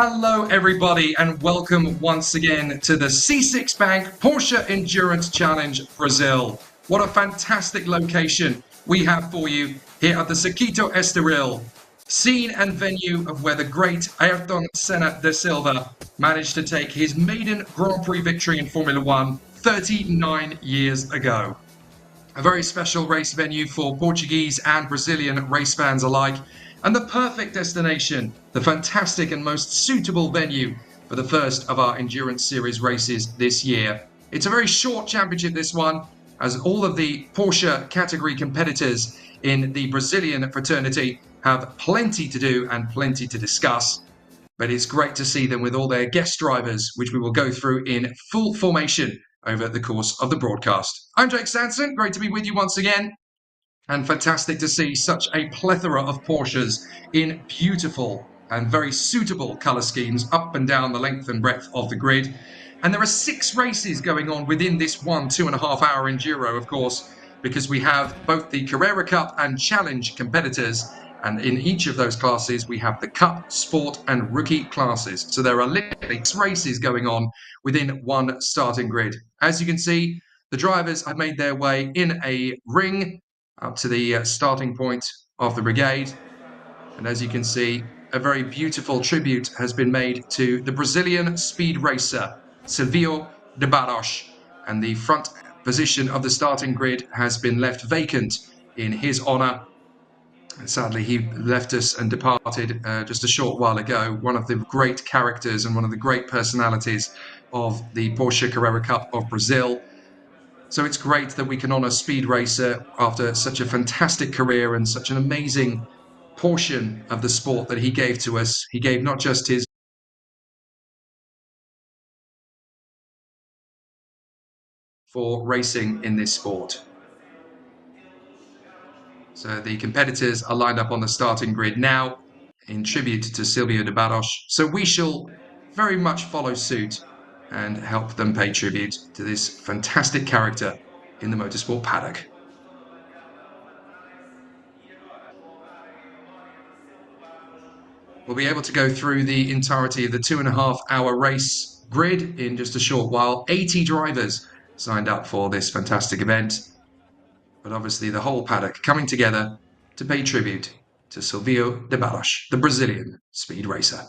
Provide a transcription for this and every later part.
Hello everybody and welcome once again to the C6 Bank Porsche Endurance Challenge Brazil. What a fantastic location we have for you here at the Circuito Estoril, scene and venue of where the great Ayrton Senna da Silva managed to take his maiden Grand Prix victory in Formula One 39 years ago. A very special race venue for Portuguese and Brazilian race fans alike, and the perfect destination, the fantastic and most suitable venue for the first of our Endurance Series races this year. It's a very short championship, this one, as all of the Porsche category competitors in the Brazilian fraternity have plenty to do and plenty to discuss. But it's great to see them with all their guest drivers, which we will go through in full formation over the course of the broadcast. I'm Jake Sanson, great to be with you once again. And fantastic to see such a plethora of Porsches in beautiful and very suitable colour schemes up and down the length and breadth of the grid. And there are 6 races going on within this 2.5 hour enduro, of course, because we have both the Carrera Cup and Challenge competitors. And in each of those classes, we have the Cup, Sport and Rookie classes. So there are literally 6 races going on within one starting grid. As you can see, the drivers have made their way in a ring up to the starting point of the brigade. And as you can see, a very beautiful tribute has been made to the Brazilian speed racer, Silvio de Barros. And the front position of the starting grid has been left vacant in his honour. Sadly, he left us and departed just a short while ago. One of the great characters and one of the great personalities of the Porsche Carrera Cup of Brazil. So it's great that we can honour Speed Racer after such a fantastic career and such an amazing portion of the sport that he gave to us. He gave not just his for racing in this sport. So the competitors are lined up on the starting grid now in tribute to Silvio de Barros. So we shall very much follow suit and help them pay tribute to this fantastic character in the motorsport paddock. We'll be able to go through the entirety of the 2.5 hour race grid in just a short while. 80 drivers signed up for this fantastic event. But obviously the whole paddock coming together to pay tribute to Silvio de Barros, the Brazilian speed racer.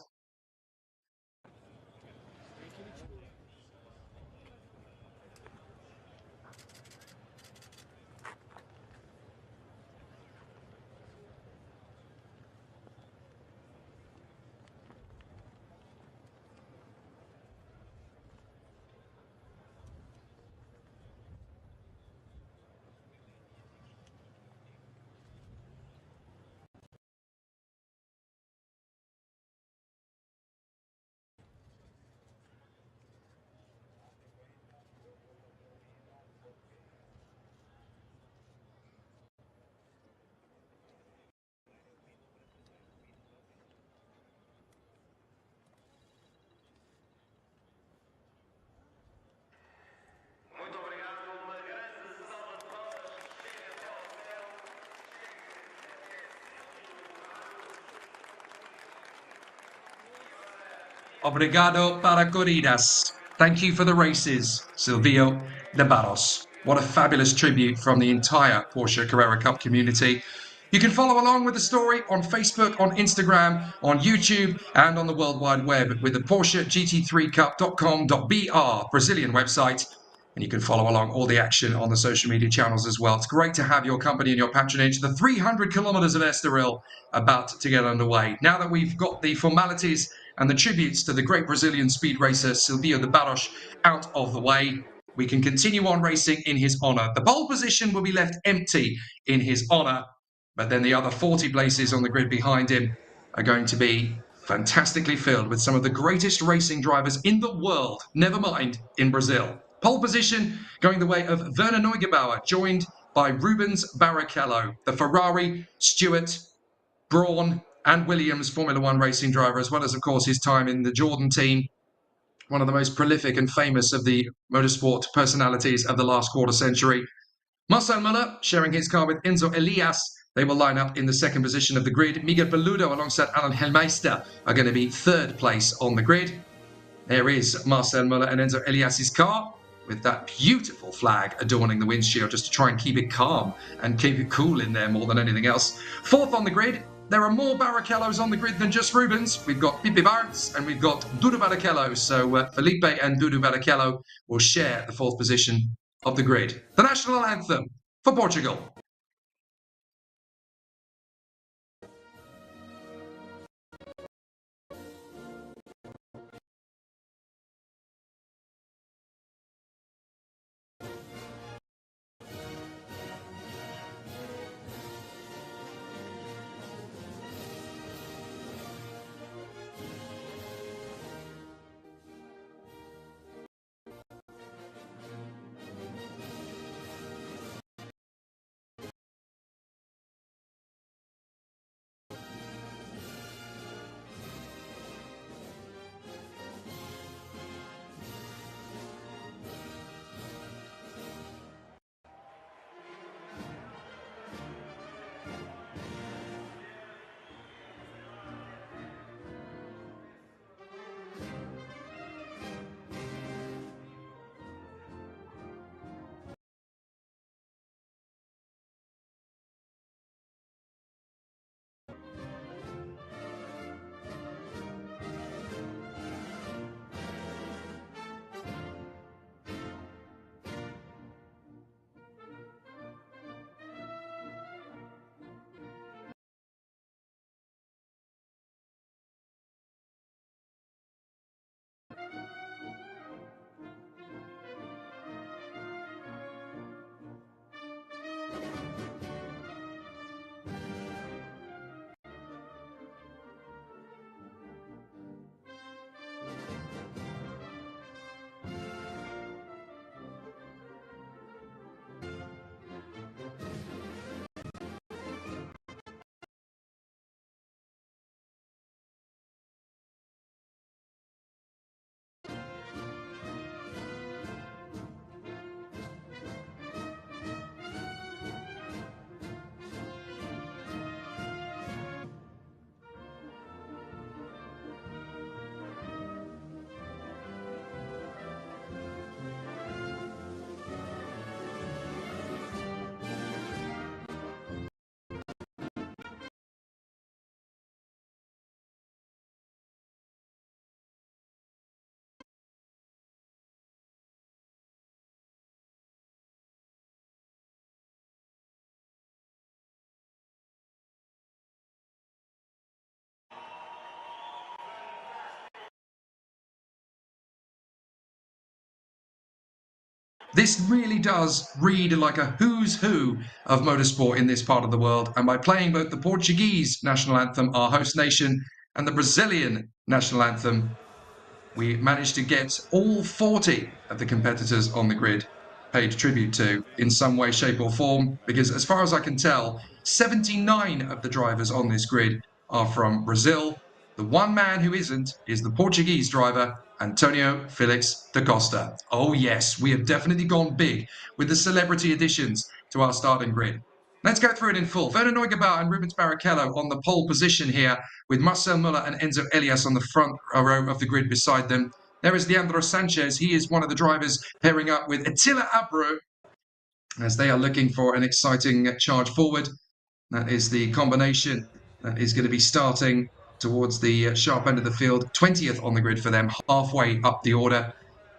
Obrigado para corridas. Thank you for the races, Silvio de Barros. What a fabulous tribute from the entire Porsche Carrera Cup community. You can follow along with the story on Facebook, on Instagram, on YouTube, and on the World Wide Web with the Porsche GT3Cup.com.br Brazilian website. And you can follow along all the action on the social media channels as well. It's great to have your company and your patronage. The 300 kilometers of Estoril about to get underway. Now that we've got the formalities and the tributes to the great Brazilian speed racer Silvio de Barros out of the way, we can continue on racing in his honour. The pole position will be left empty in his honour, but then the other 40 places on the grid behind him are going to be fantastically filled with some of the greatest racing drivers in the world, never mind in Brazil. Pole position going the way of Werner Neugebauer, joined by Rubens Barrichello, the Ferrari, Stewart, Brawn and Williams Formula One racing driver, as well as, of course, his time in the Jordan team. One of the most prolific and famous of the motorsport personalities of the last quarter century. Marcel Müller sharing his car with Enzo Elias They will line up in the second position of the grid. Miguel Peludo alongside Alan Helmeister are going to be third place on the grid. There is Marcel Muller and Enzo Elias's car with that beautiful flag adorning the windshield just to try and keep it calm and keep it cool in there more than anything else. Fourth on the grid, there are more Barrichellos on the grid than just Rubens. We've got Pipi Bartz and we've got Dudu Barrichello. So Felipe and Dudu Barrichello will share the fourth position of the grid. The national anthem for Portugal. This really does read like a who's who of motorsport in this part of the world, and by playing both the Portuguese national anthem, our host nation, and the Brazilian national anthem, we managed to get all 40 of the competitors on the grid paid tribute to in some way, shape or form, because as far as I can tell, 79 of the drivers on this grid are from Brazil. The one man who isn't is the Portuguese driver, Antonio Felix da Costa. Oh yes, we have definitely gone big with the celebrity additions to our starting grid. Let's go through it in full. Werner Neugebauer and Rubens Barrichello on the pole position here, with Marcel Muller and Enzo Elias on the front row of the grid beside them. There is Leandro Sanchez. He is one of the drivers pairing up with Attila Abreu as they are looking for an exciting charge forward. That is the combination that is going to be starting towards the sharp end of the field. 20th on the grid for them, halfway up the order.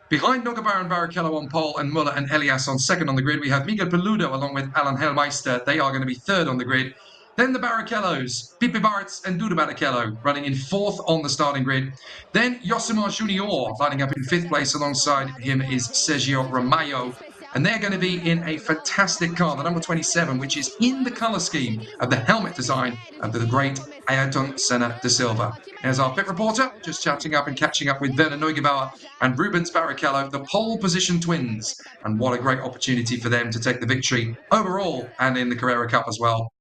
Behind Neugebauer and Barrichello on pole and Muller and Elias on second on the grid, we have Miguel Peludo along with Alan Helmeister. They are going to be third on the grid. Then the Barrichellos, Pipi Bartz and Dudu Barrichello running in fourth on the starting grid. Then Yosimar Junior lining up in fifth place. Alongside him is Sergio Romayo. And they're going to be in a fantastic car, the number 27, which is in the colour scheme of the helmet design of the great Ayrton Senna da Silva. There's our pit reporter, just chatting up and catching up with Werner Neugebauer and Rubens Barrichello, the pole position twins. And what a great opportunity for them to take the victory overall and in the Carrera Cup as well.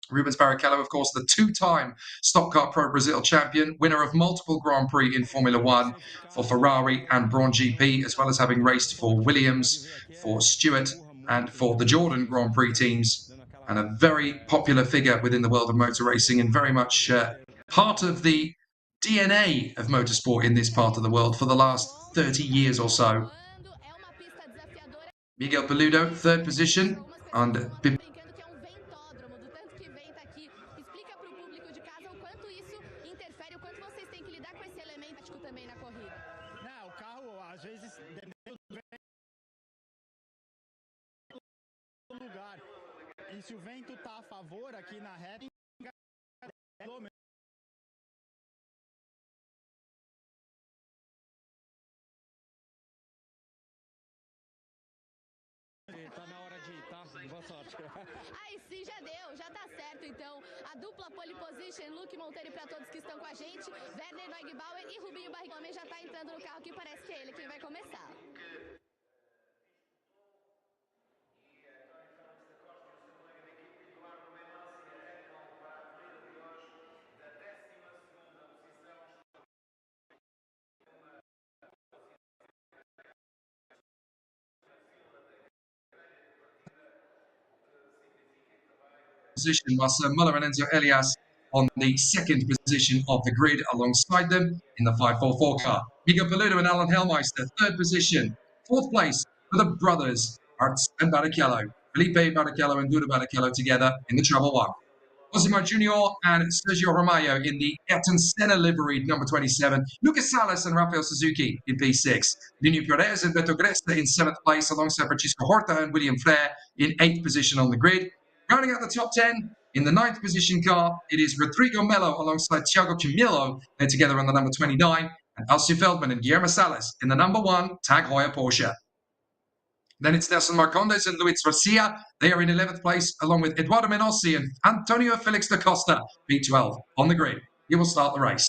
Rubens Barrichello, of course, the two-time Stock Car Pro Brazil champion, winner of multiple Grand Prix in Formula One for Ferrari and Braun GP, as well as having raced for Williams, for Stewart, and for the Jordan Grand Prix teams. and a very popular figure within the world of motor racing, and very much part of the DNA of motorsport in this part of the world for the last 30 years or so. Miguel Paludo, third position, and E se o vento tá a favor aqui na reta, tá na hora de ir, tá? Boa sorte. Aí sim, já deu, já tá certo então. A dupla pole position, Luke Monteiro para todos que estão com a gente, Werner Neugebauer e Rubinho Barrichello já tá entrando no carro que parece que é ele quem vai começar. position, Marcel Muller and Enzo Elias on the second position of the grid alongside them in the 544 car. Miguel Paludo and Alan Hellmeister, third position. Fourth place for the brothers, Arts and Barrichello. Felipe Barrichello and Duda Barrichello together in the Trouble One. Cosimo Junior and Sergio Romayo in the Ayrton Senna liveried number 27. Lucas Salas and Rafael Suzuki in P6. Nuno Perez and Beto Gresta in 7th place alongside Francisco Horta and William Frere in 8th position on the grid. Rounding out the top 10, in the 9th position car, it is Rodrigo Melo alongside Thiago Camilo. They're together on the number 29. And Alcio Feldman and Guillermo Salas in the number 1 Tag Heuer Porsche. Then it's Nelson Marcondes and Luis Garcia. They are in 11th place, along with Eduardo Menossi and Antonio Felix da Costa, P12, on the grid. He will start the race.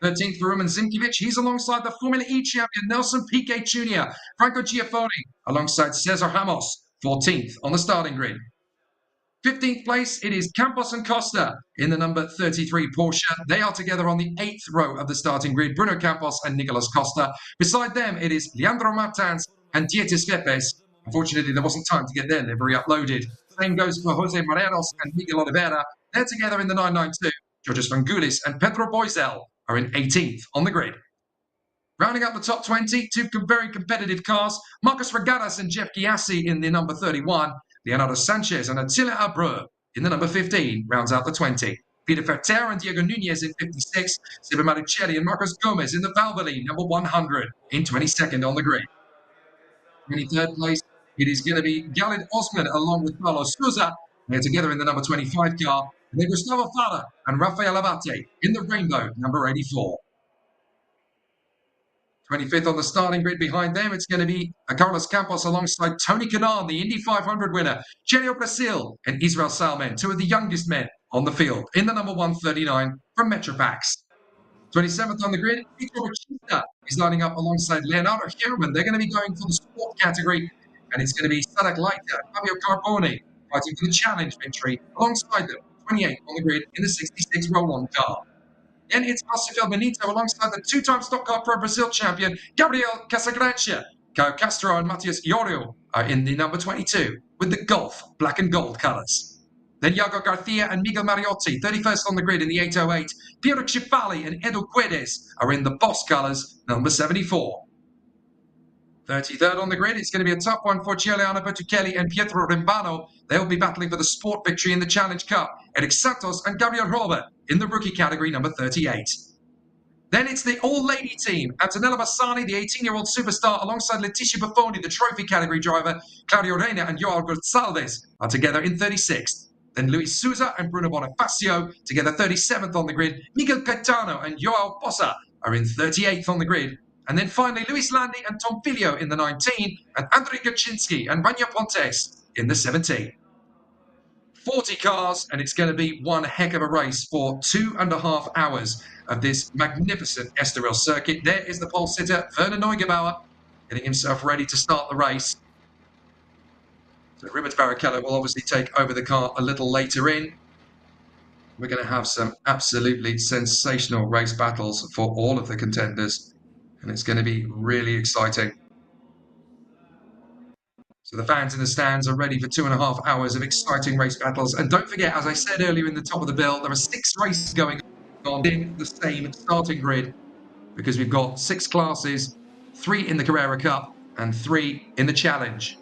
13th for Roman Zimkiewicz. He's alongside the Formula E champion Nelson Piquet Jr., Franco Giaffoni, alongside Cesar Ramos, 14th on the starting grid. 15th place, it is Campos and Costa in the number 33 Porsche. They are together on the 8th row of the starting grid, Bruno Campos and Nicolas Costa. Beside them, it is Leandro Martins and Dieter Svepes. Unfortunately, there wasn't time to get their livery uploaded. Same goes for Jose Morelos and Miguel Oliveira. They're together in the 992. Georges Vangulis and Pedro Boisel are in 18th on the grid. Rounding up the top 20, two very competitive cars, Marcos Regadas and Jeff Giassi in the number 31. Leonardo Sanchez and Attila Abreu in the number 15 rounds out the 20. Peter Ferter and Diego Nunez in 56. Silvio Maricelli and Marcos Gomez in the Valvoline number 100 in 22nd on the grid. 23rd place, it is going to be Galid Osman along with Carlos Souza. They're together in the number 25 car. And then Gustavo Fara and Rafael Abate in the Rainbow number 84. 25th on the starting grid. Behind them, it's going to be Carlos Campos alongside Tony Kanaan, the Indy 500 winner, Chelio Brasil and Israel Salmen, two of the youngest men on the field, in the number 139 from Metropax. 27th on the grid, Vitor Batista is lining up alongside Leonardo Hirman. They're going to be going for the sport category, and it's going to be Sadak Leiter, Fabio Carboni, fighting for the challenge victory alongside them, 28th on the grid in the 66 roll-on car. Then it's Alcio Benito alongside the two-time Stock Car Pro Brazil champion, Gabriel Casagrancia. Caio Castro and Matias Iorio are in the number 22 with the Golf black and gold colours. Then Iago Garcia and Miguel Mariotti, 31st on the grid in the 808. Piero Cifali and Edu Guedes are in the Boss colours, number 74. 33rd on the grid, it's going to be a tough one for Giuliano Bertuccelli and Pietro Rimbano. They'll be battling for the sport victory in the Challenge Cup. Eric Santos and Gabriel Robert in the rookie category, number 38. Then it's the all-lady team. Antonella Bassani, the 18-year-old superstar, alongside Leticia Buffoni, the trophy category driver. Claudio Reina and Joao Gonçalves are together in 36th. Then Luis Souza and Bruno Bonifacio, together 37th on the grid. Miguel Caetano and Joao Posa are in 38th on the grid. And then finally, Luis Landi and Tom Filio in the 19, and Andrei Gaczynski and Vanya Pontes in the 17. 40 cars, and it's going to be one heck of a race for 2.5 hours of this magnificent Estoril circuit. There is the pole sitter, Werner Neugebauer, getting himself ready to start the race. So Rubens Barrichello will obviously take over the car a little later in. We're going to have some absolutely sensational race battles for all of the contenders, and it's going to be really exciting. So the fans in the stands are ready for 2.5 hours of exciting race battles. And don't forget, as I said earlier in the top of the bill, there are 6 races going on in the same starting grid because we've got 6 classes, 3 in the Carrera Cup and 3 in the Challenge.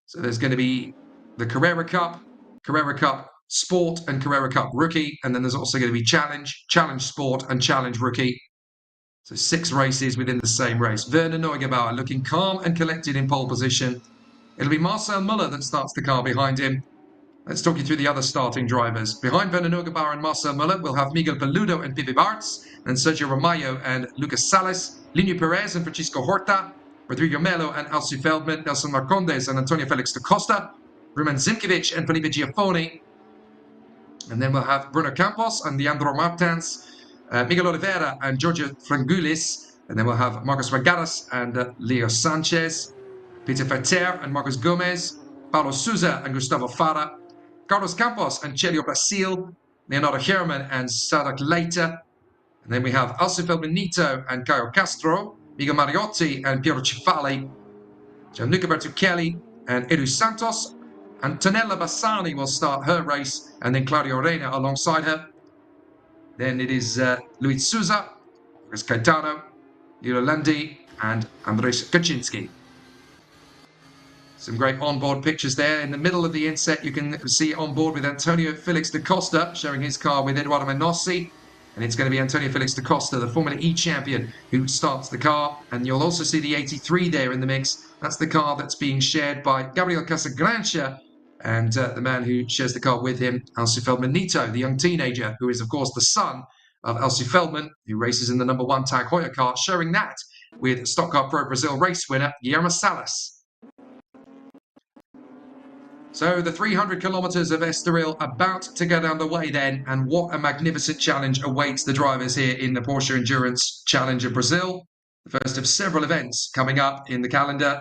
So there's going to be the Carrera Cup Sport and Carrera Cup Rookie. And then there's also going to be Challenge Sport and Challenge Rookie. So 6 races within the same race. Werner Neugebauer looking calm and collected in pole position. It'll be Marcel Muller that starts the car behind him. Let's talk you through the other starting drivers. Behind Werner Neugebauer and Marcel Muller, we'll have Miguel Peludo and Pipi Bartz, and Sergio Romayo and Lucas Sales, Linio Perez and Francisco Horta, Rodrigo Melo and Alci Feldman, Nelson Marcondes and Antonio Felix da Costa, Rumen Zimkiewicz and Felipe Giaffoni. And then we'll have Bruno Campos and Leandro Martins, Miguel Oliveira and Giorgio Frangulis. And then we'll have Marcos Vargaras and Leo Sanchez, Peter Ferter and Marcos Gomez, Paulo Souza and Gustavo Fara, Carlos Campos and Celio Brasil, Leonardo Herman and Sadak Leita. And then we have Alci Feldmanito and Caio Castro, Miguel Mariotti and Piero Cifali, Gianluca Bertuccelli and Edu Santos. Antonella Bassani will start her race, and then Claudio Reina alongside her. Then it is Luis Souza, Chris Caetano, Lilo Landi, and Andres Kaczynski. Some great onboard pictures there. In the middle of the inset, you can see on board with Antonio Felix da Costa, showing his car with Eduardo Menossi. And it's going to be Antonio Felix da Costa, the Formula E champion, who starts the car. And you'll also see the 83 there in the mix. That's the car that's being shared by Gabriel Casagrancha and the man who shares the car with him, Alci Feldmanito, the young teenager, who is, of course, the son of Alci Feldman, who races in the number 1 Tag Heuer car, sharing that with Stock Car Pro Brazil race winner, Guillermo Salas. So the 300 kilometers of Estoril about to get underway then, and what a magnificent challenge awaits the drivers here in the Porsche Endurance Challenge of Brazil. The first of several events coming up in the calendar,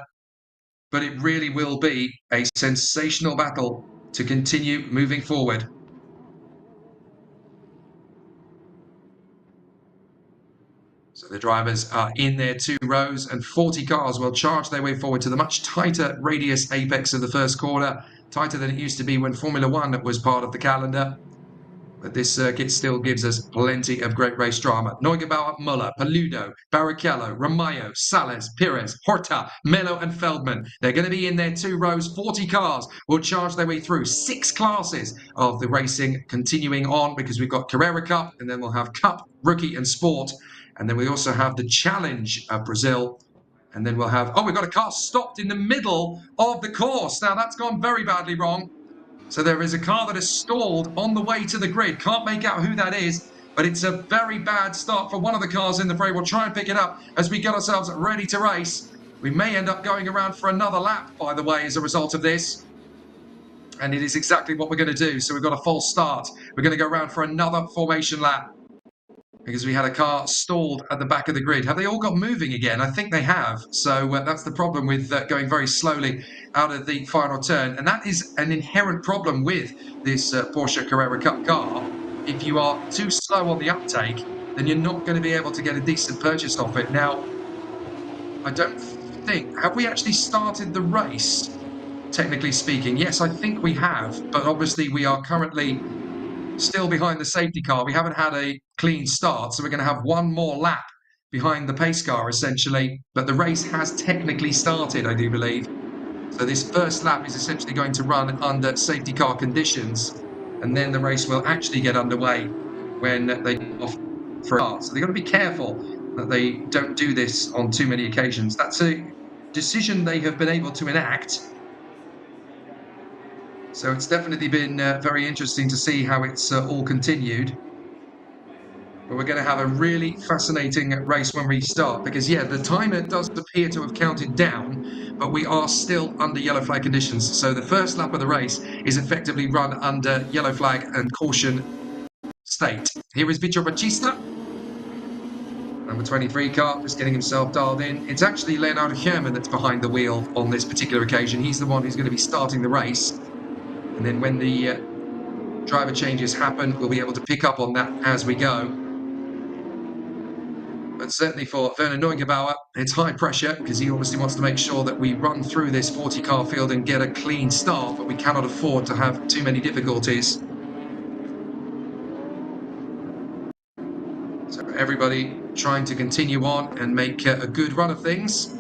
but it really will be a sensational battle to continue moving forward. So the drivers are in their 2 rows, and 40 cars will charge their way forward to the much tighter radius apex of the first corner, tighter than it used to be when Formula 1 was part of the calendar. But this circuit still gives us plenty of great race drama. Neugebauer, Muller, Peludo, Barrichello, Romayo, Sales, Perez, Horta, Melo and Feldman. They're going to be in their 2 rows. 40 cars will charge their way through 6 classes of the racing, continuing on because we've got Carrera Cup, and then we'll have Cup, Rookie and Sport. And then we also have the Challenge of Brazil. And then we'll have, we've got a car stopped in the middle of the course. Now that's gone very badly wrong. So there is a car that is stalled on the way to the grid. Can't make out who that is, but it's a very bad start for one of the cars in the fray. We'll try and pick it up as we get ourselves ready to race. We may end up going around for another lap, by the way, as a result of this. And it is exactly what we're going to do. So we've got a false start. We're going to go around for another formation lap, because we had a car stalled at the back of the grid. Have they all got moving again? I think they have. So that's the problem with going very slowly out of the final turn. And that is an inherent problem with this Porsche Carrera Cup car. If you are too slow on the uptake, then you're not going to be able to get a decent purchase off it. Now, I don't think... Have we actually started the race, technically speaking? Yes, I think we have. But obviously we are currently still behind the safety car. We haven't had a clean start, so we're going to have one more lap behind the pace car, essentially. But the race has technically started, I do believe. So this first lap is essentially going to run under safety car conditions, and then the race will actually get underway when they go off for a start. So they've got to be careful that they don't do this on too many occasions. That's a decision they have been able to enact. So it's definitely been very interesting to see how it's all continued. But we're going to have a really fascinating race when we start, because, yeah, the timer does appear to have counted down, but we are still under yellow flag conditions. So the first lap of the race is effectively run under yellow flag and caution state. Here is Vitor Batista, number 23 car, just getting himself dialed in. It's actually Leonardo Herman that's behind the wheel on this particular occasion. He's the one who's going to be starting the race. And then when the driver changes happen, we'll be able to pick up on that as we go. But But certainly for Werner Neugebauer, it's high pressure because he obviously wants to make sure that we run through this 40-car field and get a clean start, but we cannot afford to have too many difficulties. So everybody trying to continue on and make a good run of things.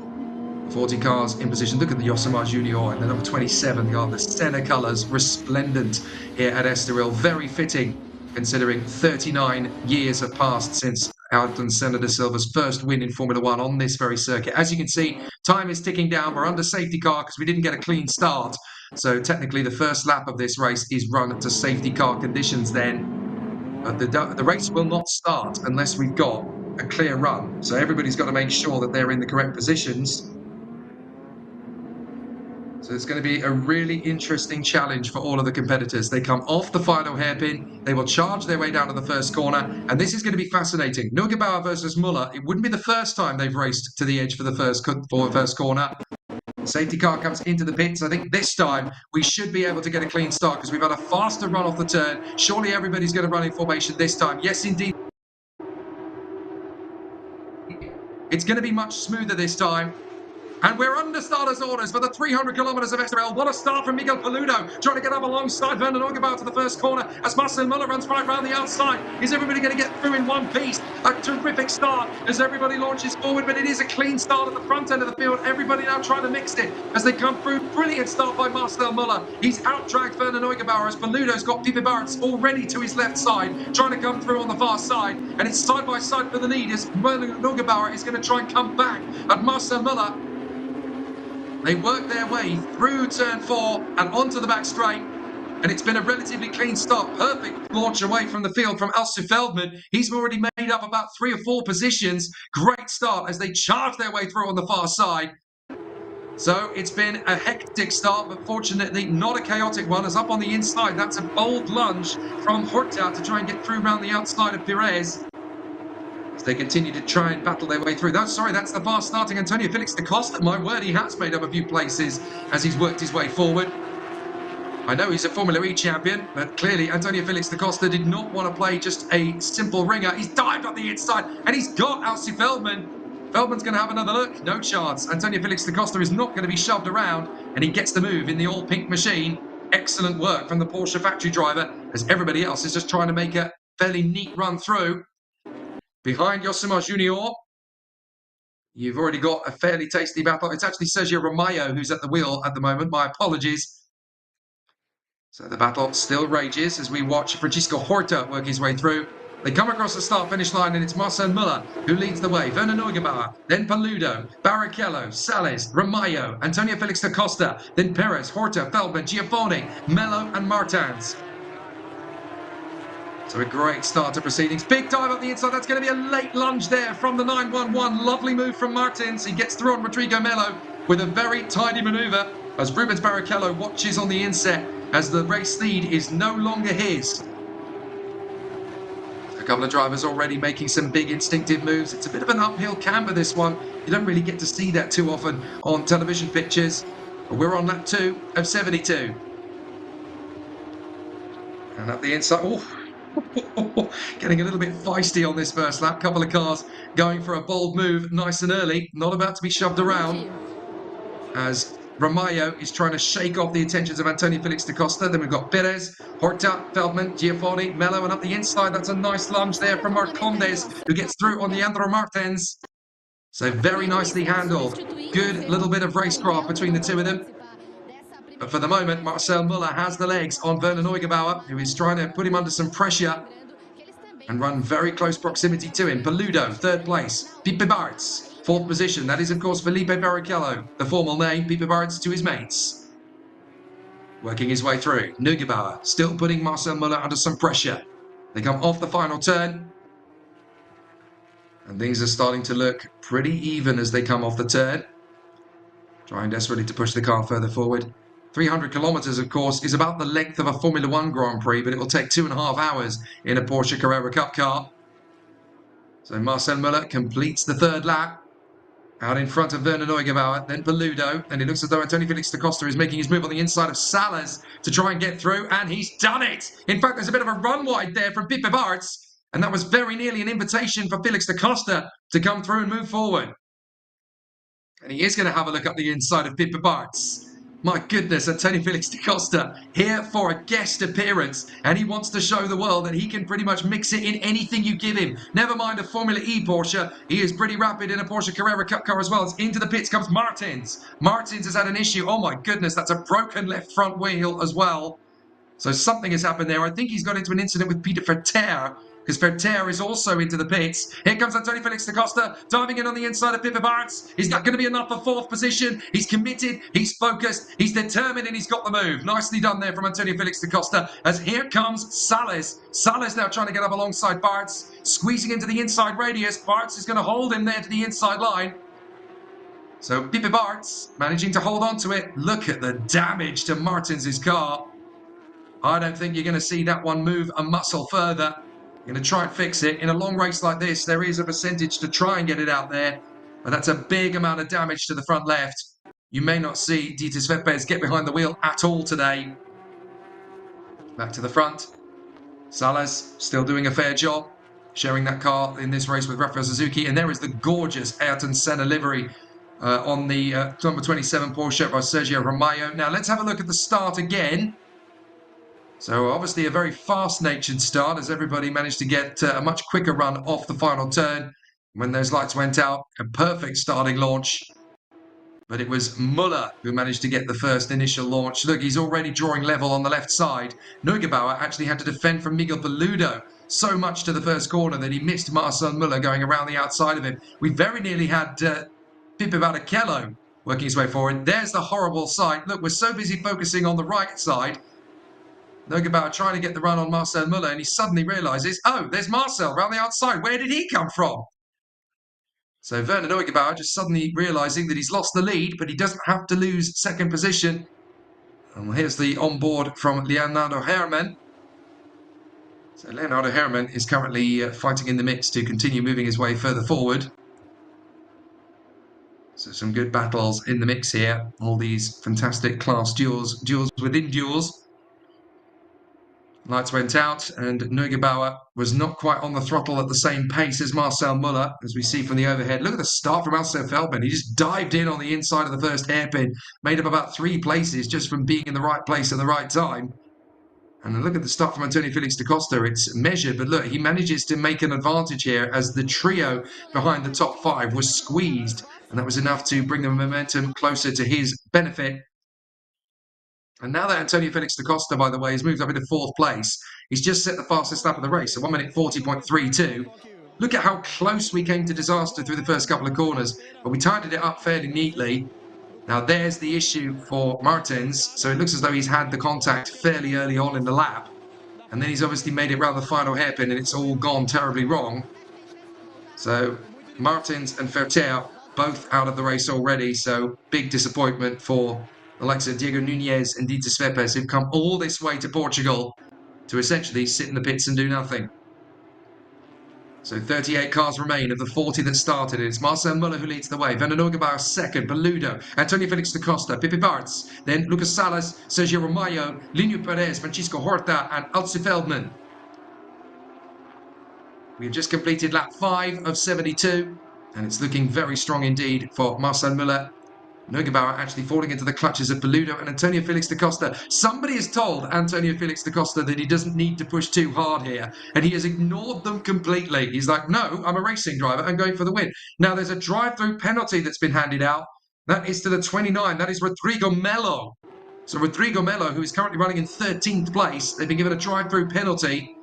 40 cars in position. Look at the Yosemite Junior and the number 27, the Senna colours, resplendent here at Estoril. Very fitting, considering 39 years have passed since Ayrton Senna da Silva's first win in Formula One on this very circuit. As you can see, time is ticking down. We're under safety car because we didn't get a clean start. So technically the first lap of this race is run to safety car conditions then. But the race will not start unless we've got a clear run. So everybody's got to make sure that they're in the correct positions. So it's going to be a really interesting challenge for all of the competitors. They come off the final hairpin, they will charge their way down to the first corner, and this is going to be fascinating. Neugebauer versus Muller, it wouldn't be the first time they've raced to the edge for the first corner. Safety car comes into the pits. I think this time we should be able to get a clean start because we've had a faster run off the turn. Surely everybody's going to run in formation this time. Yes, indeed. It's going to be much smoother this time. And we're under starters' orders for the 300 kilometres of Estoril. What a start from Miguel Paludo, trying to get up alongside Werner Neugebauer to the first corner as Marcel Muller runs right round the outside. Is everybody going to get through in one piece? A terrific start as everybody launches forward, but it is a clean start at the front end of the field. Everybody now trying to mix it as they come through. Brilliant start by Marcel Muller. He's out-dragged Werner Neugebauer as Paludo's got Pipe Bartz already to his left side, trying to come through on the far side. And it's side by side for the lead as Werner Neugebauer is going to try and come back at Marcel Muller. They work their way through turn 4 and onto the back straight. And it's been a relatively clean start. Perfect launch away from the field from Alsu Feldman. He's already made up about 3 or 4 positions. Great start as they charge their way through on the far side. So it's been a hectic start, but fortunately not a chaotic one. As up on the inside, that's a bold lunge from Horta to try and get through around the outside of Perez. As they continue to try and battle their way through. That's the fast starting Antonio Felix da Costa. My word, he has made up a few places as he's worked his way forward. I know he's a Formula E champion, but clearly Antonio Felix da Costa did not want to play just a simple ringer. He's dived up the inside and he's got Alsi Feldman. Feldman's going to have another look. No chance. Antonio Felix da Costa is not going to be shoved around and he gets the move in the all-pink machine. Excellent work from the Porsche factory driver as everybody else is just trying to make a fairly neat run through. Behind Yosemite Junior, you've already got a fairly tasty battle. It's actually Sergio Romayo who's at the wheel at the moment. My apologies. So the battle still rages as we watch Francisco Horta work his way through. They come across the start-finish line and it's Marcel Muller who leads the way. Werner Neugebauer, then Paludo, Barrichello, Sales, Romayo, Antonio Felix da Costa, then Perez, Horta, Feldman, Giafoni, Mello and Martins. So a great start to proceedings. Big dive up the inside. That's going to be a late lunge there from the 911. Lovely move from Martins. He gets through on Rodrigo Mello with a very tidy manoeuvre as Rubens Barrichello watches on the inset as the race lead is no longer his. A couple of drivers already making some big instinctive moves. It's a bit of an uphill camber, this one. You don't really get to see that too often on television pictures. But we're on lap 2 of 72. And up the inside... Oh. Getting a little bit feisty on this first lap. Couple of cars going for a bold move nice and early. Not about to be shoved around as Romayo is trying to shake off the attentions of Antonio Felix da Costa. Then we've got Perez, Horta, Feldman, Giafoni, Mello, and up the inside. That's a nice lunge there from Marcondes who gets through on Leandro Martins. So very nicely handled. Good little bit of racecraft between the two of them. But for the moment, Marcel Muller has the legs on Werner Neugebauer, who is trying to put him under some pressure and run very close proximity to him. Paludo, 3rd place. Pipe Bartz, 4th position. That is, of course, Felipe Barrichello, the formal name. Pipe Bartz to his mates. Working his way through. Neugebauer still putting Marcel Muller under some pressure. They come off the final turn. And things are starting to look pretty even as they come off the turn. Trying desperately to push the car further forward. 300 kilometres, of course, is about the length of a Formula One Grand Prix, but it will take 2.5 hours in a Porsche Carrera Cup car. So Marcel Muller completes the 3rd lap. Out in front of Werner Neugebauer, then Paludo. And it looks as though Antonio Felix da Costa is making his move on the inside of Salas to try and get through, and he's done it! In fact, there's a bit of a run wide there from Pipe Bartz. And that was very nearly an invitation for Felix da Costa to come through and move forward. And he is going to have a look up the inside of Pippa Bartz. My goodness, Antonio Felix da Costa here for a guest appearance, and he wants to show the world that he can pretty much mix it in anything you give him. Never mind a Formula E Porsche, he is pretty rapid in a Porsche Carrera Cup car as well. As into the pits comes Martins. Martins has had an issue. Oh my goodness, that's a broken left front wheel as well. So something has happened there. I think he's got into an incident with Peter Verter, because Verter is also into the pits. Here comes Antonio Felix da Costa, diving in on the inside of Pippa Bartz. Is that going to be enough for fourth position? He's committed, he's focused, he's determined, and he's got the move. Nicely done there from Antonio Felix da Costa, as here comes Sales. Sales now trying to get up alongside Bartz, squeezing into the inside radius. Bartz is going to hold him there to the inside line. So Pippa Bartz managing to hold on to it. Look at the damage to Martins' car. I don't think you're going to see that one move a muscle further. You're going to try and fix it. In a long race like this, there is a percentage to try and get it out there. But that's a big amount of damage to the front left. You may not see Dieter Svepes get behind the wheel at all today. Back to the front. Salas still doing a fair job. Sharing that car in this race with Rafael Suzuki. And there is the gorgeous Ayrton Senna livery on the number 27 Porsche by Sergio Romeo. Now let's have a look at the start again. So obviously a very fast-natured start, as everybody managed to get a much quicker run off the final turn when those lights went out. A perfect starting launch. But it was Muller who managed to get the first initial launch. Look, he's already drawing level on the left side. Neugebauer actually had to defend from Miguel Paludo so much to the first corner that he missed Marcel Muller going around the outside of him. We very nearly had Pipo Barrichello working his way forward. There's the horrible sight. Look, we're so busy focusing on the right side. Neugebauer trying to get the run on Marcel Muller, and he suddenly realises, oh, there's Marcel around the outside. Where did he come from? So Werner Neugebauer just suddenly realising that he's lost the lead, but he doesn't have to lose second position. And here's the onboard from Leonardo Herrmann. So Leonardo Herrmann is currently fighting in the mix to continue moving his way further forward. So some good battles in the mix here. All these fantastic class duels within duels. Lights went out, and Neugebauer was not quite on the throttle at the same pace as Marcel Muller, as we see from the overhead. Look at the start from Marcel Feldman. He just dived in on the inside of the first hairpin, made up about 3 places just from being in the right place at the right time. And look at the start from Antonio Felix da Costa. It's measured, but look, he manages to make an advantage here as the trio behind the top 5 was squeezed, and that was enough to bring the momentum closer to his benefit. And now that Antonio Felix da Costa, by the way, has moved up into 4th place, he's just set the fastest lap of the race, so 1 minute 40.32. Look at how close we came to disaster through the first couple of corners, but we tidied it up fairly neatly. Now there's the issue for Martins, so it looks as though he's had the contact fairly early on in the lap. And then he's obviously made it around the final hairpin, and it's all gone terribly wrong. So Martins and Verter both out of the race already, so big disappointment for the likes of Diego Nunez and Dieter Svepes, who've come all this way to Portugal to essentially sit in the pits and do nothing. So 38 cars remain of the 40 that started. It's Marcel Muller who leads the way. Werner Neugebauer second. Paludo, Antonio Felix da Costa, Pippa Bartz, then Lucas Salas, Sergio Romeo, Linio Perez, Francisco Horta, and Alci Feldman. We have just completed lap 5 of 72, and it's looking very strong indeed for Marcel Muller. Neugebauer actually falling into the clutches of Paludo and Antonio Felix da Costa. Somebody has told Antonio Felix da Costa that he doesn't need to push too hard here, and he has ignored them completely. He's like, no, I'm a racing driver, I'm going for the win. Now there's a drive-through penalty that's been handed out. That is to the 29, that is Rodrigo Melo. So Rodrigo Melo, who is currently running in 13th place, they've been given a drive-through penalty.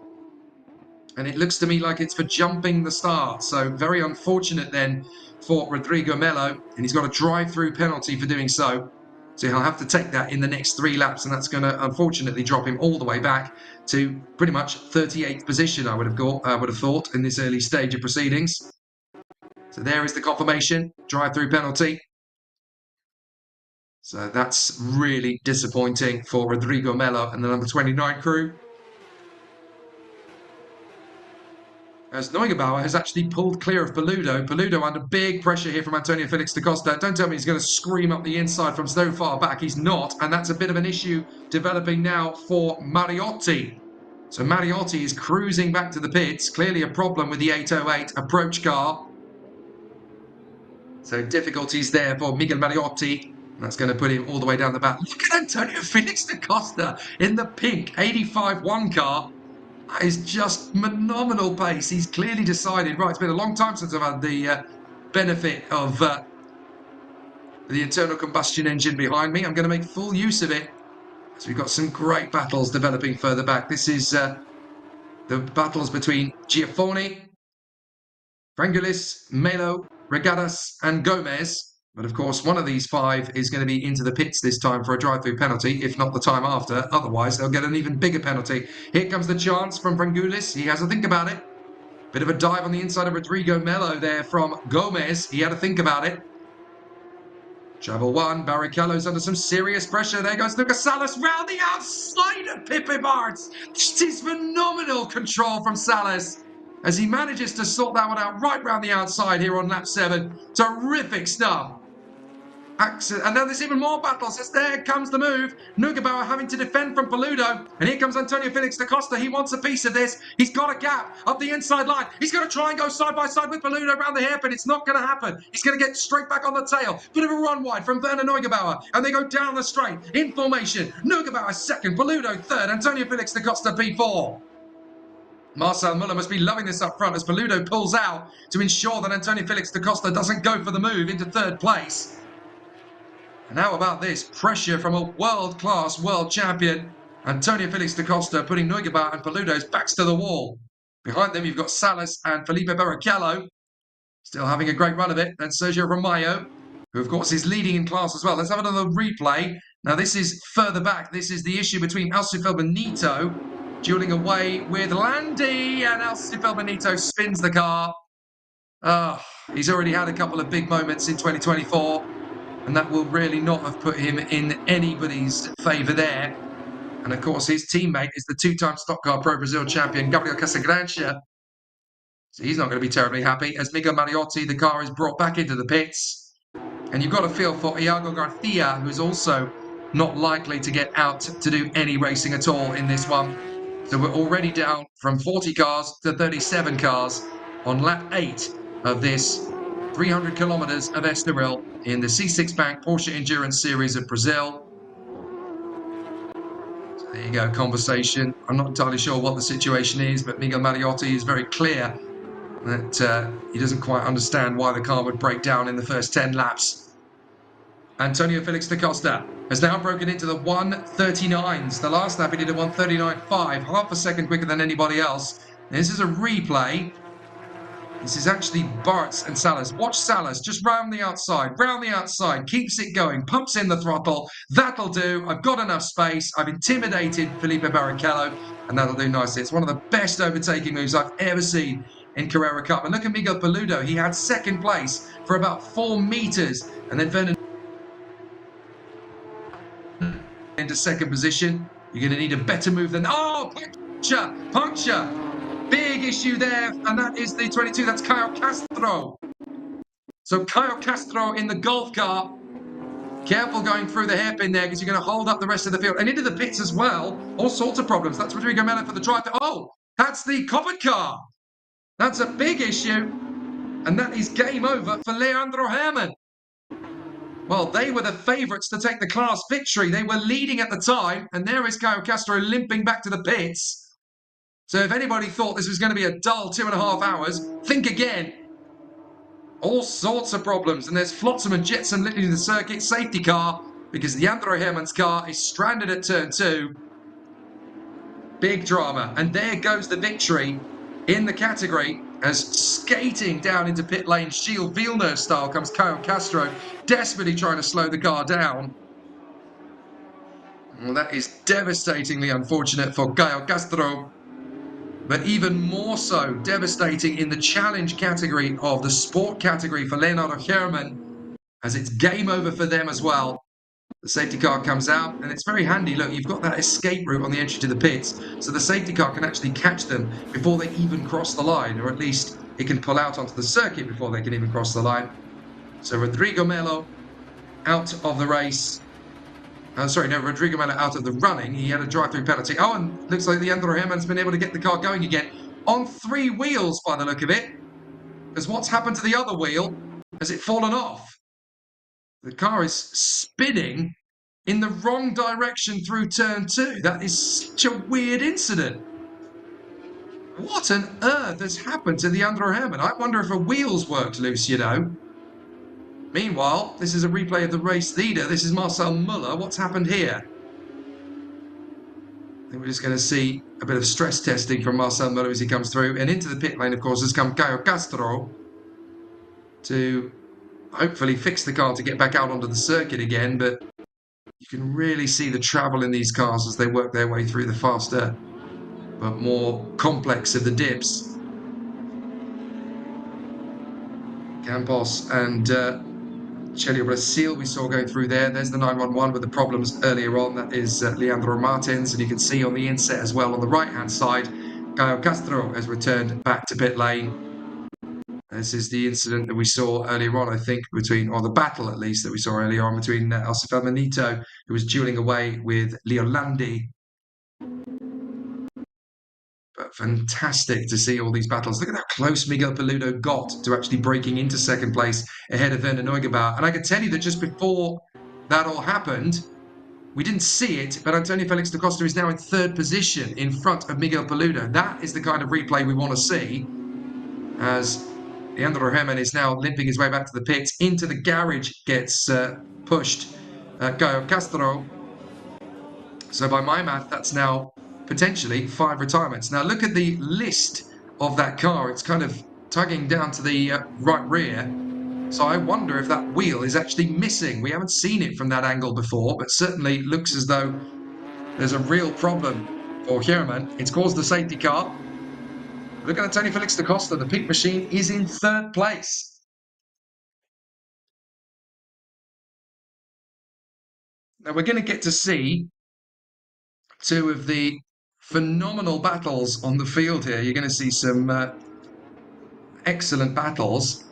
And it looks to me like it's for jumping the start. So very unfortunate then for Rodrigo Melo. And he's got a drive-through penalty for doing so. So he'll have to take that in the next 3 laps. And that's going to unfortunately drop him all the way back to pretty much 38th position, I would have thought, in this early stage of proceedings. So there is the confirmation. Drive-through penalty. So that's really disappointing for Rodrigo Melo and the number 29 crew. As Neugebauer has actually pulled clear of Paludo. Paludo under big pressure here from Antonio Felix da Costa. Don't tell me he's going to scream up the inside from so far back. He's not, and that's a bit of an issue developing now for Mariotti. So Mariotti is cruising back to the pits. Clearly a problem with the 808 approach car. So difficulties there for Miguel Mariotti. That's going to put him all the way down the back. Look at Antonio Felix da Costa in the pink 85-1 car. That is just phenomenal pace. He's clearly decided, right, it's been a long time since I've had the benefit of the internal combustion engine behind me. I'm going to make full use of it. So we've got some great battles developing further back. This is the battles between Giafoni, Frangulis, Melo, Regadas and Gomez. But of course, one of these five is going to be into the pits this time for a drive-through penalty, if not the time after. Otherwise, they'll get an even bigger penalty. Here comes the chance from Frangulis. He has a think about it. Bit of a dive on the inside of Rodrigo Melo there from Gomez. He had to think about it. Travel one. Barrichello's under some serious pressure. There goes Lucas Salas round the outside of Pipe Bartz. This is phenomenal control from Salas as he manages to sort that one out right round the outside here on lap 7. Terrific stuff. And then there's even more battles as there comes the move. Neugebauer having to defend from Paludo. And here comes Antonio Felix da Costa. He wants a piece of this. He's got a gap up the inside line. He's going to try and go side by side with Paludo around the hairpin. It's not going to happen. He's going to get straight back on the tail. Bit of a run wide from Werner Neugebauer. And they go down the straight in formation. Neugebauer second. Paludo third. Antonio Felix da Costa P4. Marcel Muller must be loving this up front as Paludo pulls out to ensure that Antonio Felix da Costa doesn't go for the move into third place. And how about this? Pressure from a world-class world champion. Antonio Felix da Costa putting Neugebauer and Paludo's backs to the wall. Behind them, you've got Salas and Felipe Barrichello. Still having a great run of it. And Sergio Romayo, who, of course, is leading in class as well. Let's have another replay. Now, this is further back. This is the issue between Alcifel Benito dueling away with Landi. And Alcifel Benito spins the car. He's already had a couple of big moments in 2024. And that will really not have put him in anybody's favour there. And of course, his teammate is the two-time Stock Car Pro Brazil champion, Gabriel Casagrancha. So he's not going to be terribly happy. As Miguel Mariotti, the car is brought back into the pits. And you've got to feel for Iago Garcia, who's also not likely to get out to do any racing at all in this one. So we're already down from 40 cars to 37 cars on lap 8 of this 300 kilometers of Estoril in the C6 Bank Porsche Endurance Series of Brazil. So there you go, conversation. I'm not entirely sure what the situation is, but Miguel Mariotti is very clear that he doesn't quite understand why the car would break down in the first 10 laps. Antonio Felix da Costa has now broken into the 1:39s. The last lap he did a 1:39.5, half a second quicker than anybody else. This is a replay. This is actually Bartz and Salas. Watch Salas just round the outside, keeps it going, pumps in the throttle. That'll do. I've got enough space. I've intimidated Felipe Barrichello, and that'll do nicely. It's one of the best overtaking moves I've ever seen in Carrera Cup. And look at Miguel Paludo. He had second place for about 4 meters, and then Werner into second position. You're going to need a better move than... Oh, puncture. Big issue there, and that is the 22. That's Caio Castro. So Caio Castro in the golf car. Careful going through the hairpin there because you're going to hold up the rest of the field. And into the pits as well. All sorts of problems. That's Rodrigo Melo for the drive. Oh, that's the Coppet car. That's a big issue. And that is game over for Leandro Herman. Well, they were the favourites to take the class victory. They were leading at the time. And there is Caio Castro limping back to the pits. So if anybody thought this was going to be a dull 2.5 hours, think again. All sorts of problems. And there's flotsam and jetsam literally in the circuit. Safety car, because Leandro Herman's car is stranded at turn 2. Big drama. And there goes the victory in the category as skating down into pit lane, Gilles Villeneuve style, comes Caio Castro, desperately trying to slow the car down. Well, that is devastatingly unfortunate for Caio Castro. But even more so devastating in the challenge category of the sport category for Leonardo Herman, as it's game over for them as well. The safety car comes out, and it's very handy. Look, you've got that escape route on the entry to the pits, so the safety car can actually catch them before they even cross the line, or at least it can pull out onto the circuit before they can even cross the line. So Rodrigo Melo out of the race. Sorry, no, Rodrigo Melo out of the running. He had a drive-through penalty. Oh, and looks like Leandro Herman's been able to get the car going again on 3 wheels by the look of it. Because what's happened to the other wheel? Has it fallen off? The car is spinning in the wrong direction through turn 2. That is such a weird incident. What on earth has happened to Leandro Herman? I wonder if her wheels worked loose, you know. Meanwhile, this is a replay of the race leader. This is Marcel Muller. What's happened here? I think we're just going to see a bit of stress testing from Marcel Muller as he comes through. And into the pit lane, of course, has come Caio Castro to hopefully fix the car to get back out onto the circuit again. But you can really see the travel in these cars as they work their way through the faster but more complex of the dips. Campos and Chelio Brasil we saw going through there. There's the 911 with the problems earlier on. That is Leandro Martins, and you can see on the inset as well on the right hand side, Caio Castro has returned back to pit lane. This is the incident that we saw earlier on, I think, between, or the battle at least that we saw earlier on between Alcifel Manito, who was dueling away with Leo Landi. But fantastic to see all these battles. Look at how close Miguel Peludo got to actually breaking into second place ahead of Werner Neugebauer. And I can tell you that just before that all happened, we didn't see it, but Antonio Felix da Costa is now in 3rd position in front of Miguel Peludo. That is the kind of replay we want to see, as Leandro Herman is now limping his way back to the pits. Into the garage gets pushed Caio Castro. So by my math, that's now potentially 5 retirements. Now look at the list of that car. It's kind of tugging down to the right rear. So I wonder if that wheel is actually missing. We haven't seen it from that angle before, but certainly looks as though there's a real problem for Herman. It's caused the safety car. Look at Antonio Felix da Costa. The pink machine is in 3rd place. Now we're going to get to see 2 of the phenomenal battles on the field here. You're going to see some excellent battles.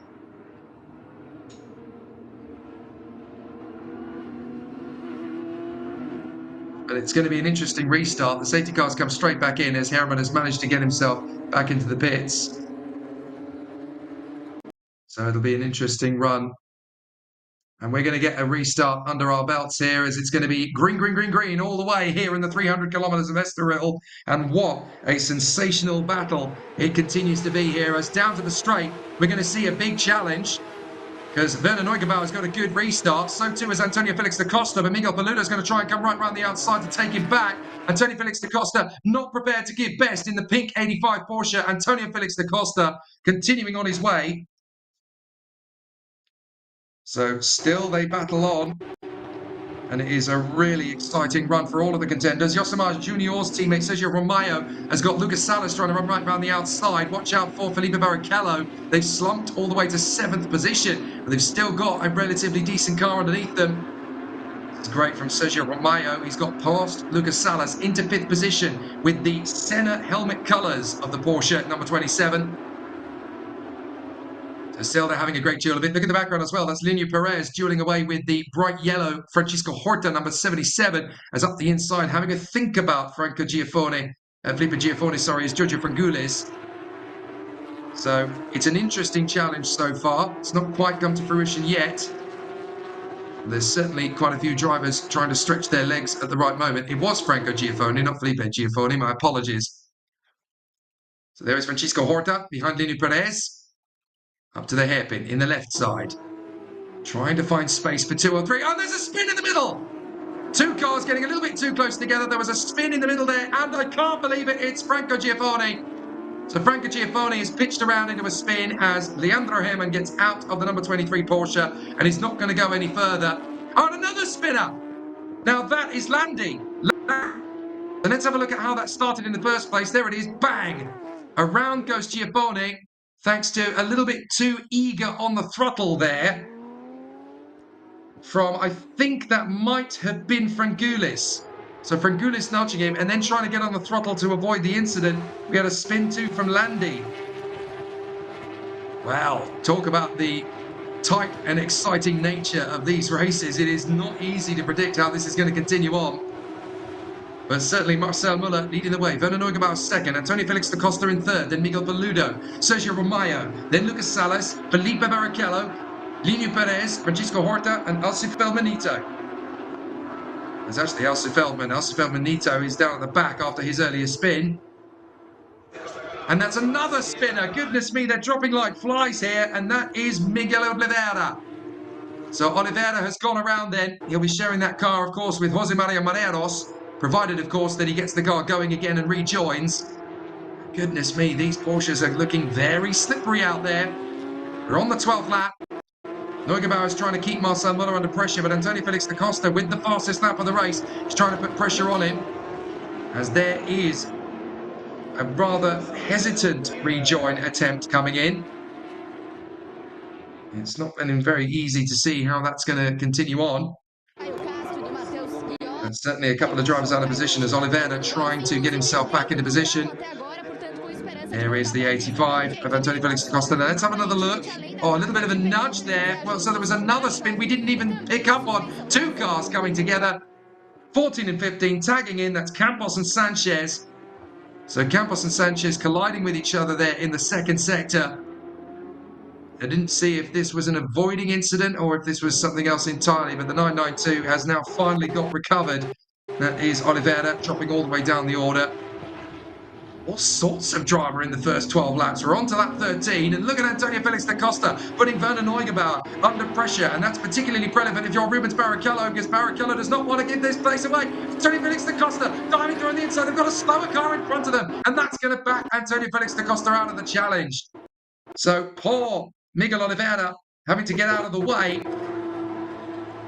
But it's going to be an interesting restart. The safety cars come straight back in as Herman has managed to get himself back into the pits. So it'll be an interesting run. And we're going to get a restart under our belts here, as it's going to be green, green, green, green all the way here in the 300 kilometres of Estoril. And what a sensational battle it continues to be here, as down to the straight, we're going to see a big challenge, because Werner Neugebauer has got a good restart. So too is Antonio Felix da Costa, but Miguel Peludo is going to try and come right round the outside to take him back. Antonio Felix da Costa not prepared to give best in the pink 85 Porsche. Antonio Felix da Costa continuing on his way. So still they battle on, and it is a really exciting run for all of the contenders. Yosemar Junior's teammate Sergio Romeo has got Lucas Salas trying to run right around the outside. Watch out for Felipe Barrichello. They've slumped all the way to 7th position, but they've still got a relatively decent car underneath them. It's great from Sergio Romeo. He's got past Lucas Salas into 5th position with the Senna helmet colours of the Porsche number 27. So still they're having a great duel of it. Look at the background as well. That's Lineu Perez dueling away with the bright yellow Francisco Horta, number 77, as up the inside, having a think about Felipe Giaffone, sorry, is Giorgio Frangulis. So it's an interesting challenge so far. It's not quite come to fruition yet. There's certainly quite a few drivers trying to stretch their legs at the right moment. It was Franco Giaffone, not Felipe Giaffone. My apologies. So there is Francisco Horta behind Lineu Perez. Up to the hairpin in the left side. Trying to find space for 2 or 3. Oh, there's a spin in the middle! 2 cars getting a little bit too close together. There was a spin in the middle there, and I can't believe it. It's Franco Giaffone. So Franco Giaffone is pitched around into a spin as Leandro Herman gets out of the number 23 Porsche, and he's not going to go any further. Oh, and another spinner! Now that is Landi. And let's have a look at how that started in the first place. There it is. Bang! Around goes Giaffone. Thanks to a little bit too eager on the throttle there from, I think that might have been Frangulis. So Frangulis nudging him and then trying to get on the throttle to avoid the incident. We had a spin too from Landi. Wow, talk about the tight and exciting nature of these races, it is not easy to predict how this is going to continue on. But certainly Marcel Muller leading the way, Werner Neugebauer second, Antonio Felix da Costa in third, then Miguel Paludo, Sergio Romayo, then Lucas Salas, Felipe Barrichello, Lino Perez, Francisco Horta, and Alci Feldmanito. There's actually Alci Feldmanito is down at the back after his earlier spin. And that's another spinner. Goodness me, they're dropping like flies here, and that is Miguel Oliveira. So Oliveira has gone around then. He'll be sharing that car, of course, with Jose Maria Mareros, provided, of course, that he gets the car going again and rejoins. Goodness me, these Porsches are looking very slippery out there. We're on the 12th lap. Neugebauer is trying to keep Marcel Muller under pressure, but Antonio Felix da Costa, with the fastest lap of the race, is trying to put pressure on him, as there is a rather hesitant rejoin attempt coming in. It's not been very easy to see how that's going to continue on. And certainly a couple of drivers out of position as Oliveira trying to get himself back into position. There is the 85 of Antonio Felix da Costa. Now let's have another look. Oh, a little bit of a nudge there. Well, so there was another spin we didn't even pick up on. Two cars coming together. 14 and 15 tagging in. That's Campos and Sanchez. So Campos and Sanchez colliding with each other there in the second sector. I didn't see if this was an avoiding incident or if this was something else entirely, but the 992 has now finally got recovered. That is Oliveira dropping all the way down the order. All sorts of drama in the first 12 laps. We're on to lap 13, and look at Antonio Felix da Costa putting Werner Neugebauer under pressure, and that's particularly relevant if you're Rubens Barrichello, because Barrichello does not want to give this place away. Antonio Felix da Costa diving through on the inside. They've got a slower car in front of them, and that's going to back Antonio Felix da Costa out of the challenge. So poor Miguel Oliveira having to get out of the way.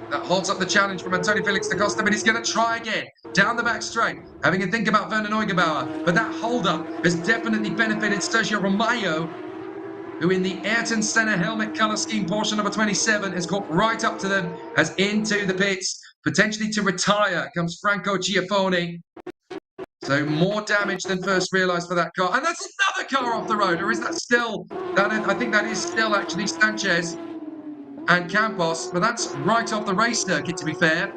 That holds up the challenge from Antonio Felix da Costa, but he's going to try again. Down the back straight, having a think about Werner Neugebauer. But that hold-up has definitely benefited Sergio Romayo, who in the Ayrton Senna helmet colour scheme Porsche number 27 has got right up to them as into the pits, potentially to retire comes Franco Giaffoni. So more damage than first realised for that car. And that's another car off the road, or is that still... I think that is still actually Sanchez and Campos, but that's right off the race circuit, to be fair.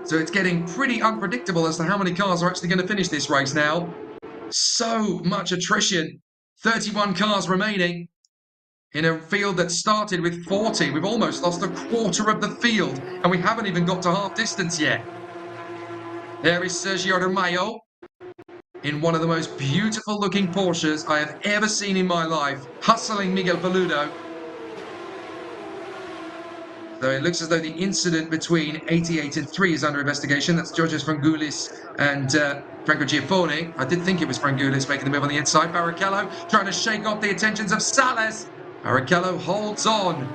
So it's getting pretty unpredictable as to how many cars are actually going to finish this race now. So much attrition. 31 cars remaining in a field that started with 40. We've almost lost a quarter of the field, and we haven't even got to half distance yet. There is Sergio Romayo in one of the most beautiful looking Porsches I have ever seen in my life, hustling Miguel Paludo. So it looks as though the incident between 88 and 3 is under investigation. That's Georgios Frangoulis and Franco Giaffoni. I did think it was Frangoulis making the move on the inside. Barrichello trying to shake off the attentions of Salas. Barrichello holds on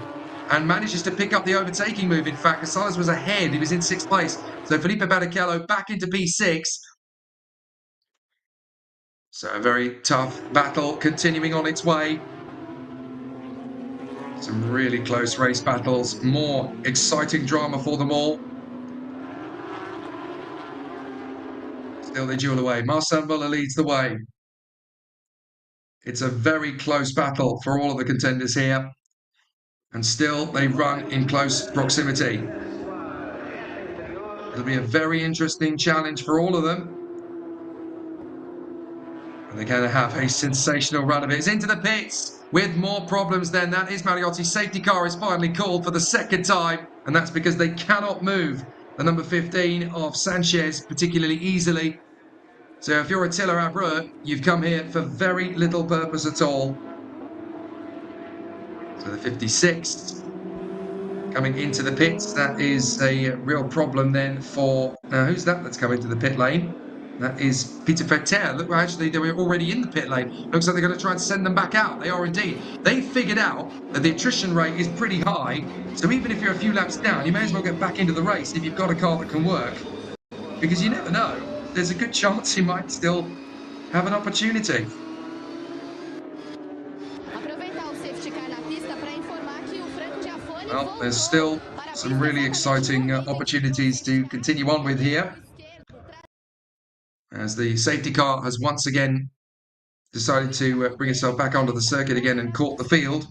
and manages to pick up the overtaking move. In fact, Salas was ahead. He was in 6th place. So Felipe Barrichello back into P6. So a very tough battle continuing on its way. Some really close race battles, more exciting drama for them all. Still they duel away. Marcel Muller leads the way. It's a very close battle for all of the contenders here. And still they run in close proximity. It'll be a very interesting challenge for all of them. And they're going to have a sensational run of it. It's into the pits with more problems then. That is Mariotti's safety car is finally called for the second time. And that's because they cannot move the number 15 of Sanchez particularly easily. So if you're Attila Abreu, you've come here for very little purpose at all. So the 56th coming into the pits. That is a real problem then for... Now, who's that that's coming to the pit lane? That is Peter Fetter. Look, actually, they were already in the pit lane. Looks like they're going to try and send them back out. They are indeed. They figured out that the attrition rate is pretty high. So even if you're a few laps down, you may as well get back into the race if you've got a car that can work. Because you never know. There's a good chance you might still have an opportunity. Well, there's still some really exciting opportunities to continue on with here, as the safety car has once again decided to bring itself back onto the circuit again and caught the field.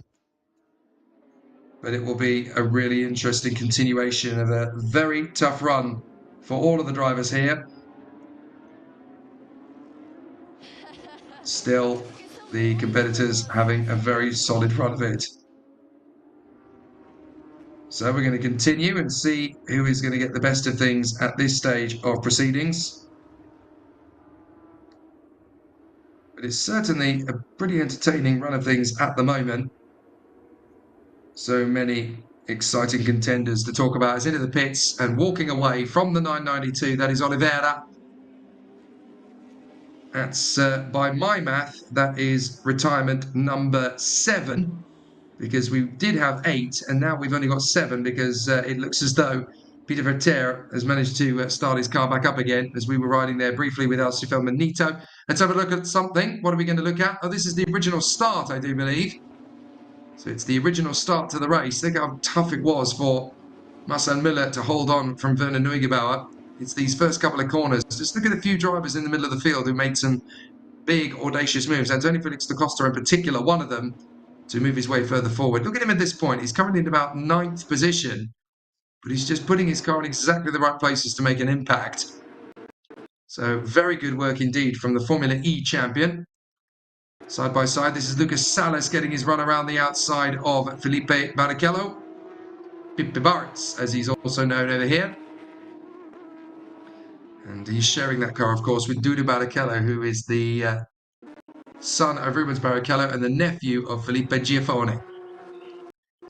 but it will be a really interesting continuation of a very tough run for all of the drivers here. Still, the competitors having a very solid run of it. So we're going to continue and see who is going to get the best of things at this stage of proceedings. But it's certainly a pretty entertaining run of things at the moment. So many exciting contenders to talk about as into the pits and walking away from the 992. That is Oliveira. That's, by my math, that is retirement number 7, because we did have 8 and now we've only got 7 because it looks as though Peter Verter has managed to start his car back up again as we were riding there briefly with Alcio Felmanito. Let's have a look at something. What are we going to look at? Oh, this is the original start, I do believe. So it's the original start to the race. Think how tough it was for Marcel Müller to hold on from Werner Neugebauer. It's these first couple of corners. Just look at a few drivers in the middle of the field who made some big, audacious moves. Antonio Felix da Costa in particular, one of them, to move his way further forward. Look at him at this point. He's currently in about 9th position, but he's just putting his car in exactly the right places to make an impact. So very good work indeed from the Formula E champion. Side by side, this is Lucas Salas getting his run around the outside of Felipe Barrichello. Pippe Bartz, as he's also known over here. And he's sharing that car, of course, with Dudu Barrichello, who is the son of Rubens Barrichello and the nephew of Felipe Giafone.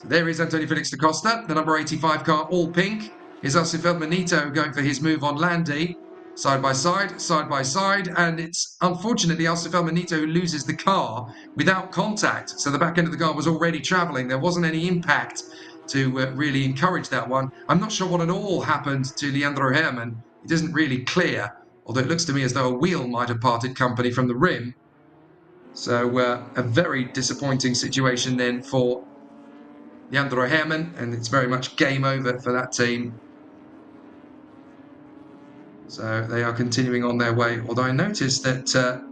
So there is Antonio Felix da Costa, the number 85 car, all pink. Is Alcio Felmanito going for his move on Landi. Side by side, and it's unfortunately Alcio Felmanito who loses the car without contact. So the back end of the car was already travelling. There wasn't any impact to really encourage that one. I'm not sure what at all happened to Leandro Herman. It isn't really clear, although it looks to me as though a wheel might have parted company from the rim. So a very disappointing situation then for Leandro Herman, and it's very much game over for that team. So they are continuing on their way, although I noticed that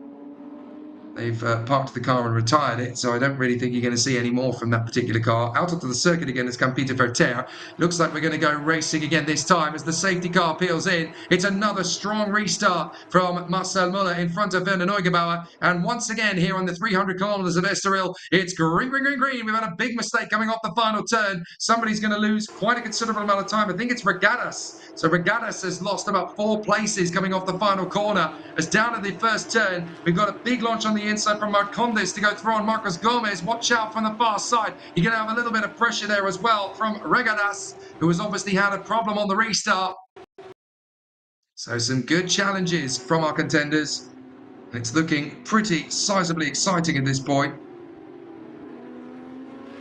they've parked the car and retired it, so I don't really think you're going to see any more from that particular car. Out onto the circuit again has come Peter Verter. Looks like we're going to go racing again this time as the safety car peels in. It's another strong restart from Marcel Müller in front of Werner Neugebauer. And once again here on the 300 kilometers of Estoril, it's green, green, green, green. We've had a big mistake coming off the final turn. Somebody's going to lose quite a considerable amount of time. I think it's Regatas. So Regatas has lost about 4 places coming off the final corner. As down at the first turn, we've got a big launch on the inside from Marcondes to go through on Marcos Gomez. Watch out from the far side. You're going to have a little bit of pressure there as well from Regatas, who has obviously had a problem on the restart. So some good challenges from our contenders. It's looking pretty sizably exciting at this point.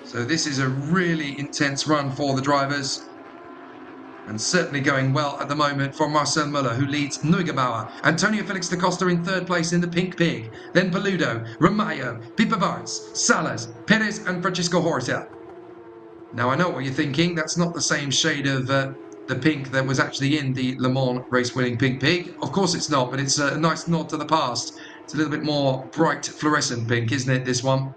So this is a really intense run for the drivers. And certainly going well at the moment for Marcel Müller, who leads Neugebauer. Antonio Felix da Costa in 3rd place in the Pink Pig. Then Paludo, Romayo, Pippe Bartz, Salas, Perez and Francisco Horta. Now I know what you're thinking. That's not the same shade of the pink that was actually in the Le Mans race-winning Pink Pig. Of course it's not, but it's a nice nod to the past. It's a little bit more bright fluorescent pink, isn't it, this one?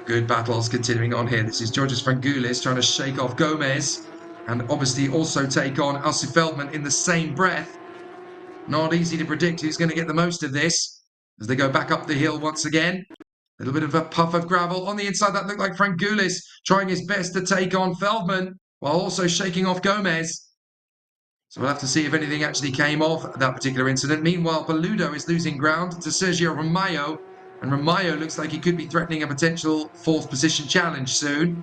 Good battles continuing on here. This is Georges Frangoulis trying to shake off Gomez and obviously also take on Alcio Feldman in the same breath. Not easy to predict who's going to get the most of this as they go back up the hill once again. A little bit of a puff of gravel on the inside. That looked like Frangoulis trying his best to take on Feldman while also shaking off Gomez. So we'll have to see if anything actually came off that particular incident. Meanwhile, Paludo is losing ground to Sergio Romayo. And Romayo looks like he could be threatening a potential 4th position challenge soon.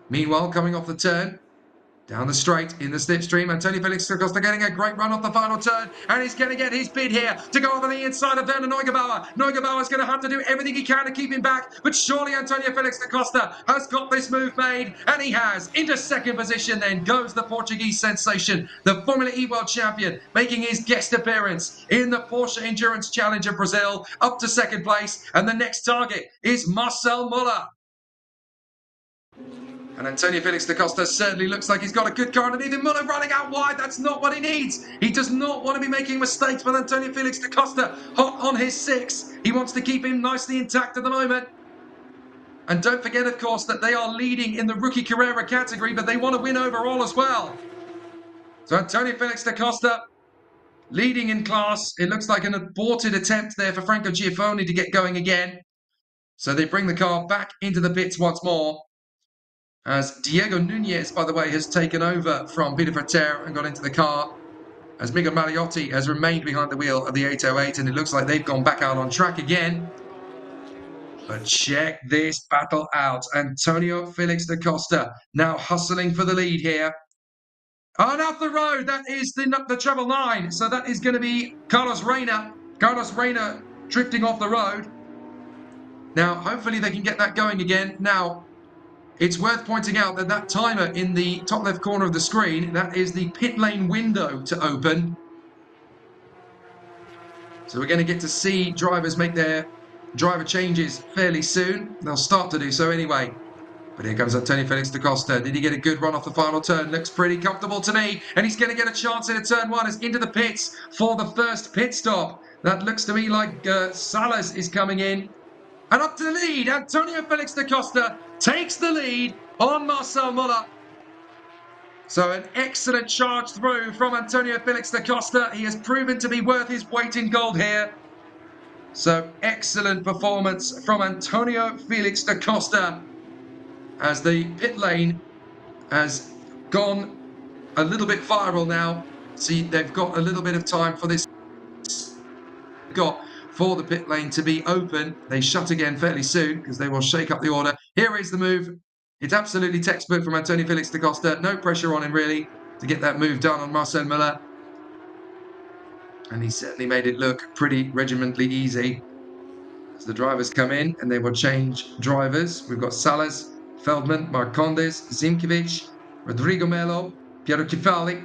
Meanwhile, coming off the turn, down the straight in the slipstream, Antonio Felix da Costa getting a great run off the final turn. And he's going to get his bid here to go over the inside of Werner Neugebauer. Neugebauer's going to have to do everything he can to keep him back. But surely Antonio Felix da Costa has got this move made. And he has. Into 2nd position then goes the Portuguese sensation, the Formula E World Champion, making his guest appearance in the Porsche Endurance Challenge of Brazil, up to 2nd place. And the next target is Marcel Müller. And Antonio Felix da Costa certainly looks like he's got a good car underneath him. Müller running out wide. That's not what he needs. He does not want to be making mistakes with Antonio Felix da Costa hot on his 6. He wants to keep him nicely intact at the moment. And don't forget, of course, that they are leading in the Rookie Carrera category, but they want to win overall as well. So Antonio Felix da Costa leading in class. It looks like an aborted attempt there for Franco Giaffoni to get going again. So they bring the car back into the pits once more. As Diego Nunez, by the way, has taken over from Peter Frater and got into the car. As Miguel Mariotti has remained behind the wheel of the 808, and it looks like they've gone back out on track again. But check this battle out. Antonio Felix da Costa now hustling for the lead here. On off the road, that is the treble 9. So that is going to be Carlos Reina. Carlos Reina drifting off the road. Now, hopefully they can get that going again. Now, it's worth pointing out that that timer in the top left corner of the screen, that is the pit lane window to open. So we're going to get to see drivers make their driver changes fairly soon. They'll start to do so anyway. But here comes Antonio Felix da Costa. Did he get a good run off the final turn? Looks pretty comfortable to me. And he's going to get a chance in a turn 1 as into the pits for the first pit stop. That looks to me like Salas is coming in. And up to the lead, Antonio Felix da Costa takes the lead on Marcel Muller. So an excellent charge through from Antonio Felix da Costa. He has proven to be worth his weight in gold here. So excellent performance from Antonio Felix da Costa as the pit lane has gone a little bit viral now. See, they've got a little bit of time for this. For the pit lane to be open. They shut again fairly soon because they will shake up the order. Here is the move. It's absolutely textbook from Antonio Felix da Costa. No pressure on him really to get that move done on Marcel Muller. And he certainly made it look pretty regimentally easy. As the drivers come in and they will change drivers. We've got Salas, Feldman, Marcondes, Zimkiewicz, Rodrigo Melo, Piero Kifali,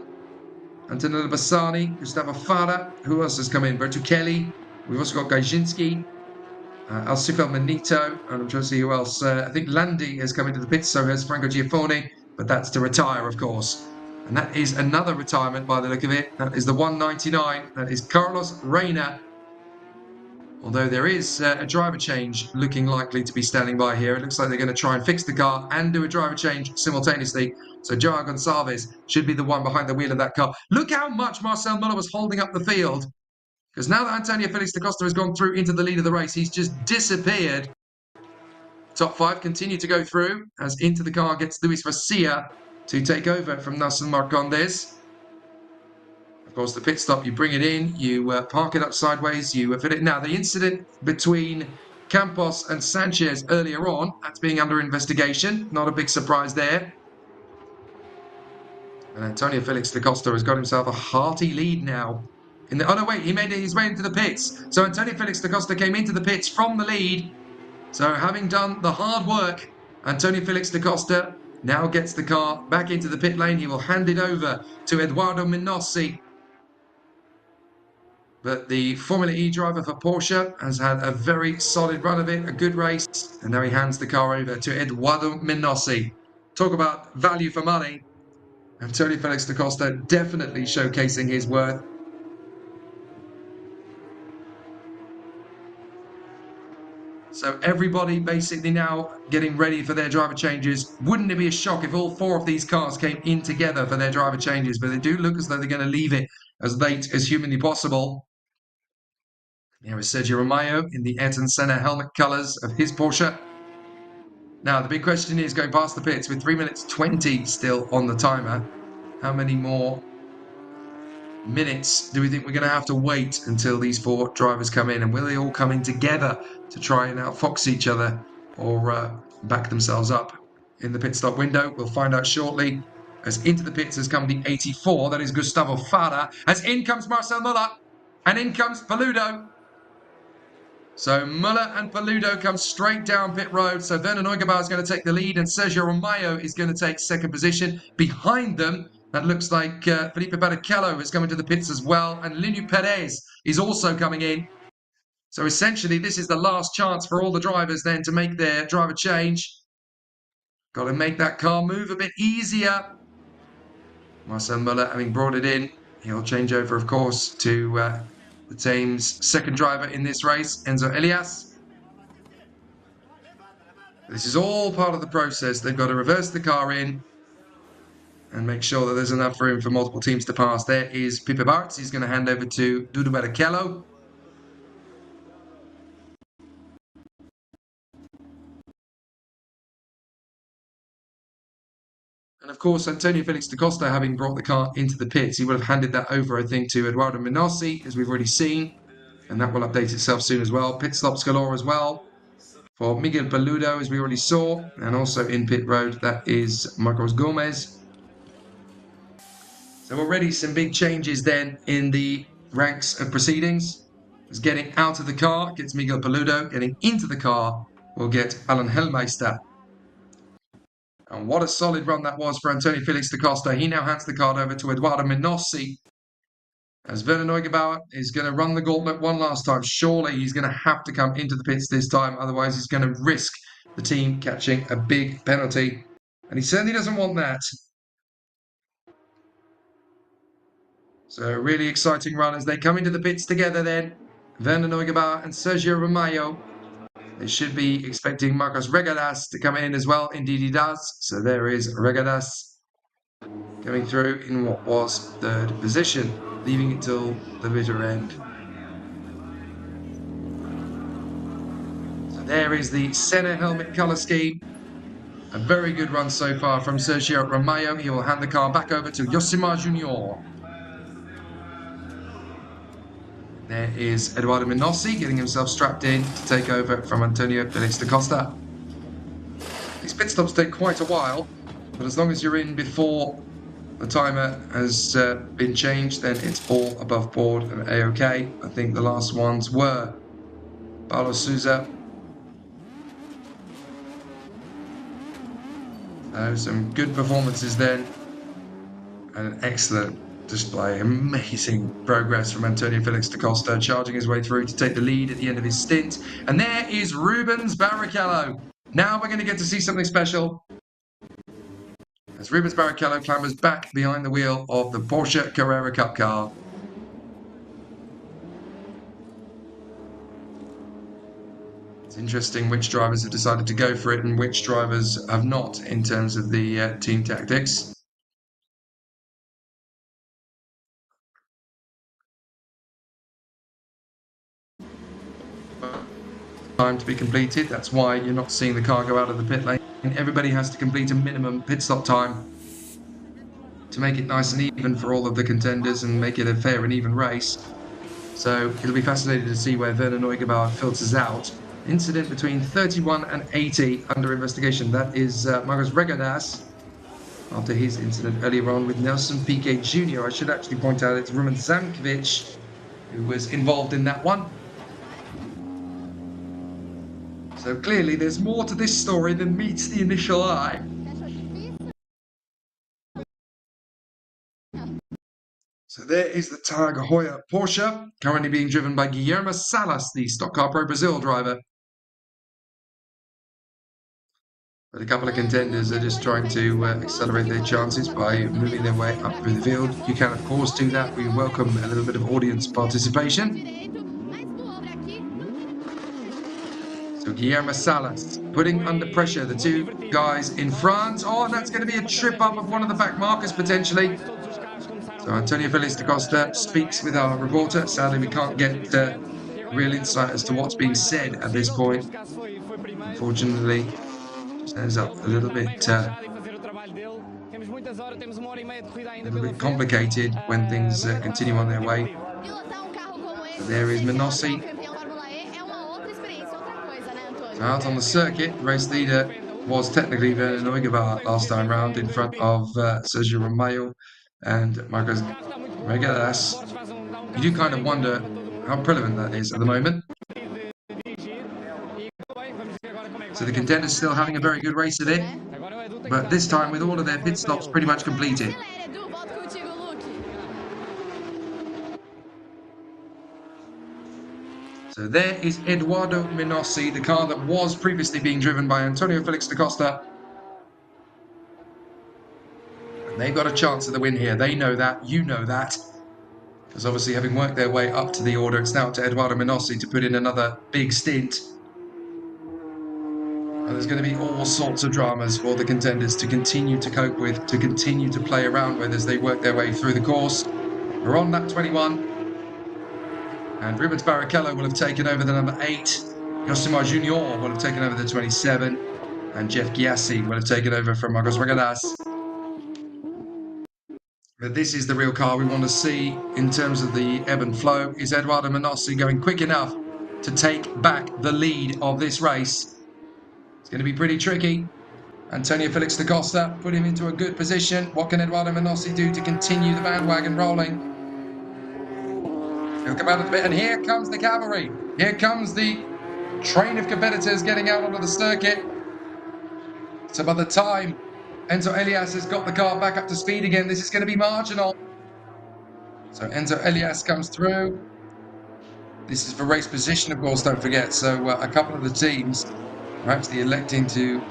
Antonello Bassani, Gustavo Fara. Who else has come in? Bertuccelli. We've also got Gajinski, Alcifel Manito, and I'm trying to see who else. I think Landi has come into the pits, so has Franco Giaffoni, but that's to retire, of course. And that is another retirement by the look of it. That is the 199. That is Carlos Reina. Although there is a driver change looking likely to be standing by here. It looks like they're going to try and fix the car and do a driver change simultaneously. So Joao Gonçalves should be the one behind the wheel of that car. Look how much Marcel Muller was holding up the field. Because now that Antonio Felix da Costa has gone through into the lead of the race, he's just disappeared. Top 5 continue to go through as into the car gets Luis Garcia to take over from Nelson Marcondes. Of course, the pit stop, you bring it in, you park it up sideways, you fit it. Now, the incident between Campos and Sanchez earlier on, that's being under investigation. Not a big surprise there. And Antonio Felix da Costa has got himself a hearty lead now. Oh no, wait, he made his way into the pits. So Antonio Felix da Costa came into the pits from the lead. So having done the hard work, Antonio Felix da Costa now gets the car back into the pit lane. He will hand it over to Eduardo Minossi. But the Formula E driver for Porsche has had a very solid run of it, a good race. And now he hands the car over to Eduardo Minossi. Talk about value for money. Antonio Felix da Costa definitely showcasing his worth. So everybody basically now getting ready for their driver changes. Wouldn't it be a shock if all 4 of these cars came in together for their driver changes? But they do look as though they're going to leave it as late as humanly possible. Here is Sergio Romeo in the Ayrton Senna helmet colours of his Porsche. Now the big question is, going past the pits with 3 minutes 20 still on the timer, how many more minutes do we think we're going to have to wait until these 4 drivers come in? And will they all come in together to try and outfox each other or back themselves up in the pit stop window? We'll find out shortly. As into the pits has come the 84. That is Gustavo Fara. As in comes Marcel Muller. And in comes Paludo. So Muller and Paludo come straight down pit road. So Werner Neugebauer is going to take the lead. And Sergio Romeo is going to take second position. Behind them, that looks like Felipe Barrichello is coming to the pits as well. And Linu Perez is also coming in. So essentially, this is the last chance for all the drivers then to make their driver change. Got to make that car move a bit easier. Marcel Muller, having brought it in, he'll change over, of course, to the team's second driver in this race, Enzo Elias. This is all part of the process. They've got to reverse the car in and make sure that there's enough room for multiple teams to pass. There is Pipe Bartz. He's going to hand over to Dudu Barrichello. And of course, Antonio Felix da Costa, having brought the car into the pits, he would have handed that over, I think, to Eduardo Minossi, as we've already seen. And that will update itself soon as well. Pit stops galore as well for Miguel Paludo, as we already saw. And also in pit road, that is Marcos Gomez. So already some big changes then in the ranks of proceedings. As getting out of the car gets Miguel Paludo. Getting into the car will get Alan Hellmeister. And what a solid run that was for Antonio Felix da Costa. He now hands the card over to Eduardo Minossi. As Werner Neugebauer is going to run the gauntlet one last time. Surely he's going to have to come into the pits this time. Otherwise, he's going to risk the team catching a big penalty. And he certainly doesn't want that. So a really exciting run as they come into the pits together then. Werner Neugebauer and Sergio Romeo. They should be expecting Marcos Regadas to come in as well. Indeed he does. So there is Regadas coming through in what was third position, leaving it till the bitter end. So there is the Senna helmet colour scheme. A very good run so far from Sergio Romeo. He will hand the car back over to Yosimar Junior. There is Eduardo Minossi getting himself strapped in to take over from Antonio Felix da Costa. These pit stops take quite a while, but as long as you're in before the timer has been changed, then it's all above board and A-OK. I think the last ones were Paulo Souza. So some good performances then, and an excellent display. Amazing progress from Antonio Felix da Costa, charging his way through to take the lead at the end of his stint. And there is Rubens Barrichello. Now we're going to get to see something special as Rubens Barrichello clambers back behind the wheel of the Porsche Carrera Cup car. It's interesting which drivers have decided to go for it and which drivers have not in terms of the team tactics. Time to be completed. That's why you're not seeing the car go out of the pit lane. Everybody has to complete a minimum pit stop time to make it nice and even for all of the contenders and make it a fair and even race. So it'll be fascinating to see where Werner Neugebauer filters out. Incident between 31 and 80 under investigation. That is Marcos Regadas after his incident earlier on with Nelson Piquet Jr. I should actually point out it's Roman Zamkovic who was involved in that one. So clearly there's more to this story than meets the initial eye. So there is the Targa Hoya Porsche, currently being driven by Guilherme Salas, the Stock Car Pro Brazil driver. But a couple of contenders are just trying to accelerate their chances by moving their way up through the field. You can, of course, do that. We welcome a little bit of audience participation. So Guilherme Salas putting under pressure the two guys in front. Oh, and that's going to be a trip up of one of the back markers potentially. So Antonio Felix da Costa speaks with our reporter. Sadly, we can't get real insight as to what's being said at this point. Unfortunately, just ends up a little bit complicated when things continue on their way. So there is Minossi. So out on the circuit, race leader was technically Werner Neugebauer last time round in front of Sergio Romeo and Marcos Regadas. You do kind of wonder how prevalent that is at the moment. So the contenders still having a very good race of it, but this time with all of their pit stops pretty much completed. So there is Eduardo Minossi, the car that was previously being driven by Antonio Felix da Costa. And they've got a chance at the win here. They know that, you know that. Because obviously having worked their way up to the order, it's now up to Eduardo Minossi to put in another big stint. And there's going to be all sorts of dramas for the contenders to continue to cope with, to continue to play around with as they work their way through the course. We're on lap 21. And Rubens Barrichello will have taken over the number 8. Yosimar Junior will have taken over the 27. And Jeff Giassi will have taken over from Marcos Regadas. But this is the real car we want to see in terms of the ebb and flow. Is Eduardo Menossi going quick enough to take back the lead of this race? It's going to be pretty tricky. Antonio Felix da Costa put him into a good position. What can Eduardo Menossi do to continue the bandwagon rolling? He'll come out of the pit, and here comes the cavalry. Here comes the train of competitors getting out onto the circuit. So by the time Enzo Elias has got the car back up to speed again, this is going to be marginal. So Enzo Elias comes through. This is for race position, of course, don't forget. So a couple of the teams are actually electing to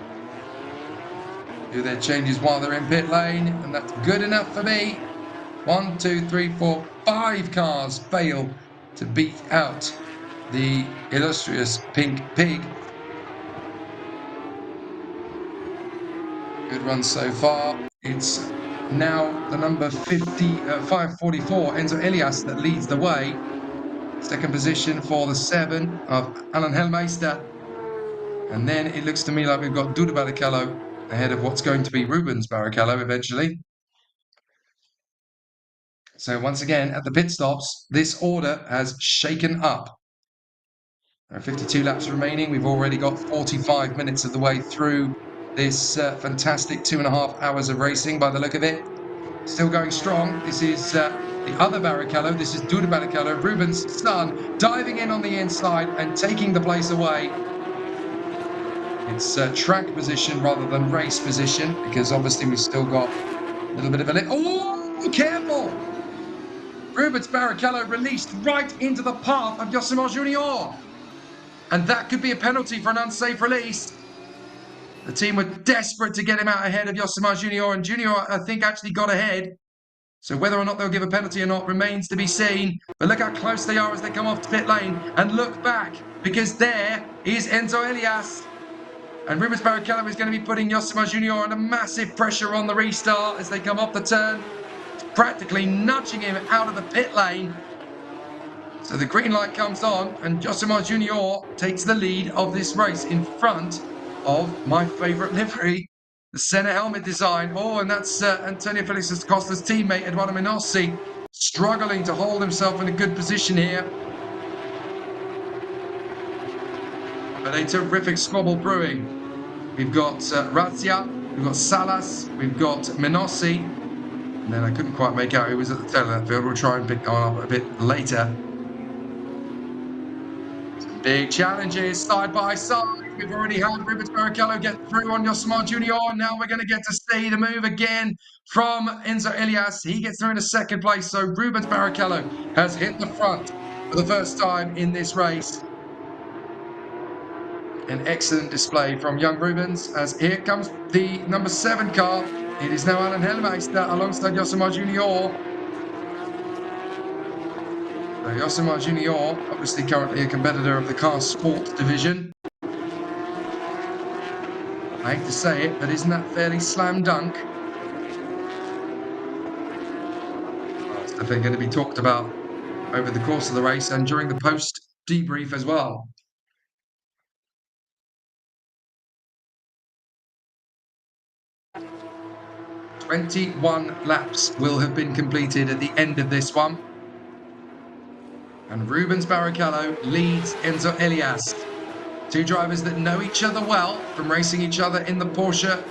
do their changes while they're in pit lane, and that's good enough for me. 1, 2, 3, 4, 5 cars fail to beat out the illustrious Pink Pig. Good run so far. It's now the number 544, Enzo Elias, that leads the way. Second position for the 7 of Alan Hellmeister. And then it looks to me like we've got Duda Barrichello ahead of what's going to be Rubens Barrichello eventually. So once again, at the pit stops, this order has shaken up. There are 52 laps remaining. We've already got 45 minutes of the way through this fantastic 2.5 hours of racing by the look of it. Still going strong. This is the other Barrichello. This is Duda Barrichello, Rubens' son, diving in on the inside and taking the place away. It's track position rather than race position, because obviously we've still got a little bit of a lift. Oh, careful! Rubens Barrichello released right into the path of Yosimar Junior. And that could be a penalty for an unsafe release. The team were desperate to get him out ahead of Yosimar Junior, and Junior, I think, actually got ahead. So whether or not they'll give a penalty or not remains to be seen. But look how close they are as they come off to pit lane. And look back, because there is Enzo Elias. And Rubens Barrichello is going to be putting Yosimar Junior under massive pressure on the restart as they come off the turn. It's practically nudging him out of the pit lane. So the green light comes on, and Yosimar Junior takes the lead of this race in front of my favourite livery, the Senna helmet design. Oh, and that's Antonio Felix da Costa's teammate, Eduardo Menossi, struggling to hold himself in a good position here. But a terrific squabble brewing. We've got Razia, we've got Salas, we've got Menossi, and then I couldn't quite make out who was at the tail of that field. We'll try and pick that one up a bit later. Some big challenges side by side. We've already had Rubens Barrichello get through on Yosimar Junior. Now we're going to get to see the move again from Enzo Elias. He gets through in a second place. So Rubens Barrichello has hit the front for the first time in this race. An excellent display from young Rubens, as here comes the number 7 car. It is now Alan Hellmeister alongside Yosimar Junior. So Yosimar Junior, obviously currently a competitor of the car sport division. I hate to say it, but isn't that fairly slam dunk? It's definitely going to be talked about over the course of the race and during the post debrief as well. "21 laps will have been completed at the end of this one. And Rubens Barrichello leads Enzo Elias. Two drivers that know each other well from racing each other in the Porsche,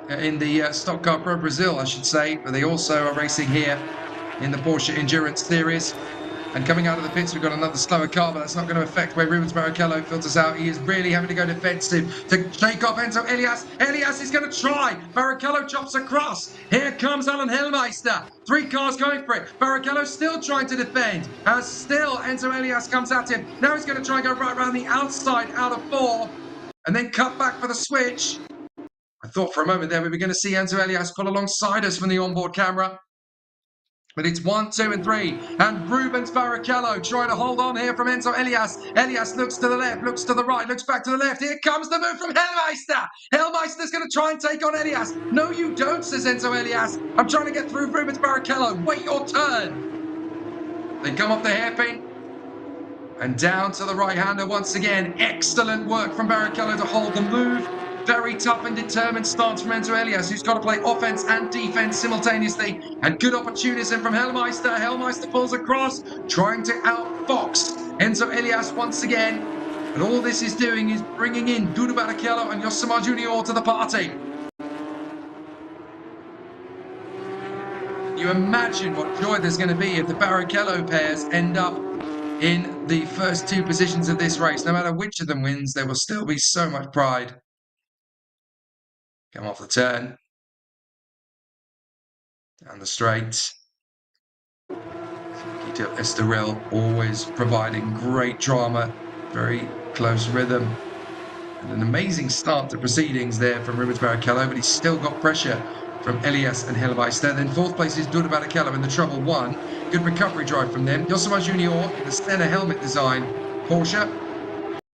in the Stock Car Pro Brazil, I should say, but they also are racing here in the Porsche Endurance Series. And coming out of the pits, we've got another slower car, but that's not going to affect where Rubens Barrichello filters out. He is really having to go defensive to shake off Enzo Elias. Elias is going to try. Barrichello chops across. Here comes Alan Hellmeister. 3 cars going for it. Barrichello still trying to defend. As still Enzo Elias comes at him. Now he's going to try and go right around the outside out of 4. And then cut back for the switch. I thought for a moment there we were going to see Enzo Elias pull alongside us from the onboard camera. But it's 1, 2, and 3. And Rubens Barrichello trying to hold on here from Enzo Elias. Elias looks to the left, looks to the right, looks back to the left. Here comes the move from Hellmeister. Hellmeister's going to try and take on Elias. No, you don't, says Enzo Elias. I'm trying to get through Rubens Barrichello. Wait your turn. They come off the hairpin. And down to the right-hander once again. Excellent work from Barrichello to hold the move. Very tough and determined stance from Enzo Elias, who's got to play offense and defense simultaneously. And good opportunism from Hellmeister. Hellmeister pulls across, trying to outfox Enzo Elias once again. And all this is doing is bringing in Dudu Barrichello and Josimar Junior to the party. You imagine what joy there's going to be if the Barrichello pairs end up in the first two positions of this race. No matter which of them wins, there will still be so much pride. Come off the turn. Down the straight. Circuito Estoril always providing great drama. Very close rhythm. And an amazing start to proceedings there from Rubens Barrichello, but he's still got pressure from Elias and Hellmeister. Then fourth place is Dudu Barrichello in the Trouble 1. Good recovery drive from them. Josimar Junior in the Senna helmet design Porsche.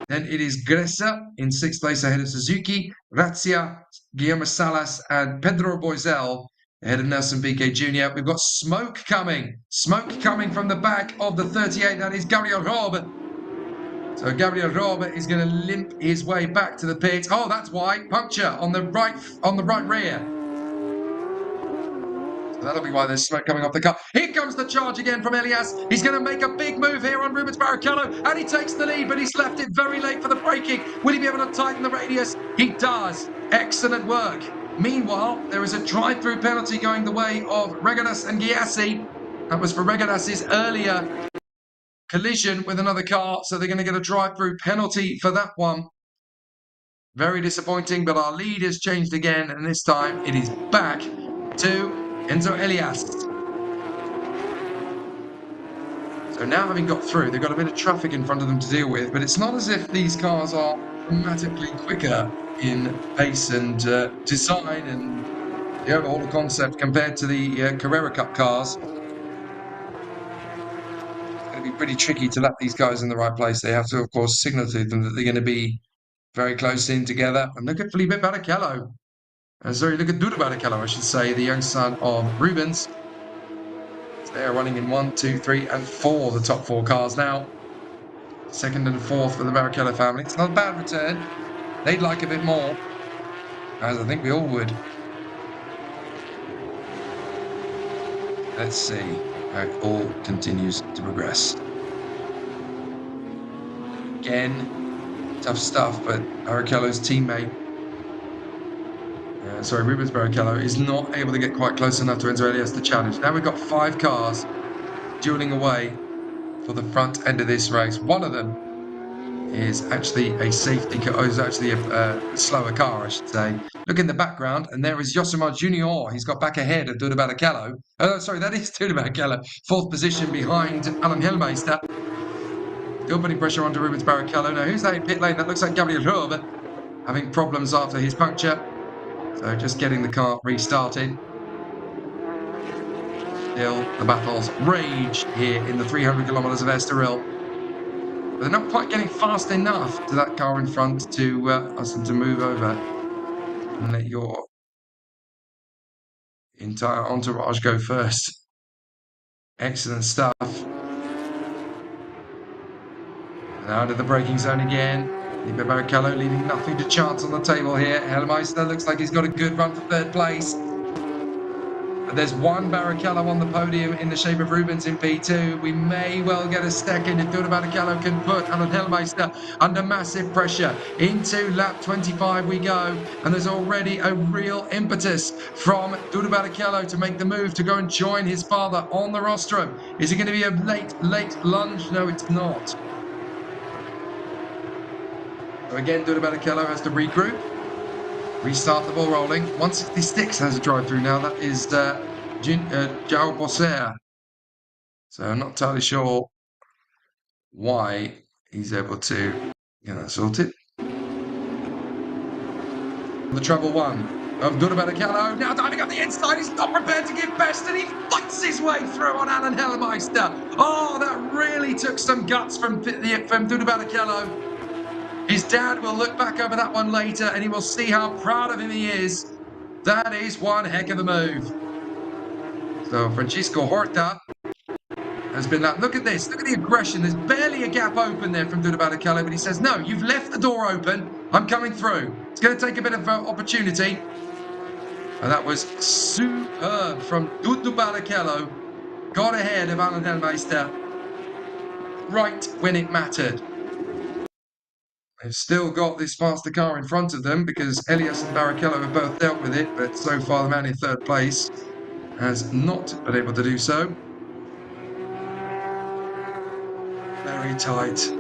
Then it is Gressa in sixth place ahead of Suzuki, Razia, Guillermo Salas, and Pedro Boisel ahead of Nelson Piquet Jr. We've got smoke coming. Smoke coming from the back of the 38. That is Gabriel Robe. So Gabriel Robe is going to limp his way back to the pit. Oh, that's why. Puncture on the right rear. So that'll be why there's smoke coming off the car. Here comes the charge again from Elias. He's going to make a big move here on Rubens Barrichello, and he takes the lead, but he's left it very late for the braking. Will he be able to tighten the radius? He does. Excellent work. Meanwhile, there is a drive-through penalty going the way of Regadas and Giassi. That was for Regadas' earlier collision with another car, so they're going to get a drive-through penalty for that one. Very disappointing, but our lead has changed again, and this time it is back to Enzo Elias. So now having got through, they've got a bit of traffic in front of them to deal with, but it's not as if these cars are dramatically quicker in pace and design and the overall concept compared to the Carrera Cup cars. It's going to be pretty tricky to let these guys in the right place. They have to, of course, signal to them that they're going to be very close in together. And look at Felipe Barrichello. Sorry, look at Dudu Barrichello, I should say, the young son of Rubens. So they are running in 1, 2, 3, and 4, the top 4 cars now. Second and fourth for the Barrichello family. It's not a bad return. They'd like a bit more, as I think we all would. Let's see how it all continues to progress. Again, tough stuff, but Barrichello's teammate, Rubens Barrichello, is not able to get quite close enough to Enzo Elias to challenge. Now we've got 5 cars dueling away for the front end of this race. One of them is actually a safety car, is actually a slower car, I should say. Look in the background, and there is Josimar Junior. He's got back ahead of Dudu Barrichello. Sorry, that is Dudu Barrichello. 4th position behind Alan Hellmeister. Still putting pressure onto Rubens Barrichello. Now, who's that in pit lane? That looks like Gabriel Robe, having problems after his puncture. So just getting the car restarted. Still, the battles rage here in the 300 kilometers of Estoril. But they're not quite getting fast enough to that car in front to us to move over and let your entire entourage go first. Excellent stuff. And out of the braking zone again. Felipe Barrichello leaving nothing to chance on the table here. Hellmeister looks like he's got a good run for 3rd place. But there's one Barrichello on the podium in the shape of Rubens in P2. We may well get a second if Dudu Barrichello can put Alan Hellmeister under massive pressure. Into lap 25 we go. And there's already a real impetus from Dudu Barrichello to make the move to go and join his father on the rostrum. Is it going to be a late lunge? No, it's not. So again, Dudu Barrichello has to regroup, restart the ball rolling. 166 has a drive through now. That is João Bosser. So I'm not entirely sure why he's able to get that sorted. The Trouble 1. of Durabarrichello. Now diving up the inside, he's not prepared to give best, and he fights his way through on Alan Hellemeister. Oh, that really took some guts from Durabarrichello. His dad will look back over that one later, and he will see how proud of him he is. That is one heck of a move. So Francisco Horta has been like, look at this, look at the aggression. There's barely a gap open there from Durabarrichello, but he says, no, you've left the door open. I'm coming through. It's going to take a bit of opportunity. And that was superb from Durabarrichello. Got ahead of Alan Hellemeister right when it mattered. They've still got this faster car in front of them because Elias and Barrichello have both dealt with it, but so far the man in third place has not been able to do so. Very tight.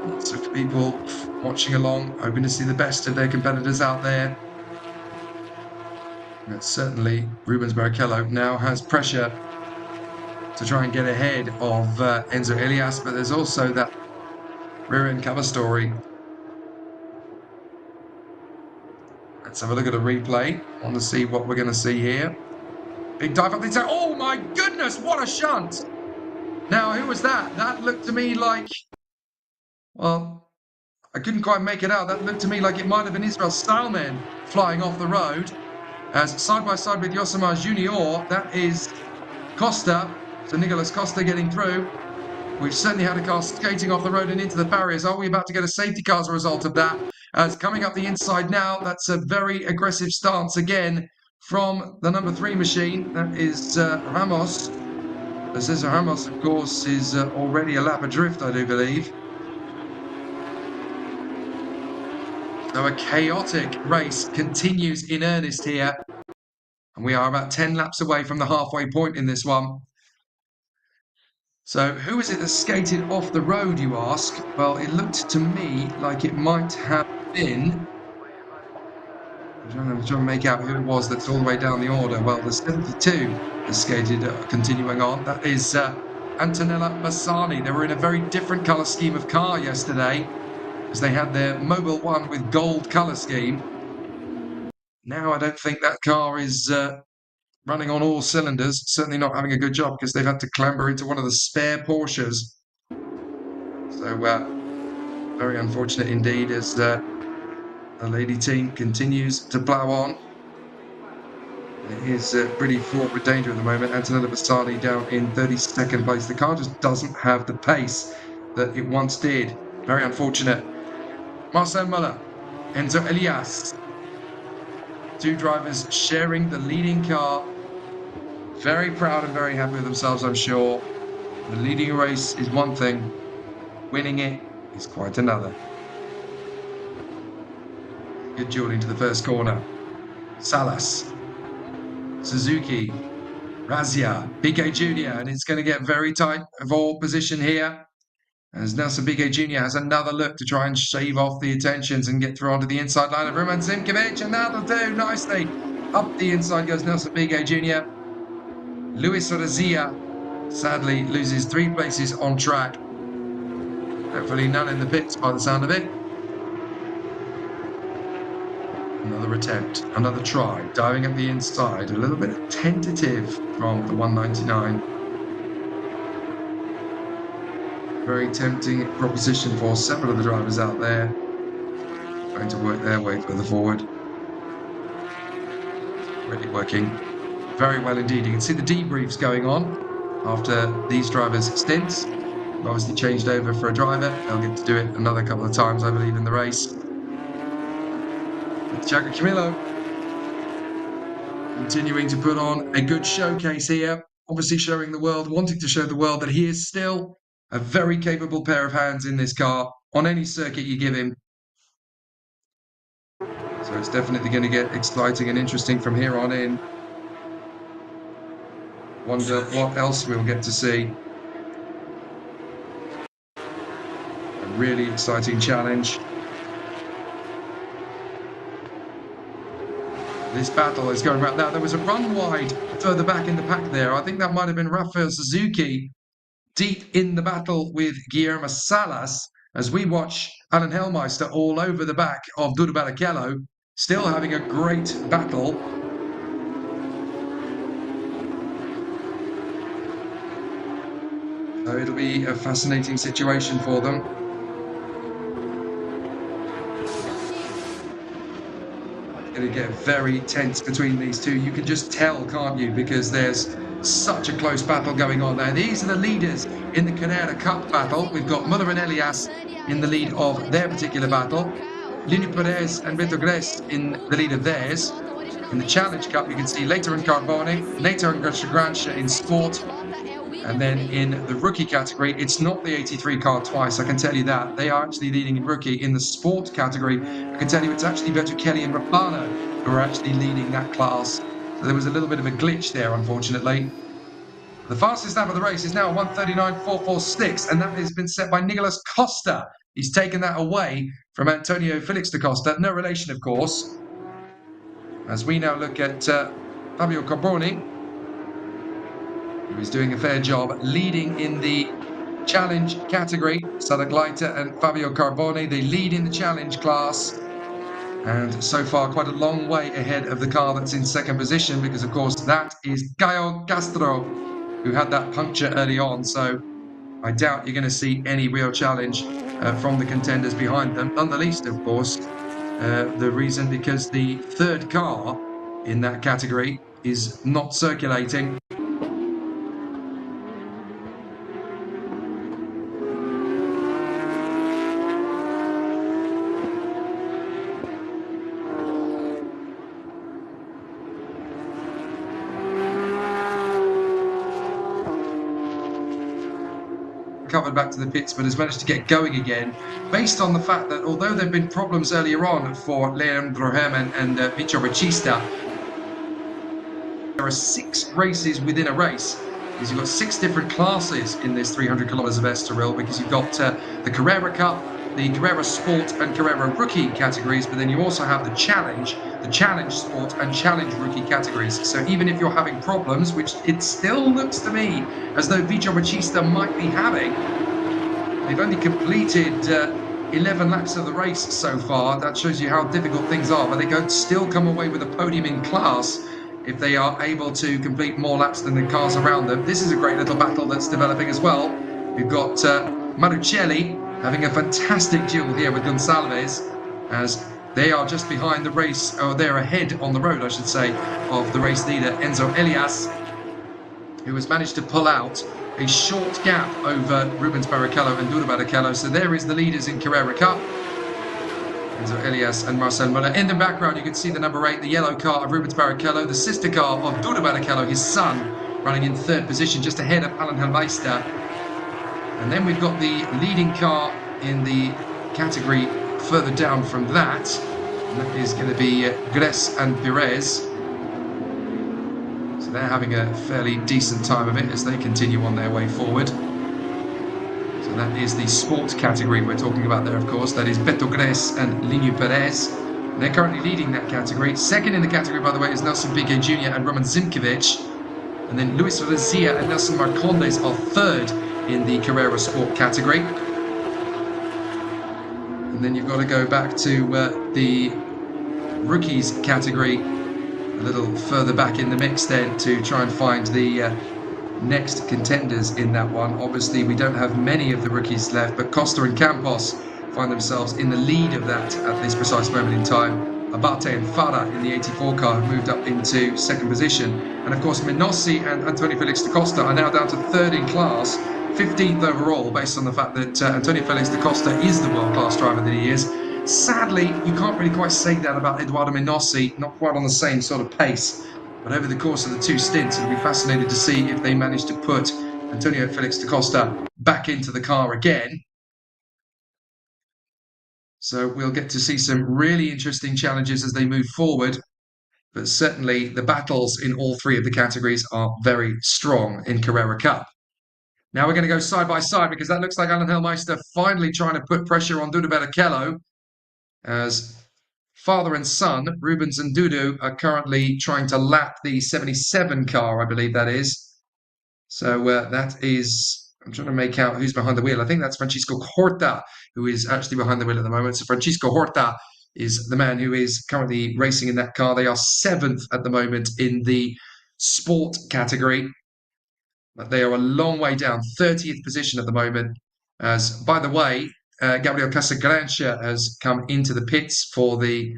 Lots of people watching along, hoping to see the best of their competitors out there. But certainly Rubens Barrichello now has pressure to try and get ahead of Enzo Elias, but there's also that rear-end cover story. Let's have a look at a replay. I want to see what we're going to see here. Big dive up the inside. Oh my goodness, what a shunt! Now, who was that? That looked to me like, well, I couldn't quite make it out. That looked to me like it might have been Israel Styleman flying off the road. As side by side with Yosemar Junior, that is Costa. So Nicolas Costa getting through. We've certainly had a car skating off the road and into the barriers. Are we about to get a safety car as a result of that? As coming up the inside now, that's a very aggressive stance again from the number 3 machine. That is Ramos. Cesar Ramos, of course, is already a lap adrift, I do believe. So a chaotic race continues in earnest here. And we are about 10 laps away from the halfway point in this one. So who is it that skated off the road, you ask? Well, it looked to me like it might have been... I'm trying to make out who it was that's all the way down the order. Well, the 72 has skated, continuing on. That is Antonella Bassani. They were in a very different colour scheme of car yesterday, as they had their Mobile 1 with gold colour scheme. Now I don't think that car is running on all cylinders. Certainly not having a good job because they've had to clamber into one of the spare Porsches. So very unfortunate indeed as the lady team continues to plough on. It is pretty fraught with danger at the moment. Antonella Bassani down in 32nd place. The car just doesn't have the pace that it once did. Very unfortunate. Marcel Muller, Enzo Elias. 2 drivers sharing the leading car. Very proud and very happy with themselves, I'm sure. The leading a race is one thing. Winning it is quite another. Good dueling to the first corner. Salas, Suzuki, Razia, Piquet Jr. And it's going to get very tight of all position here. As Nelson Piquet Jr. has another look to try and shave off the attentions and get through onto the inside line of Roman Simkovic. And that'll do nicely. Up the inside goes Nelson Piquet Jr. Luis Razia sadly loses 3 places on track. Hopefully none in the pits by the sound of it. Another attempt, another try, diving up the inside. A little bit tentative from the 199. Very tempting proposition for several of the drivers out there. Trying to work their way further forward. Really working very well indeed. You can see the debriefs going on after these drivers' stints. They've obviously changed over for a driver. They'll get to do it another couple of times, I believe, in the race. Thiago Camilo continuing to put on a good showcase here. Obviously showing the world, wanting to show the world that he is still a very capable pair of hands in this car on any circuit you give him. So it's definitely going to get exciting and interesting from here on in. Wonder what else we'll get to see. A really exciting challenge. This battle is going right now. There was a run wide further back in the pack there. I think that might have been Rafael Suzuki deep in the battle with Guillermo Salas as we watch Alan Hellemeister all over the back of Durabarrichello. still having a great battle. So it'll be a fascinating situation for them. It's going to get very tense between these two. You can just tell, can't you? Because there's such a close battle going on there. These are the leaders in the Carrera Cup battle. We've got Muller and Elias in the lead of their particular battle. Lino Perez and Beto Gres in the lead of theirs. In the Challenge Cup, you can see Later and Carboni, Later and Grancia in Sport. And then in the rookie category, it's not the 83 car twice, I can tell you that. They are actually leading in rookie. In the sport category, I can tell you it's actually Vettel and Rapano who are actually leading that class. So there was a little bit of a glitch there, unfortunately. The fastest lap of the race is now 1:39.446, and that has been set by Nicolas Costa. He's taken that away from Antonio Felix da Costa. No relation, of course. As we now look at Fabio Carboni, who is doing a fair job leading in the challenge category. Sadagleiter and Fabio Carboni, they lead in the challenge class. And so far, quite a long way ahead of the car that's in second position, because, of course, that is Gaio Castro, who had that puncture early on. So I doubt you're going to see any real challenge from the contenders behind them. None the least, of course, the reason because the third car in that category is not circulating. Recovered back to the pits, but has managed to get going again, based on the fact that although there have been problems earlier on for Leandro Herman and Vitor Batista, there are 6 races within a race, because you've got 6 different classes in this 300 kilometers of Estoril, because you've got the Carrera Cup, the Carrera Sport and Carrera Rookie categories, but then you also have the Challenge Sport and Challenge Rookie categories. So even if you're having problems, which it still looks to me as though Vitor Batista might be having, they've only completed 11 laps of the race so far. That shows you how difficult things are, but they could still come away with a podium in class if they are able to complete more laps than the cars around them. This is a great little battle that's developing as well. We've got Marucelli having a fantastic duel here with Gonçalves, as they are just behind the race, or they're ahead on the road, I should say, of the race leader, Enzo Elias, who has managed to pull out a short gap over Rubens Barrichello and Dudu Barrichello. So there is the leaders in Carrera Cup, Enzo Elias and Marcel Muller. In the background, you can see the number 8, the yellow car of Rubens Barrichello, the sister car of Dudu Barrichello, his son, running in 3rd position, just ahead of Alan Helmeister. And then we've got the leading car in the category further down from that. And that is going to be Gres and Perez. So they're having a fairly decent time of it as they continue on their way forward. So that is the sport category we're talking about there, of course. That is Beto Gres and Lino Perez. And they're currently leading that category. Second in the category, by the way, is Nelson Piquet Jr. and Roman Zimkovic. And then Luis Rezia and Nelson Marcondes are 3rd in the Carrera Sport category. And then you've got to go back to the rookies category a little further back in the mix then to try and find the next contenders in that one. Obviously, we don't have many of the rookies left, but Costa and Campos find themselves in the lead of that at this precise moment in time. Abate and Farah in the 84 car have moved up into 2nd position. And of course, Menossi and Antonio Felix da Costa are now down to 3rd in class, 15th overall, based on the fact that Antonio Felix da Costa is the world-class driver that he is. Sadly, you can't really quite say that about Eduardo Menossi, not quite on the same sort of pace. But over the course of the 2 stints, it'll be fascinating to see if they manage to put Antonio Felix da Costa back into the car again. So we'll get to see some really interesting challenges as they move forward. But certainly the battles in all 3 of the categories are very strong in Carrera Cup. Now we're going to go side by side, because that looks like Alan Helmeister finally trying to put pressure on Dudu Barrichello, as father and son, Rubens and Dudu, are currently trying to lap the 77 car, I believe that is. So that is, I'm trying to make out who's behind the wheel. I think that's Francisco Horta, who is actually behind the wheel at the moment. So Francisco Horta is the man who is currently racing in that car. They are 7th at the moment in the sport category. But they are a long way down, 30th position at the moment. As, by the way, Gabriel Casagrancha has come into the pits for the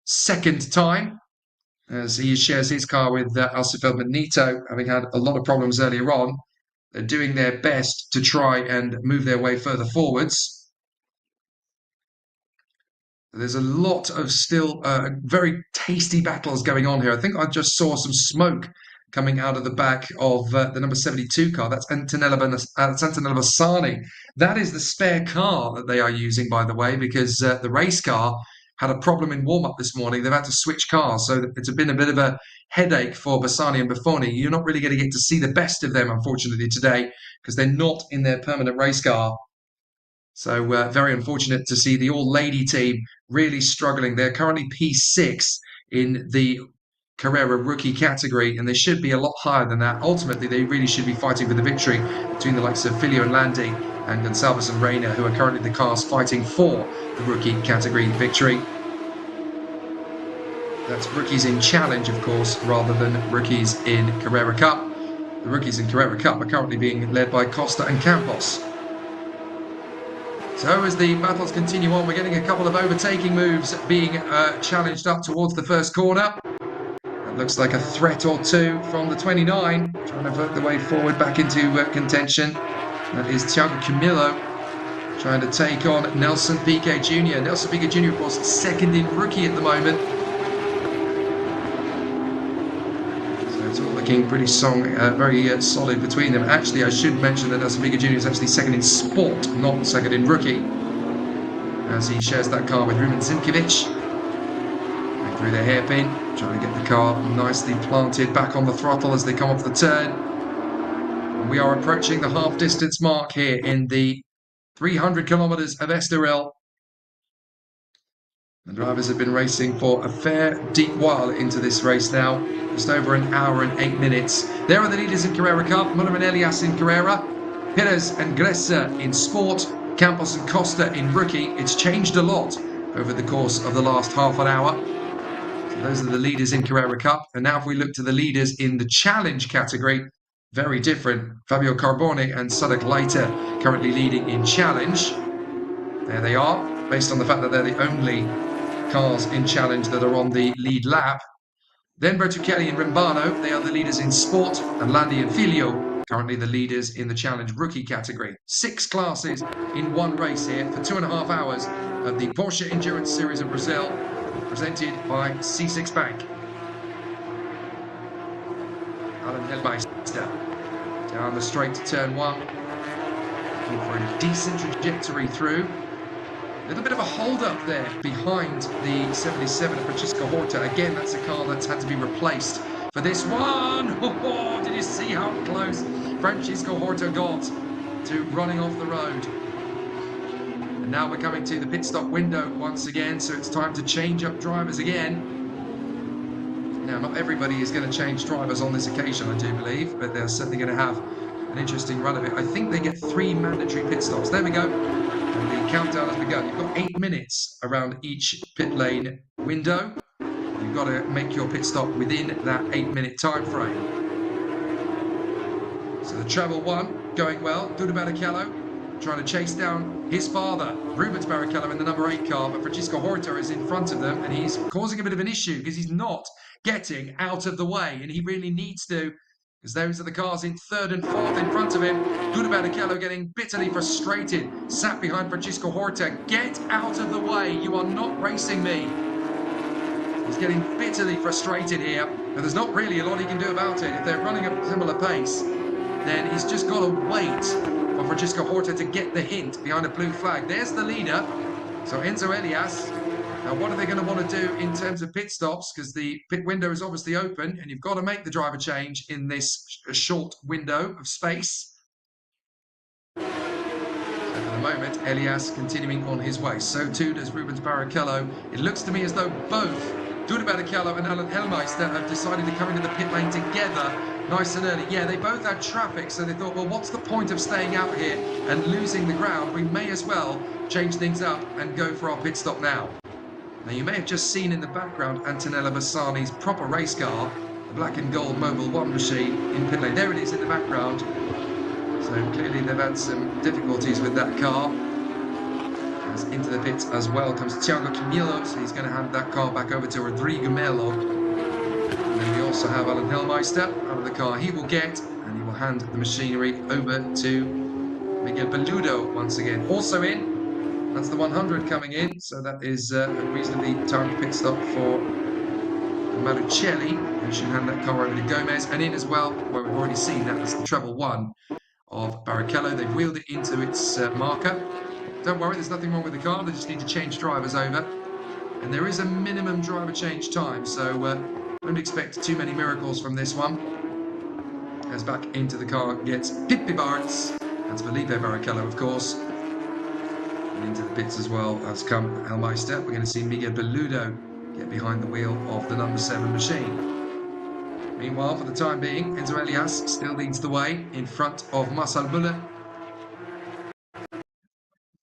2nd time, as he shares his car with Alcifeld Benito, having had a lot of problems earlier on. They're doing their best to try and move their way further forwards. There's a lot of still very tasty battles going on here. I think I just saw some smoke coming out of the back of the number 72 car. That's Antonella Bassani. That is the spare car that they are using, by the way, because the race car had a problem in warm-up this morning. They've had to switch cars, so it's been a bit of a headache for Bassani and Buffoni. You're not really going to get to see the best of them, unfortunately, today, because they're not in their permanent race car. So very unfortunate to see the all-lady team really struggling. They're currently P6 in the Carrera rookie category, and they should be a lot higher than that. Ultimately, they really should be fighting for the victory between the likes of Filio and Landi and Gonçalves and Reina, who are currently the cars fighting for the rookie category victory. That's rookies in challenge, of course, rather than rookies in Carrera Cup. The rookies in Carrera Cup are currently being led by Costa and Campos. So as the battles continue on, we're getting a couple of overtaking moves being challenged up towards the first corner. That looks like a threat or two from the 29, trying to work the way forward back into contention. That is Thiago Camilo trying to take on Nelson Piquet Jr. Nelson Piquet Jr., of course, 2nd in rookie at the moment. So it's all looking pretty very solid between them. Actually, I should mention that Nelson Piquet Jr. is actually 2nd in sport, not 2nd in rookie, as he shares that car with Rumen Zimkiewicz. Through their hairpin, trying to get the car nicely planted back on the throttle as they come off the turn. And we are approaching the half-distance mark here in the 300 kilometers of Estoril. The drivers have been racing for a fair deep while into this race now, just over an hour and 8 minutes. There are the leaders in Carrera Cup: Muller and Elias in Carrera, Perez and Gressa in sport, Campos and Costa in rookie. It's changed a lot over the course of the last half an hour. Those are the leaders in Carrera Cup. And now if we look to the leaders in the challenge category, very different. Fabio Carboni and Sadek Leiter currently leading in challenge. There they are, based on the fact that they're the only cars in challenge that are on the lead lap. Then Bertuccelli and Rimbano, they are the leaders in sport, and Landi and Filio, currently the leaders in the challenge rookie category. 6 classes in one race here for 2.5 hours of the Porsche Endurance Series of Brazil, presented by C6 Bank. Alan Helmeister down the straight to turn 1. Looking for a decent trajectory through. A little bit of a hold up there behind the 77 of Francisco Horta. Again, that's a car that's had to be replaced for this one. Oh, did you see how close Francisco Horta got to running off the road? And now we're coming to the pit stop window once again, so it's time to change up drivers again. Now, not everybody is going to change drivers on this occasion, I do believe, but they're certainly going to have an interesting run of it. I think they get 3 mandatory pit stops. There we go. And the countdown has begun. You've got 8 minutes around each pit lane window. You've got to make your pit stop within that 8-minute time frame. So the treble 1 going well. Duda Barrichello trying to chase down his father, Rubens Barrichello, in the number 8 car, but Francisco Horta is in front of them, and he's causing a bit of an issue because he's not getting out of the way, and he really needs to, because those are the cars in 3rd and 4th in front of him. Duda Barrichello getting bitterly frustrated, sat behind Francisco Horta. Get out of the way, you are not racing me. He's getting bitterly frustrated here, but there's not really a lot he can do about it. If they're running at a similar pace, then he's just got to wait for Francisco Horta to get the hint behind a blue flag. There's the leader, so Enzo Elias. Now, what are they going to want to do in terms of pit stops? Because the pit window is obviously open, and you've got to make the driver change in this short window of space. So for the moment, Elias continuing on his way. So too does Rubens Barrichello. It looks to me as though both Duda Barrichello and Alan Helmeister have decided to come into the pit lane together nice and early. Yeah, they both had traffic, so they thought, well, what's the point of staying out here and losing the ground? We may as well change things up and go for our pit stop now. Now you may have just seen in the background Antonella Bassani's proper race car, the black and gold Mobil 1 machine in pit lane. There it is in the background. So clearly they've had some difficulties with that car. As into the pits as well comes Thiago Camilo, so he's going to hand that car back over to Rodrigo Melo. And then we also have Alan Hellmeister out of the car he will get, and he will hand the machinery over to Miguel Peludo once again. Also in, that's the 100 coming in, so that is a reasonably timed pit stop for Malucelli, who should hand that car over to Gomez. And in as well, where we've already seen that was the treble 1 of Barrichello. They've wheeled it into its marker. Don't worry, there's nothing wrong with the car. They just need to change drivers over. And there is a minimum driver change time, so don't expect too many miracles from this one. As back into the car gets Pippi Bartz. That's Felipe Barrichello, of course. And into the pits as well has come Hellmeister. We're going to see Miguel Peludo get behind the wheel of the number 7 machine. Meanwhile, for the time being, Enzo Elias still leads the way in front of Marcel Müller.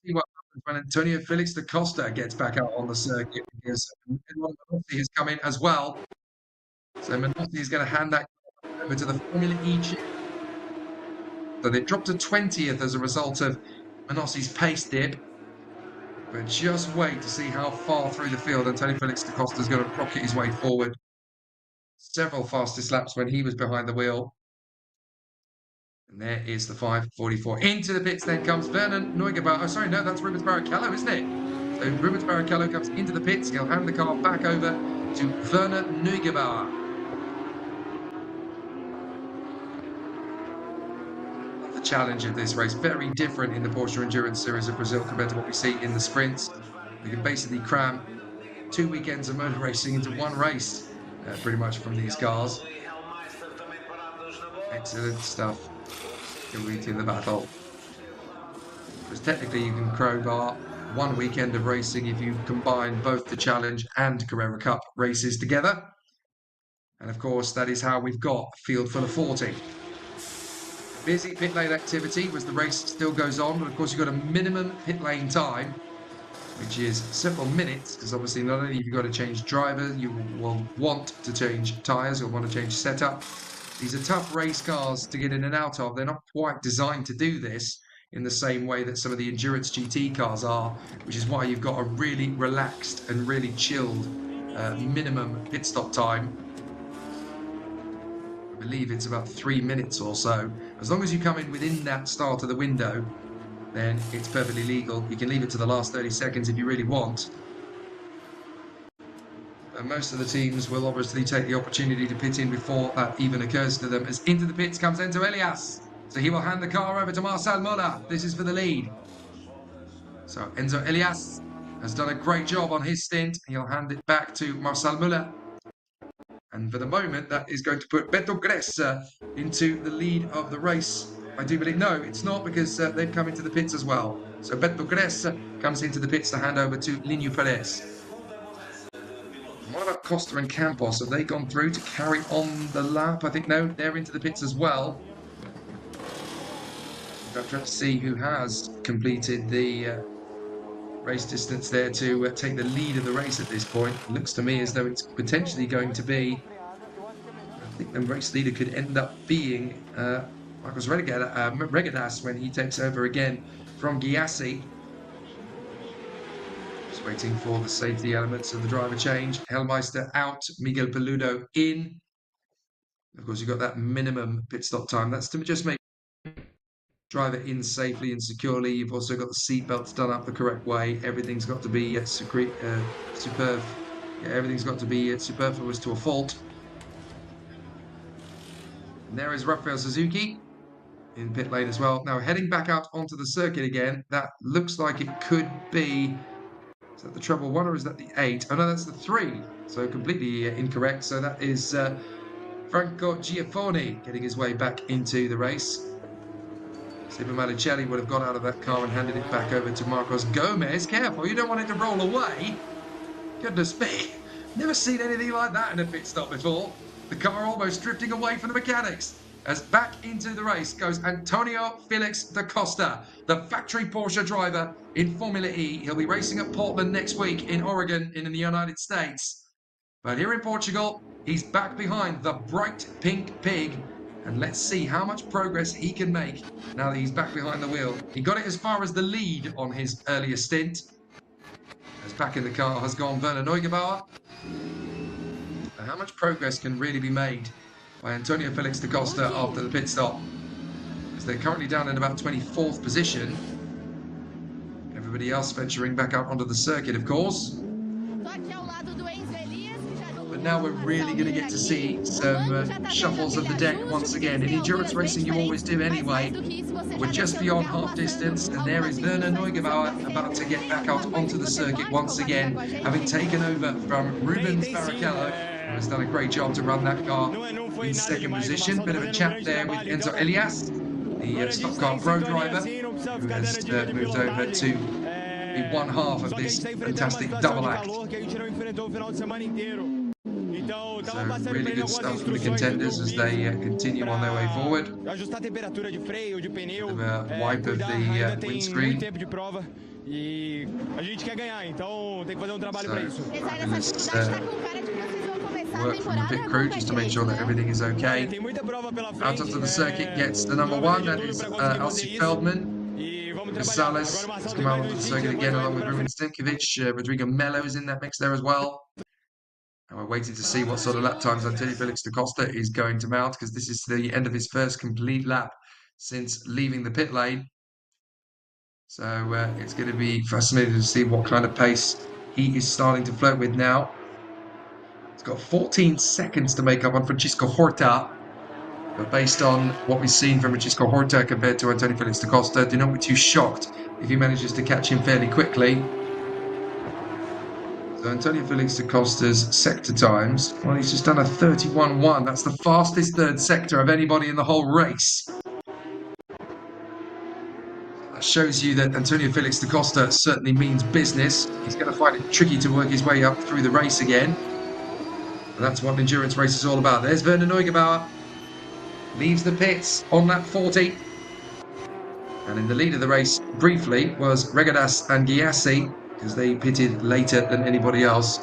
See what happens when Antonio Felix da Costa gets back out on the circuit, because Eduardo Menossi has come in as well. So Menossi is going to hand that over to the Formula E chip. So they dropped to 20th as a result of Menossi's pace dip. But just wait to see how far through the field Antonio Felix da Costa is going to rocket his way forward. Several fastest laps when he was behind the wheel. And there is the 5:44. Into the pits then comes Vernon Neugebauer. Oh, sorry, no, that's Rubens Barrichello, isn't it? So Rubens Barrichello comes into the pits. He'll hand the car back over to Werner Neugebauer. The challenge of this race, very different in the Porsche Endurance Series of Brazil compared to what we see in the sprints. We can basically cram 2 weekends of motor racing into one race, pretty much, from these cars. Excellent stuff. In the battle, because technically you can crowbar 1 weekend of racing if you combine both the Challenge and Carrera Cup races together. And of course, that is how we've got a field full of 40. Busy pit lane activity as the race still goes on, but of course you've got a minimum pit lane time, which is several minutes, because obviously not only have you got to change driver, you will want to change tyres, you'll want to change setup. These are tough race cars to get in and out of. They're not quite designed to do this in the same way that some of the Endurance GT cars are, which is why you've got a really relaxed and really chilled minimum pit stop time. I believe it's about 3 minutes or so. As long as you come in within that start of the window, then it's perfectly legal. You can leave it to the last 30 seconds if you really want. And most of the teams will obviously take the opportunity to pit in before that even occurs to them. As into the pits comes Enzo Elias. So he will hand the car over to Marcel Müller. This is for the lead. So Enzo Elias has done a great job on his stint. He'll hand it back to Marcel Müller. And for the moment, that is going to put Beto Gressa into the lead of the race. I do believe, no, it's not, because they've come into the pits as well. So Beto Gressa comes into the pits to hand over to Linho Perez. What about Costa and Campos? Have they gone through to carry on the lap? I think no, they're into the pits as well. I'm trying to see who has completed the race distance there to take the lead of the race at this point. It looks to me as though it's potentially going to be, I think the race leader could end up being Marcos Regadas when he takes over again from Giassi. Waiting for the safety elements of the driver change. Hellmeister out, Miguel Peludo in. Of course, you've got that minimum pit stop time. That's to just make driver in safely and securely. You've also got the seat belts done up the correct way. Everything's got to be superb. Yeah, everything's got to be superfluous to a fault. And there is Rafael Suzuki in pit lane as well. Now heading back out onto the circuit again. That looks like it could be. Is that the treble 1 or is that the 8? Oh no, that's the 3. So completely incorrect. So that is Franco Giaffoni getting his way back into the race. Stephen Malucelli would have got out of that car and handed it back over to Marcos Gomez. Careful, you don't want it to roll away. Goodness me. Never seen anything like that in a pit stop before. The car almost drifting away from the mechanics. As back into the race goes Antonio Felix da Costa, the factory Porsche driver in Formula E. He'll be racing at Portland next week in Oregon in the United States. But here in Portugal, he's back behind the bright pink pig. And let's see how much progress he can make now that he's back behind the wheel. He got it as far as the lead on his earlier stint. As back in the car has gone Werner Neugebauer. And how much progress can really be made by Antonio Felix da Costa after the pit stop? As they're currently down in about 24th position. Everybody else venturing back out onto the circuit, of course. But now we're really going to get to see some shuffles of the deck once again. In endurance racing, you always do anyway. We're just beyond half distance, and there is Werner Neugebauer about to get back out onto the circuit once again, having taken over from Rubens Barrichello, who has done a great job to run that car in second position. Bit of a chat there with Enzo Elias, the Stock Car Pro driver, who has moved over to be one half of this fantastic double act. So really good stuff for the contenders as they continue on their way forward. A wipe of the windscreen. Work from the pit crew just to make sure that everything is okay. Out onto the circuit gets the number one, that is Alcy Feldman. Gonzalez has come out onto the circuit again along with Ruben Stimkovic. Rodrigo Mello is in that mix there as well. And we're waiting to see what sort of lap times Antonio Felix da Costa is going to mount, because this is the end of his first complete lap since leaving the pit lane. So it's going to be fascinating to see what kind of pace he is starting to flirt with now. He's got 14 seconds to make up on Francisco Horta. But based on what we've seen from Francisco Horta compared to Antonio Felix da Costa, do not be too shocked if he manages to catch him fairly quickly. So Antonio Felix da Costa's sector times, well, he's just done a 31.1. That's the fastest third sector of anybody in the whole race. That shows you that Antonio Felix da Costa certainly means business. He's going to find it tricky to work his way up through the race again. But that's what an endurance race is all about. There's Werner Neugebauer. Leaves the pits on lap 40. And in the lead of the race, briefly, was Regadas and Giassi, because they pitted later than anybody else.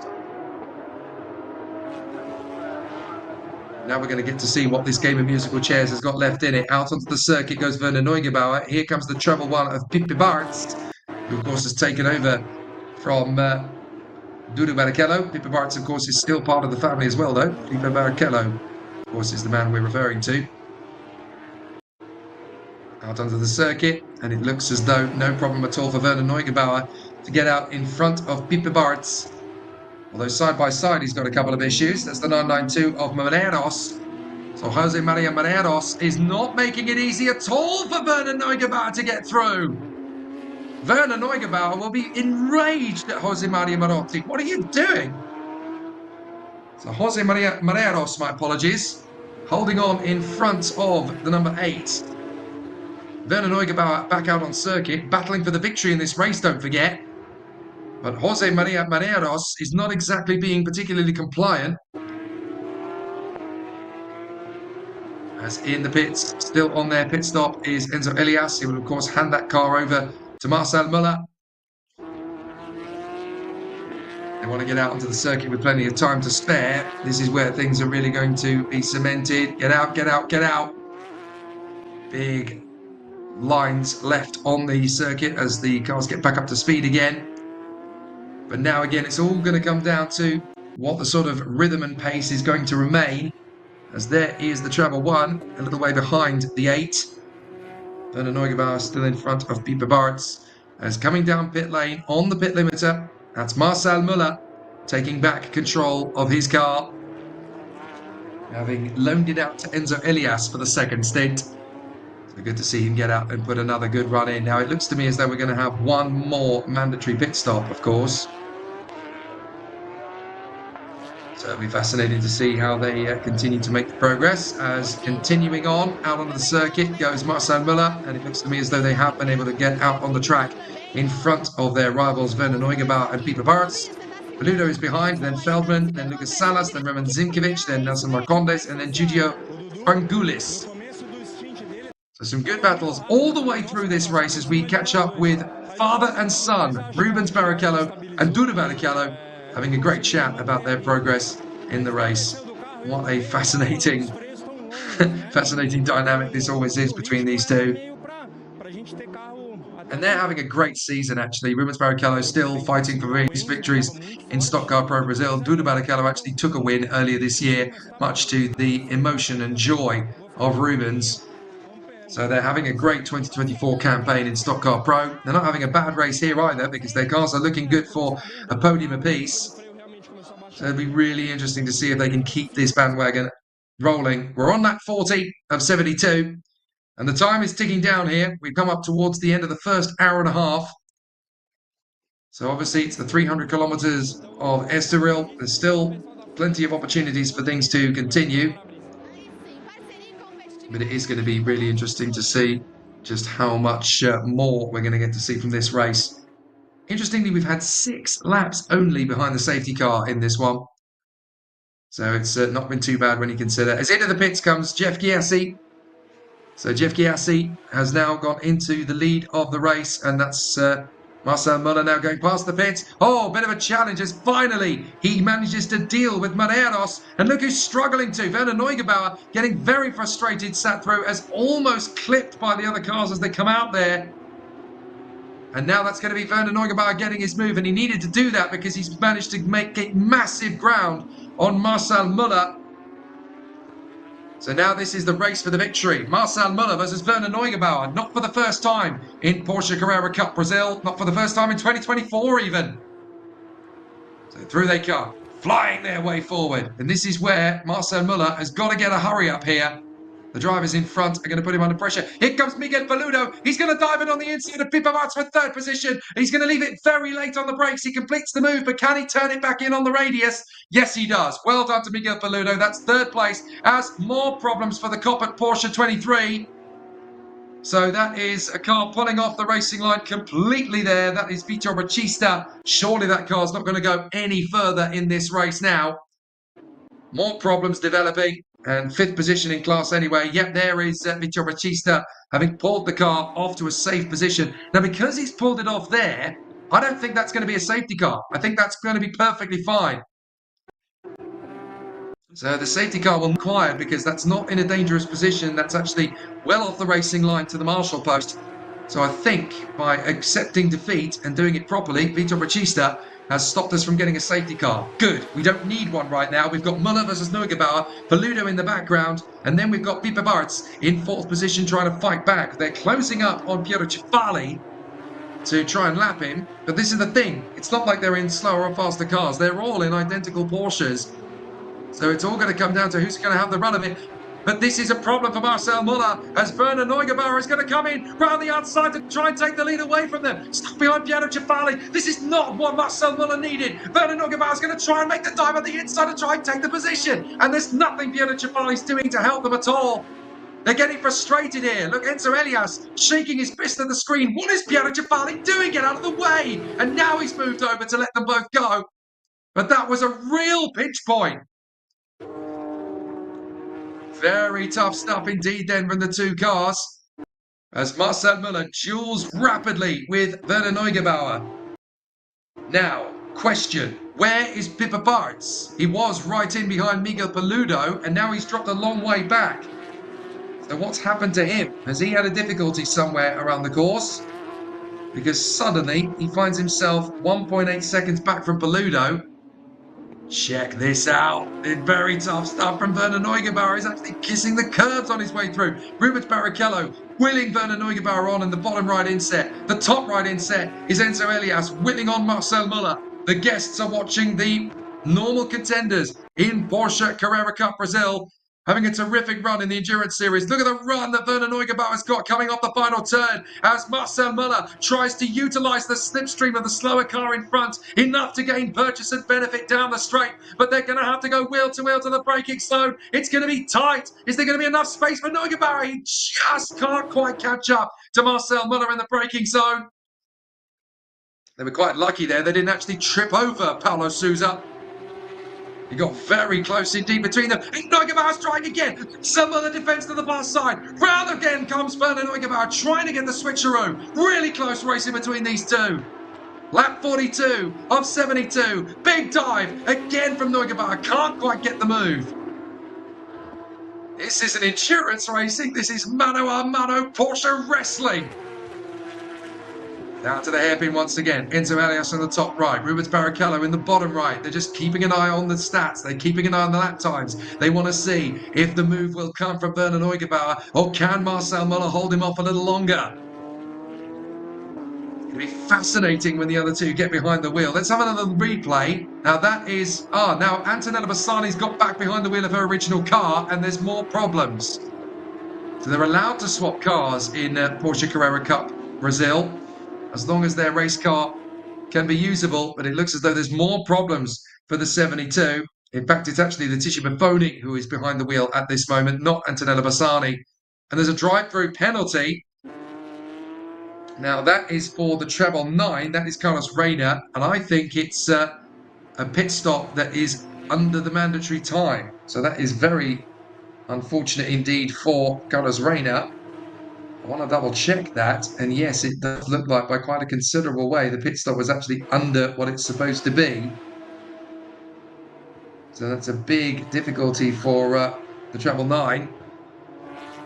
Now we're going to get to see what this game of musical chairs has got left in it. Out onto the circuit goes Werner Neugebauer. Here comes the treble one of Pipe Bartz, who of course has taken over from Dudu Barrichello. Pipe Bartz, of course, is still part of the family as well, though. Pipe Barrichello, of course, is the man we're referring to. Out onto the circuit, and it looks as though no problem at all for Werner Neugebauer to get out in front of Pipe Bartz. Although side by side he's got a couple of issues. That's the 992 of Maneros. So Jose Maria Maneros is not making it easy at all for Werner Neugebauer to get through. Werner Neugebauer will be enraged at Jose Maria Marotti. What are you doing? So Jose Maria Maneros, my apologies, holding on in front of the number 8. Werner Neugebauer back out on circuit, battling for the victory in this race, don't forget. But Jose Maria Maneros is not exactly being particularly compliant. As in the pits, still on their pit stop, is Enzo Elias. He will, of course, hand that car over to Marcel Müller. They want to get out onto the circuit with plenty of time to spare. This is where things are really going to be cemented. Get out, get out, get out. Big lines left on the circuit as the cars get back up to speed again. But now again, it's all going to come down to what the sort of rhythm and pace is going to remain, as there is the treble one, a little way behind the 8. Werner Neugebauer still in front of Pipe Bartz. As coming down pit lane on the pit limiter, that's Marcel Müller taking back control of his car, having loaned it out to Enzo Elias for the second stint. So good to see him get out and put another good run in. Now it looks to me as though we're going to have one more mandatory pit stop, of course. So it'll be fascinating to see how they continue to make the progress. As continuing on, out onto the circuit goes Marcel Müller, and it looks to me as though they have been able to get out on the track in front of their rivals Werner Neugebauer and Pipe Bartz. Peludo is behind, then Feldman, then Lucas Salas, then Roman Zimkovic, then Nelson Marcondes, and then Giulio Frangoulis. So some good battles all the way through this race as we catch up with father and son, Rubens Barrichello and Duda Barrichello, having a great chat about their progress in the race. What a fascinating dynamic this always is between these two. And they're having a great season, actually. Rubens Barrichello still fighting for various victories in Stock Car Pro Brazil. Duda Barrichello actually took a win earlier this year, much to the emotion and joy of Rubens. So they're having a great 2024 campaign in Stock Car Pro. They're not having a bad race here either because their cars are looking good for a podium apiece. So it'll be really interesting to see if they can keep this bandwagon rolling. We're on lap 40 of 72. And the time is ticking down here. We've come up towards the end of the first hour and a half. So obviously it's the 300 kilometers of Estoril. There's still plenty of opportunities for things to continue. But it is going to be really interesting to see just how much more we're going to get to see from this race. Interestingly, we've had 6 laps only behind the safety car in this one. So it's not been too bad when you consider. As into the pits comes Jeff Giassi. So Jeff Giassi has now gone into the lead of the race, and that's Marcel Muller now going past the pits. Oh, bit of a challenge as finally he manages to deal with Mareiros. And look who's struggling to. Werner Neugebauer getting very frustrated, sat through, as almost clipped by the other cars as they come out there. And now that's going to be Werner Neugebauer getting his move, and he needed to do that because he's managed to make massive ground on Marcel Muller. So now this is the race for the victory. Marcel Muller versus Werner Neugebauer. Not for the first time in Porsche Carrera Cup Brazil. Not for the first time in 2024 even. So through they come, flying their way forward. And this is where Marcel Muller has got to get a hurry up here. The drivers in front are going to put him under pressure. Here comes Miguel Paludo. He's going to dive in on the inside of Pipo Martins for 3rd position. He's going to leave it very late on the brakes. He completes the move, but can he turn it back in on the radius? Yes, he does. Well done to Miguel Paludo. That's 3rd place. As more problems for the Cup at Porsche 23. So that is a car pulling off the racing line completely there. That is Vitor Batista. Surely that car's not going to go any further in this race now. More problems developing. And 5th position in class anyway. Yep, there is Vitor Batista having pulled the car off to a safe position. Now, because he's pulled it off there, I don't think that's going to be a safety car. I think that's going to be perfectly fine. So the safety car will be required because that's not in a dangerous position. That's actually well off the racing line to the marshal post. So I think by accepting defeat and doing it properly, Vitor Batista has stopped us from getting a safety car. Good. We don't need one right now. We've got Muller versus Neugebauer, Paludo in the background, and then we've got Pipo Martins in 4th position trying to fight back. They're closing up on Piero Cefali to try and lap him. But this is the thing. It's not like they're in slower or faster cars. They're all in identical Porsches. So it's all going to come down to who's going to have the run of it. But this is a problem for Marcel Muller as Werner Neugebauer is going to come in round the outside to try and take the lead away from them. Stuck behind Piero Cefali. This is not what Marcel Muller needed. Werner Neugebauer is going to try and make the dive on the inside and try and take the position. And there's nothing Piero Cefali is doing to help them at all. They're getting frustrated here. Look, Enzo Elias shaking his fist at the screen. What is Piero Cefali doing? Get out of the way. And now he's moved over to let them both go. But that was a real pinch point. Very tough stuff indeed then from the 2 cars. As Marcel Muller duels rapidly with Werner Neugebauer. Now, question. Where is Pipo Martins? He was right in behind Miguel Paludo and now he's dropped a long way back. So what's happened to him? Has he had a difficulty somewhere around the course? Because suddenly he finds himself 1.8 seconds back from Paludo. Check this out. It's very tough stuff from Werner Neugebauer. He's actually kissing the curbs on his way through. Rubens Barrichello wheeling Werner Neugebauer on in the bottom right inset. The top right inset is Enzo Elias wheeling on Marcel Muller. The guests are watching the normal contenders in Porsche Carrera Cup Brazil having a terrific run in the Endurance Series. Look at the run that Werner Neugebauer has got coming off the final turn as Marcel Muller tries to utilise the slipstream of the slower car in front, enough to gain purchase and benefit down the straight. But they're going to have to go wheel to the braking zone. It's going to be tight. Is there going to be enough space for Neugebauer? He just can't quite catch up to Marcel Muller in the braking zone. They were quite lucky there. They didn't actually trip over Paulo Sousa. He got very close indeed between them. Neugebauer's trying again. Some of the defence to the far side. Round again comes Werner Neugebauer trying to get the switcheroo. Really close racing between these two. Lap 42 of 72. Big dive again from Neugebauer. Can't quite get the move. This isn't endurance racing. This is mano a mano Porsche wrestling. Down to the hairpin once again. Enzo Alias on the top right. Rubens Barrichello in the bottom right. They're just keeping an eye on the stats. They're keeping an eye on the lap times. They want to see if the move will come from Werner Neugebauer or can Marcel Müller hold him off a little longer. It's going to be fascinating when the other two get behind the wheel. Let's have another replay. Now that is... now Antonella Bassani's got back behind the wheel of her original car and there's more problems. So they're allowed to swap cars in Porsche Carrera Cup Brazil, as long as their race car can be usable, but it looks as though there's more problems for the 72. In fact, it's actually Letitia Buffoni who is behind the wheel at this moment, not Antonella Bassani. And there's a drive-through penalty. Now, that is for the treble 9. That is Carlos Reina, and I think it's a pit stop that is under the mandatory time. So that is very unfortunate indeed for Carlos Reina. I want to double check that, and yes, it does look like by quite a considerable way the pit stop was actually under what it's supposed to be. So that's a big difficulty for the treble 9.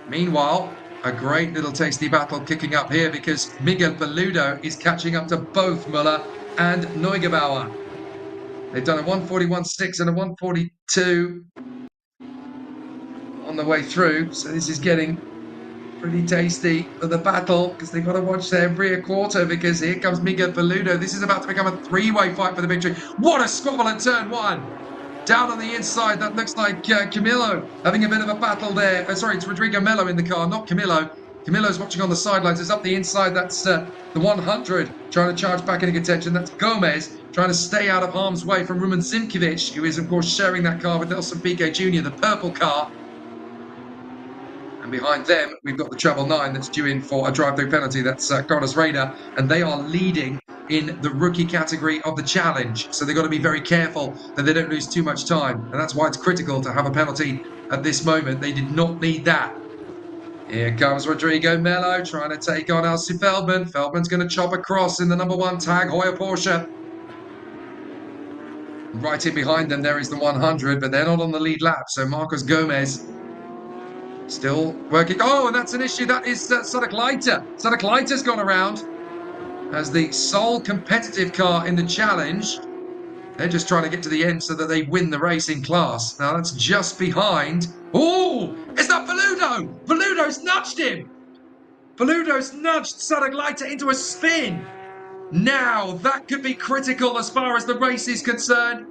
Meanwhile, a great little tasty battle kicking up here because Miguel Paludo is catching up to both Müller and Neugebauer. They've done a 141.6 and a 142 on the way through, so this is getting pretty tasty for the battle because they've got to watch their rear quarter because here comes Miguel Paludo. This is about to become a three-way fight for the victory. What a squabble at turn 1. Down on the inside, that looks like Camilo having a bit of a battle there. Sorry, it's Rodrigo Melo in the car, not Camilo. Camilo's watching on the sidelines. It's up the inside. That's the 100 trying to charge back into contention. That's Gomez trying to stay out of harm's way from Rumen Simkovic, who is, of course, sharing that car with Nelson Piquet Jr., the purple car. And behind them, we've got the treble 9 that's due in for a drive-through penalty. That's Carlos Reina, and they are leading in the rookie category of the challenge. So they've got to be very careful that they don't lose too much time. And that's why it's critical to have a penalty at this moment. They did not need that. Here comes Rodrigo Melo trying to take on Alcy Feldman. Feldman's going to chop across in the number 1 tag, Hoya Porsche. Right in behind them, there is the 100, but they're not on the lead lap. So Marcos Gomez still working. Oh, and that's an issue. That is Sadek Leiter. Sadek Leiter's gone around as the sole competitive car in the challenge. They're just trying to get to the end so that they win the racing class. Now that's just behind. Oh, is that Paludo? Paludo's nudged him. Paludo's nudged Sadek Leiter into a spin. Now that could be critical as far as the race is concerned,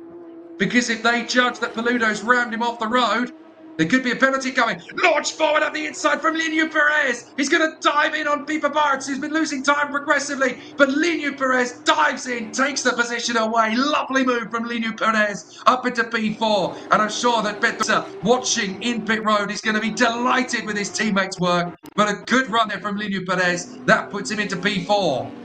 because if they judge that Paludo's rammed him off the road, there could be a penalty coming. Launched forward at the inside from Lineu Perez. He's going to dive in on Pipa Bartz, who's been losing time progressively. But Lineu Perez dives in, takes the position away. Lovely move from Lineu Perez up into P4. And I'm sure that Petra, watching in pit road, is going to be delighted with his teammates' work. But a good run there from Lineu Perez. That puts him into P4.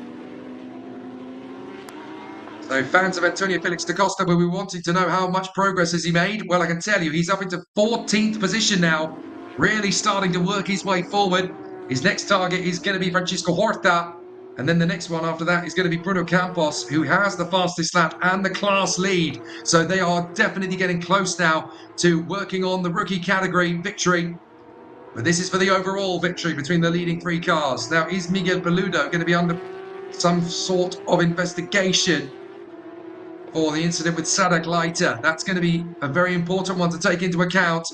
So fans of Antonio Felix da Costa will be wanting to know how much progress has he made. Well, I can tell you, he's up into 14th position now, really starting to work his way forward. His next target is going to be Francisco Horta, and then the next one after that is going to be Bruno Campos, who has the fastest lap and the class lead. So they are definitely getting close now to working on the rookie category victory. But this is for the overall victory between the leading 3 cars. Now, is Miguel Paludo going to be under some sort of investigation for the incident with Sadek Leiter? That's going to be a very important one to take into account,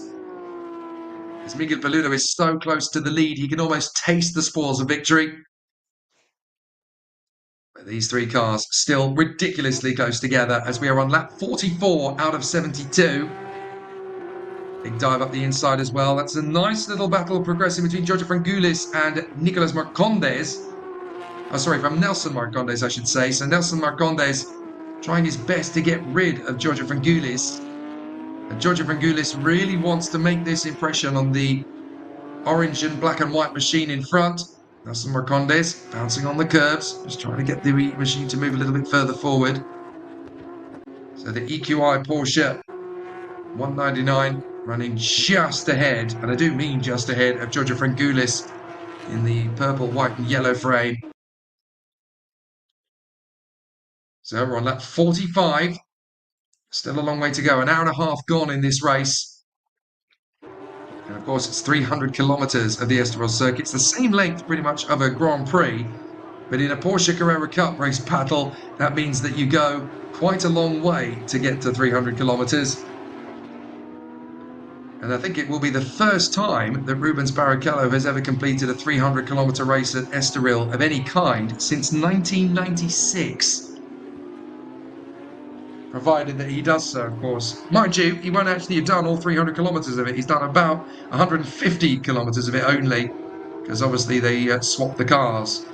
as Miguel Paludo is so close to the lead, he can almost taste the spoils of victory. But these 3 cars still ridiculously close together as we are on lap 44 out of 72. Big dive up the inside as well. That's a nice little battle progressing between Giorgio Frangoulis and Nicolas Marcondes. Oh, sorry, from Nelson Marcondes, I should say. So Nelson Marcondes trying his best to get rid of Giorgio Frangoulis. And Giorgio Frangoulis really wants to make this impression on the orange and black and white machine in front. Nelson Marcondes bouncing on the curves, just trying to get the machine to move a little bit further forward. So the EQI Porsche 199, running just ahead, and I do mean just ahead, of Giorgio Frangoulis in the purple, white and yellow frame. So we're on lap 45. Still a long way to go. An hour and a half gone in this race. And of course, it's 300 kilometers of the Estoril circuit. It's the same length pretty much of a Grand Prix. But in a Porsche Carrera Cup race battle, that means that you go quite a long way to get to 300 kilometers. And I think it will be the first time that Rubens Barrichello has ever completed a 300 kilometer race at Estoril of any kind since 1996. Provided that he does so, of course. Mind you, he won't actually have done all 300 kilometres of it. He's done about 150 kilometres of it only, because obviously they swapped the cars.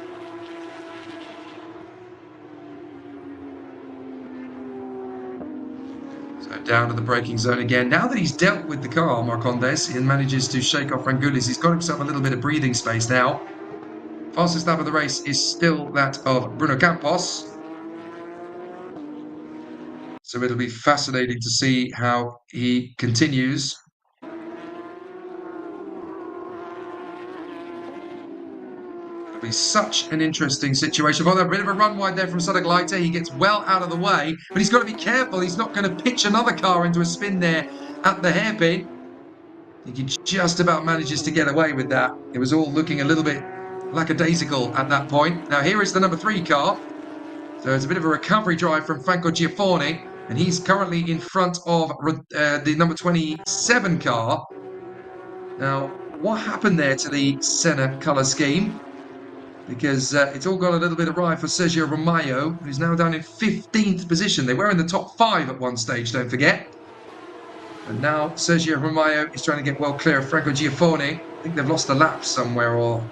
So down to the braking zone again. Now that he's dealt with the car, Marcondes, and manages to shake off Frangoulis, he's got himself a little bit of breathing space now. Fastest lap of the race is still that of Bruno Campos. So it'll be fascinating to see how he continues. It'll be such an interesting situation. Well, a bit of a run wide there from Sodaglaiter. He gets well out of the way, but he's got to be careful. He's not going to pitch another car into a spin there at the hairpin. I think he just about manages to get away with that. It was all looking a little bit lackadaisical at that point. Now here is the number 3 car. So it's a bit of a recovery drive from Franco Giaffoni. And he's currently in front of the number 27 car. Now, what happened there to the Senna colour scheme? Because it's all got a little bit awry for Sergio Romeo, who's now down in 15th position. They were in the top 5 at one stage, don't forget. And now Sergio Romeo is trying to get well clear of Franco Giaffoni. I think they've lost a lap somewhere or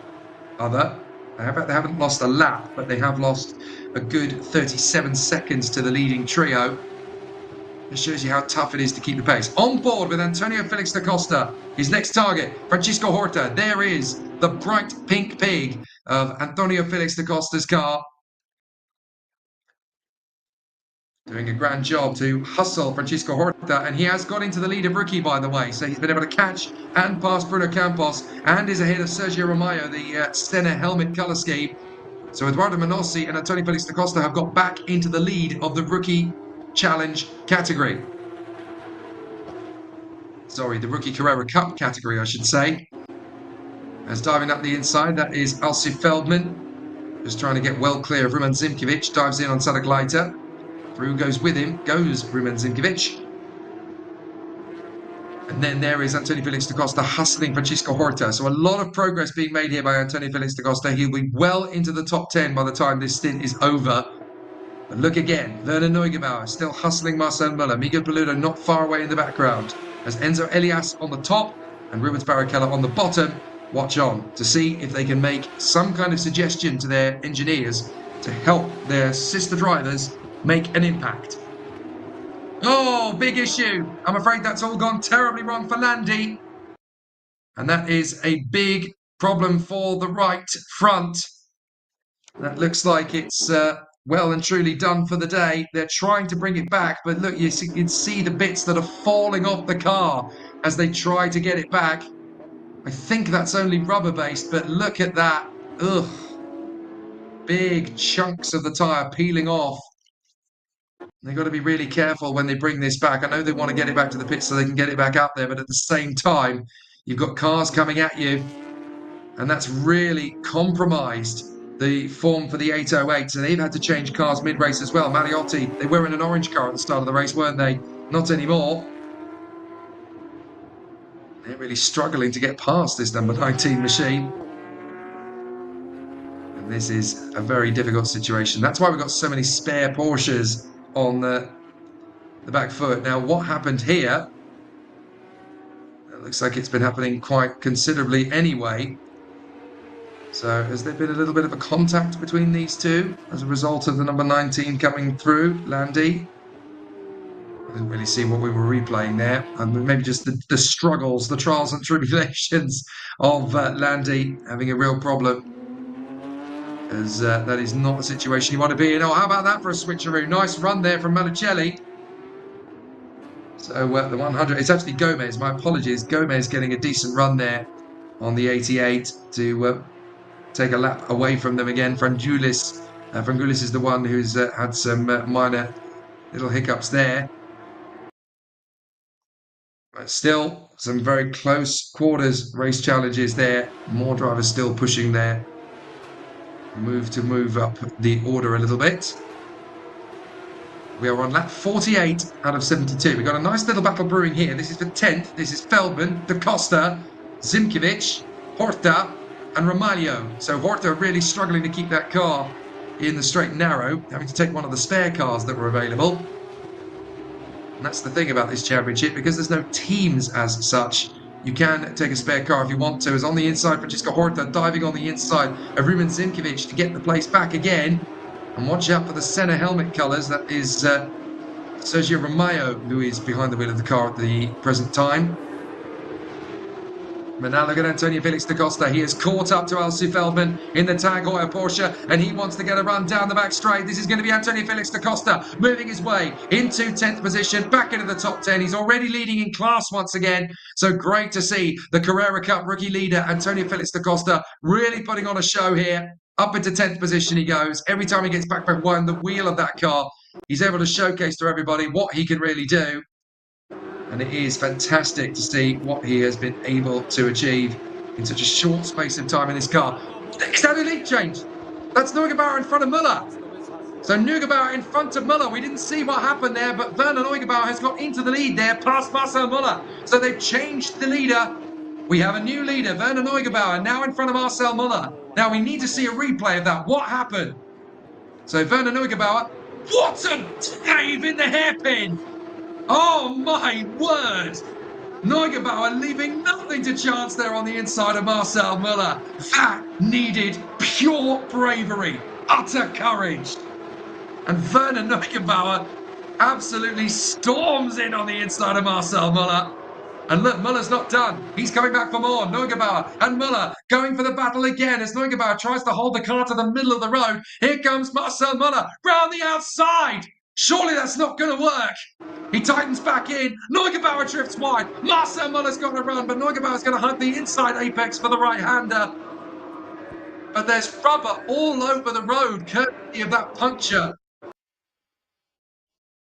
other. They haven't lost a lap, but they have lost a good 37 seconds to the leading trio. It shows you how tough it is to keep the pace. On board with Antonio Felix da Costa. His next target, Francisco Horta. There is the bright pink pig of Antonio Felix da Costa's car. Doing a grand job to hustle Francisco Horta. And he has got into the lead of rookie, by the way. So he's been able to catch and pass Bruno Campos. And is ahead of Sergio Romeo, the Senna helmet colour scheme. So Eduardo Manossi and Antonio Felix da Costa have got back into the lead of the rookie challenge category. Sorry, the Rookie Carrera Cup category, I should say. As diving up the inside, that is Alsif Feldman. Just trying to get well clear of Rumen Zimkovic. Dives in on Sadaglaiter. Through goes with him. Goes Rumen Zimkovic. And then there is Antonio Felix da Costa hustling Francisco Horta. So a lot of progress being made here by Antonio Felix da Costa. He'll be well into the top 10 by the time this stint is over. But look again, Werner Neugebauer still hustling Marcel Müller. Miguel Paludo not far away in the background. As Enzo Elias on the top and Rubens Barrichello on the bottom. Watch on to see if they can make some kind of suggestion to their engineers to help their sister drivers make an impact. Oh, big issue. I'm afraid that's all gone terribly wrong for Landi. And that is a big problem for the right front. That looks like it's well and truly done for the day. They're trying to bring it back, but look, you can see the bits that are falling off the car as they try to get it back. I think that's only rubber based, but look at that. Ugh. Big chunks of the tyre peeling off. They've got to be really careful when they bring this back. I know they want to get it back to the pit so they can get it back out there, but at the same time, you've got cars coming at you, and that's really compromised the form for the 808. So they've had to change cars mid-race as well. Mariotti, they were in an orange car at the start of the race, weren't they? Not anymore. They're really struggling to get past this number 19 machine. And this is a very difficult situation. That's why we've got so many spare Porsches on the back foot. Now, what happened here? It looks like it's been happening quite considerably anyway. So has there been a little bit of a contact between these two as a result of the number 19 coming through, Landi? I didn't really see what we were replaying there. And maybe just the struggles, the trials and tribulations of Landi having a real problem. As that is not a situation you want to be in. Oh, how about that for a switcheroo? Nice run there from Malucelli. So the 100, it's actually Gomez, my apologies. Gomez getting a decent run there on the 88 to take a lap away from them again. Frangulis is the one who's had some minor little hiccups there. But still, some very close quarters race challenges there. More drivers still pushing their move up the order a little bit. We are on lap 48 out of 72. We've got a nice little battle brewing here. This is for 10th. This is Feldman, Da Costa, Zimkiewicz, Horta, and Romaglio. So Horta really struggling to keep that car in the straight and narrow, having to take one of the spare cars that were available. And that's the thing about this championship, because there's no teams as such. You can take a spare car if you want to. As on the inside, Francisco Horta diving on the inside of Rumen Zimkiewicz to get the place back again. And watch out for the Senna helmet colours. That is Sergio Romaglio, who is behind the wheel of the car at the present time. But now look at Antonio Felix da Costa. He is caught up to Alcy Feldman in the Tag Heuer Porsche, and he wants to get a run down the back straight. This is going to be Antonio Felix da Costa moving his way into 10th position, back into the top 10. He's already leading in class once again. So great to see the Carrera Cup rookie leader, Antonio Felix da Costa, really putting on a show here. Up into 10th position he goes. Every time he gets back behind the wheel of that car, he's able to showcase to everybody what he can really do. And it is fantastic to see what he has been able to achieve in such a short space of time in his car. Is that a lead change? That's Neugebauer in front of Müller. So Neugebauer in front of Müller. We didn't see what happened there, but Werner Neugebauer has got into the lead there, past Marcel Müller. So they've changed the leader. We have a new leader, Werner Neugebauer, now in front of Marcel Müller. Now we need to see a replay of that. What happened? So Werner Neugebauer, what a dive in the hairpin! Oh my word! Neugebauer leaving nothing to chance there on the inside of Marcel Müller. That needed pure bravery, utter courage. And Werner Neugebauer absolutely storms in on the inside of Marcel Müller. And look, Müller's not done. He's coming back for more. Neugebauer and Müller going for the battle again as Neugebauer tries to hold the car to the middle of the road. Here comes Marcel Müller round the outside. Surely that's not going to work. He tightens back in. Neugebauer drifts wide. Marcel Müller's got to run, but Neugebauer's going to hunt the inside apex for the right-hander. But there's rubber all over the road, courtesy of that puncture.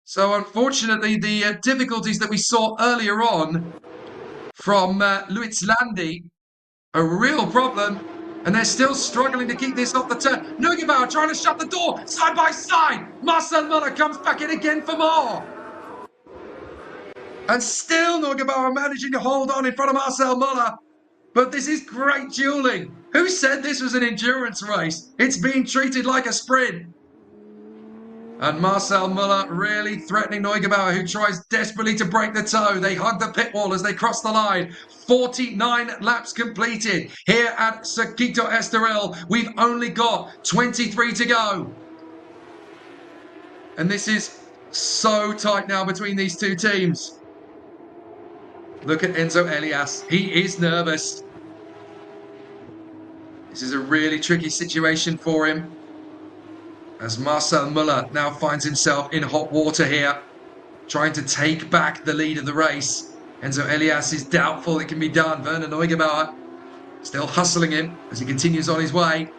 So unfortunately, the difficulties that we saw earlier on from Luis Landi, a real problem, and they're still struggling to keep this off the turn. Neugebauer trying to shut the door, side by side. Marcel Müller comes back in again for more. And still Neugebauer managing to hold on in front of Marcel Müller. But this is great dueling. Who said this was an endurance race? It's being treated like a sprint. And Marcel Müller really threatening Neugebauer, who tries desperately to break the toe. They hug the pit wall as they cross the line. 49 laps completed here at Circuito Estoril. We've only got 23 to go. And this is so tight now between these two teams. Look at Enzo Elias. He is nervous. This is a really tricky situation for him, as Marcel Müller now finds himself in hot water here, trying to take back the lead of the race. Enzo Elias is doubtful it can be done. Werner Neugebauer still hustling him as he continues on his way.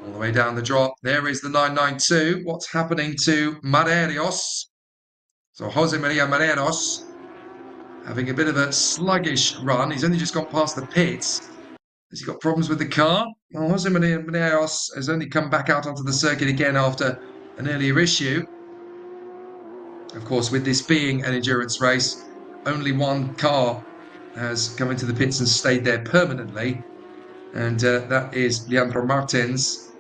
All the way down the drop. There is the 992. What's happening to Marreiros? So Jose Maria Marreiros having a bit of a sluggish run. He's only just gone past the pits. Has he got problems with the car? Well, Jose Maria Marreiros has only come back out onto the circuit again after an earlier issue. Of course, with this being an endurance race, only one car has come into the pits and stayed there permanently. And that is Leandro Martins.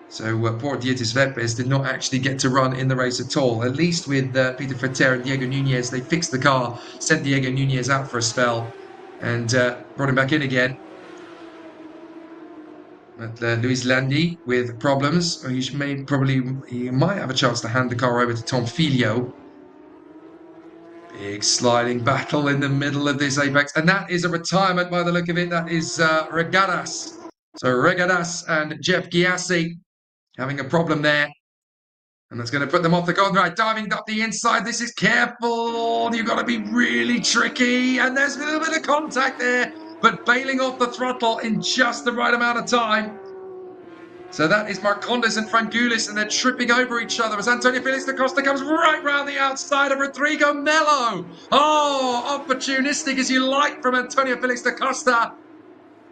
So poor Dietis Lepes did not actually get to run in the race at all. At least with Peter Ferter and Diego Nunez, they fixed the car, sent Diego Nunez out for a spell, and brought him back in again. But Luis Landi with problems. He might have a chance to hand the car over to Tom Filio. Big sliding battle in the middle of this apex, and that is a retirement by the look of it. That is Regadas. So Regadas and Jeff Gyasi having a problem there. And that's going to put them off the goal. Right, diving up the inside. This is careful. You've got to be really tricky. And there's a little bit of contact there, but bailing off the throttle in just the right amount of time. So that is Marcondes and Frangulis, and they're tripping over each other as Antonio Felix da Costa comes right round the outside of Rodrigo Melo. Oh, opportunistic as you like from Antonio Felix da Costa.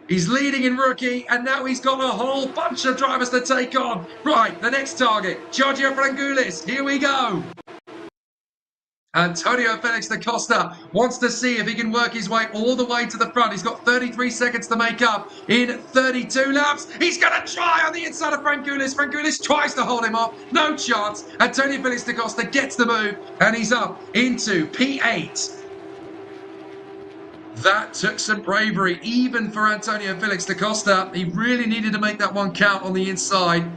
He's leading in rookie, and now he's got a whole bunch of drivers to take on. Right, the next target, Giorgio Frangulis. Here we go. Antonio Felix da Costa wants to see if he can work his way all the way to the front. He's got 33 seconds to make up in 32 laps. He's going to try on the inside of Frangulis. Frangulis tries to hold him off. No chance. Antonio Felix da Costa gets the move, and he's up into P8. That took some bravery, even for Antonio Felix da Costa. He really needed to make that one count on the inside.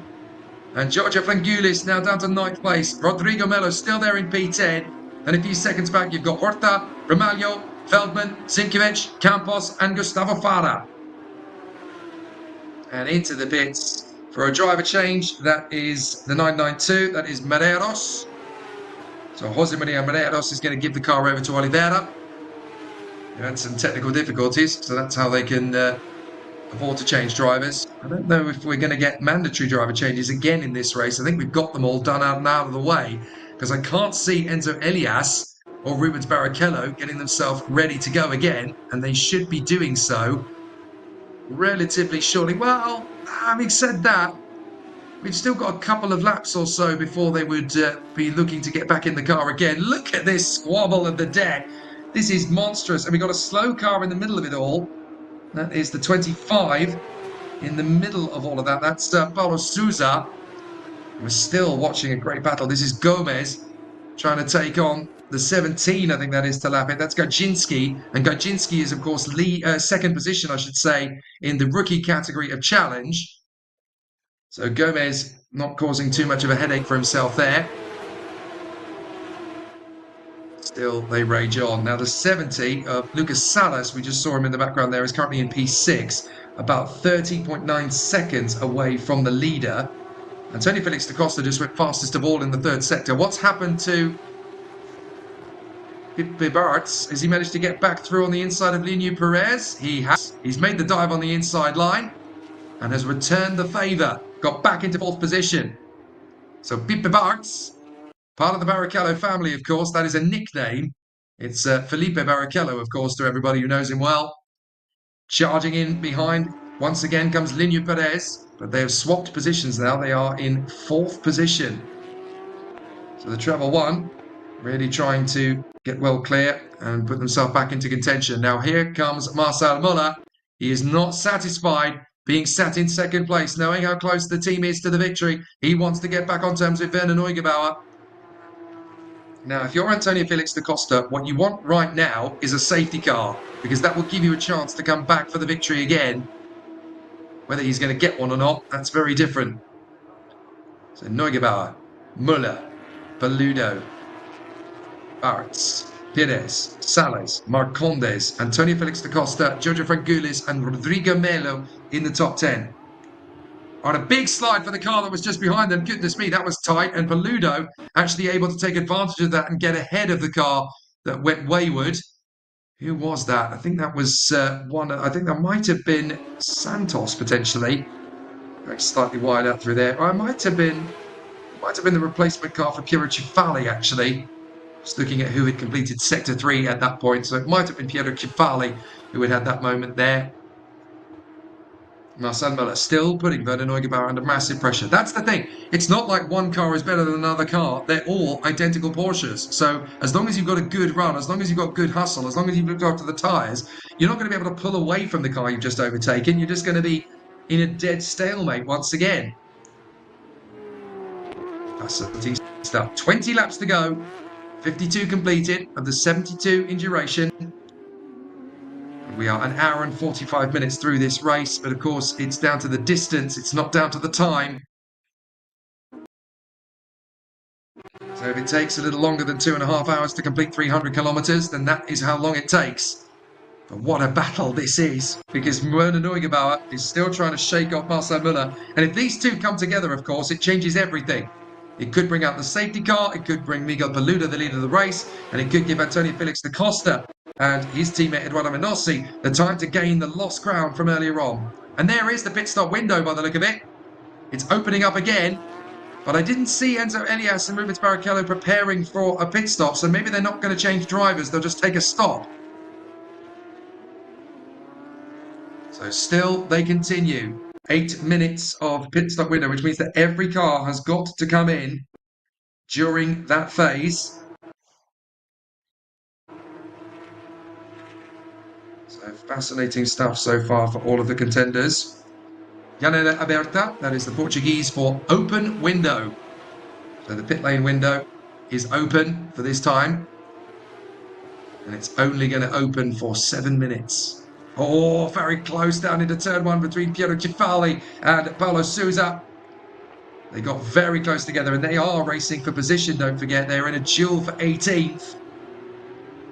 And Giorgio Frangulis now down to 9th place. Rodrigo Melo still there in P10. And a few seconds back, you've got Horta, Ramalho, Feldman, Sinkovic, Campos, and Gustavo Farah. And into the pits for a driver change. That is the 992. That is Medeiros. So Jose Maria Medeiros is going to give the car over to Oliveira. They had some technical difficulties, so that's how they can afford to change drivers. I don't know if we're going to get mandatory driver changes again in this race. I think we've got them all done out and out of the way, because I can't see Enzo Elias or Rubens Barrichello getting themselves ready to go again, and they should be doing so relatively shortly. Well, having said that, we've still got a couple of laps or so before they would be looking to get back in the car again. Look at this squabble of the deck. This is monstrous, and we've got a slow car in the middle of it all. That is the 25 in the middle of all of that. That's Paulo Souza. We're still watching a great battle. This is Gomez trying to take on the 17, I think that is, to lap it. That's Gajinski. And Gajinski is, of course, second position, I should say, in the rookie category of challenge. So Gomez not causing too much of a headache for himself there. Still, they rage on. Now, the 70 of Lucas Salas, we just saw him in the background there, is currently in P6, about 30.9 seconds away from the leader. Antonio Felix da Costa just went fastest of all in the third sector. What's happened to Pipe Bartz? Has he managed to get back through on the inside of Lineu Perez? He has. He's made the dive on the inside line and has returned the favour. Got back into 4th position. So Pipe Bartz, part of the Barrichello family, of course. That is a nickname. It's Felipe Barrichello, of course, to everybody who knows him well. Charging in behind, once again, comes Lineu Perez. But they have swapped positions now. They are in 4th position. So the treble one really trying to get well clear and put themselves back into contention. Now here comes Marcel Muller. He is not satisfied being sat in 2nd place, knowing how close the team is to the victory. He wants to get back on terms with Werner Neugebauer. Now, if you're Antonio Felix da Costa, what you want right now is a safety car, because that will give you a chance to come back for the victory again. Whether he's going to get one or not, that's very different. So Neugebauer, Muller, Paludo, Bartz, Perez, Salas, Marcondes, Antonio Felix da Costa, Giorgio Frangulis, and Rodrigo Melo in the top 10. On a big slide for the car that was just behind them. Goodness me, that was tight. And Paludo actually able to take advantage of that and get ahead of the car that went wayward. Who was that? I think that was I think that might have been Santos, potentially. Slightly wide out through there. Or it might have been the replacement car for Piero Cifali, actually. Just looking at who had completed Sector 3 at that point. So it might have been Piero Cifali who had that moment there. Marcel Muller still putting Werner Neugebauer under massive pressure. That's the thing. It's not like one car is better than another car. They're all identical Porsches. So as long as you've got a good run, as long as you've got good hustle, as long as you've looked after the tyres, you're not going to be able to pull away from the car you've just overtaken. You're just going to be in a dead stalemate once again. That's 20 laps to go. 52 completed of the 72 in duration. We are 1 hour and 45 minutes through this race, but of course it's down to the distance, it's not down to the time. So if it takes a little longer than 2.5 hours to complete 300 kilometers, then that is how long it takes. But what a battle this is, because Werner Neugebauer is still trying to shake off Marcel Muller. And if these two come together, of course, it changes everything. It could bring out the safety car, it could bring Miguel Paluda, the leader of the race, and it could give Antonio Felix da Costa and his teammate Eduardo Menossi the time to gain the lost ground from earlier on. And there is the pit stop window by the look of it. It's opening up again, but I didn't see Enzo Elias and Rubens Barrichello preparing for a pit stop, so maybe they're not going to change drivers, they'll just take a stop. So still they continue. 8 minutes of pit stop window, which means that every car has got to come in during that phase. So fascinating stuff so far for all of the contenders. Janela aberta, that is the Portuguese for open window. So the pit lane window is open for this time. And it's only going to open for 7 minutes. Oh, very close down into turn 1 between Piero Cifali and Paulo Sousa. They got very close together and they are racing for position, don't forget. They're in a duel for 18th.